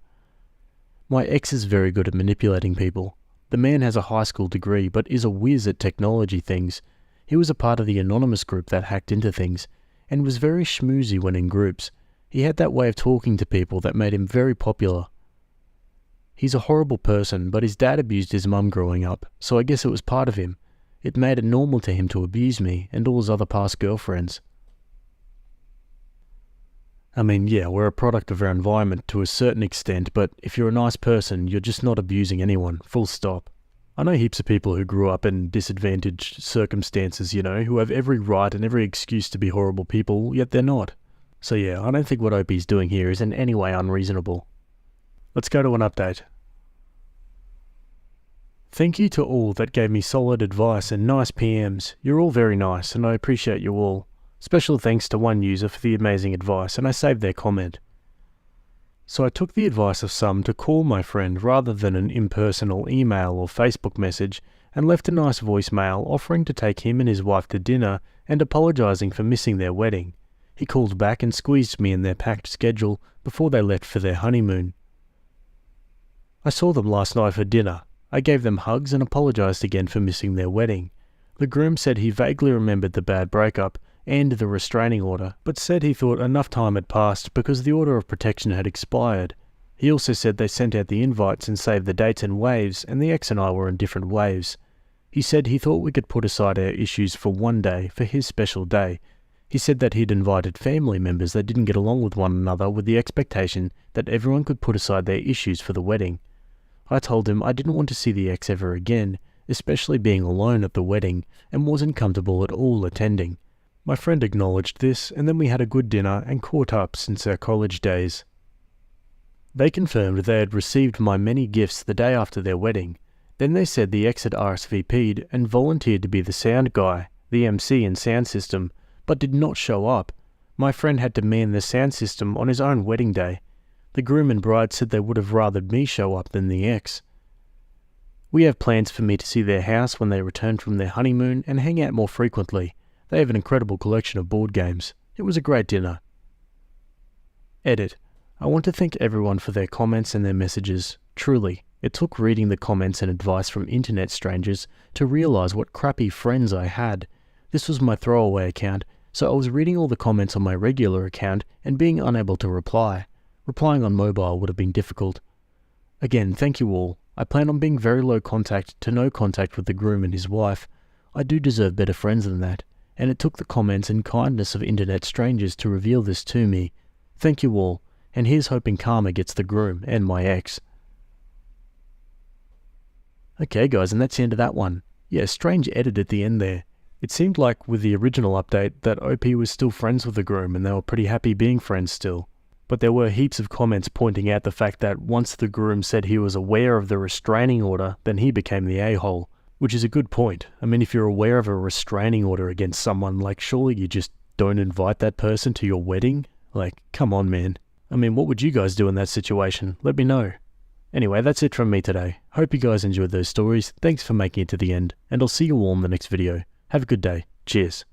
My ex is very good at manipulating people. The man has a high school degree but is a whiz at technology things. He was a part of the anonymous group that hacked into things, and was very schmoozy when in groups. He had that way of talking to people that made him very popular. He's a horrible person, but his dad abused his mum growing up, so I guess it was part of him. It made it normal to him to abuse me and all his other past girlfriends. I mean, yeah, we're a product of our environment to a certain extent, but if you're a nice person, you're just not abusing anyone, full stop. I know heaps of people who grew up in disadvantaged circumstances, who have every right and every excuse to be horrible people, yet they're not. So yeah, I don't think what Opie's doing here is in any way unreasonable. Let's go to an update. Thank you to all that gave me solid advice and nice PMs. You're all very nice, and I appreciate you all. Special thanks to one user for the amazing advice, and I saved their comment. So I took the advice of some to call my friend rather than an impersonal email or Facebook message, and left a nice voicemail offering to take him and his wife to dinner and apologising for missing their wedding. He called back and squeezed me in their packed schedule before they left for their honeymoon. I saw them last night for dinner. I gave them hugs and apologised again for missing their wedding. The groom said he vaguely remembered the bad breakup and the restraining order, but said he thought enough time had passed because the order of protection had expired. He also said they sent out the invites and saved the dates in waves, and the ex and I were in different waves. He said he thought we could put aside our issues for one day, for his special day. He said that he'd invited family members that didn't get along with one another with the expectation that everyone could put aside their issues for the wedding. I told him I didn't want to see the ex ever again, especially being alone at the wedding, and wasn't comfortable at all attending. My friend acknowledged this, and then we had a good dinner and caught up since our college days. They confirmed they had received my many gifts the day after their wedding. Then they said the ex had RSVP'd and volunteered to be the sound guy, the MC and sound system, but did not show up. My friend had to man the sound system on his own wedding day. The groom and bride said they would have rathered me show up than the ex. We have plans for me to see their house when they return from their honeymoon and hang out more frequently. They have an incredible collection of board games. It was a great dinner. Edit. I want to thank everyone for their comments and their messages. Truly, it took reading the comments and advice from internet strangers to realise what crappy friends I had. This was my throwaway account, so I was reading all the comments on my regular account and being unable to reply. Replying on mobile would have been difficult. Again, thank you all. I plan on being very low contact to no contact with the groom and his wife. I do deserve better friends than that, and it took the comments and kindness of internet strangers to reveal this to me. Thank you all, and here's hoping karma gets the groom and my ex. Okay guys, and that's the end of that one. Yeah, strange edit at the end there. It seemed like with the original update that OP was still friends with the groom and they were pretty happy being friends still. But there were heaps of comments pointing out the fact that once the groom said he was aware of the restraining order, then he became the a-hole. Which is a good point. I mean, if you're aware of a restraining order against someone, surely you just don't invite that person to your wedding? Come on, man. I mean, what would you guys do in that situation? Let me know. Anyway, that's it from me today. Hope you guys enjoyed those stories. Thanks for making it to the end, and I'll see you all in the next video. Have a good day. Cheers.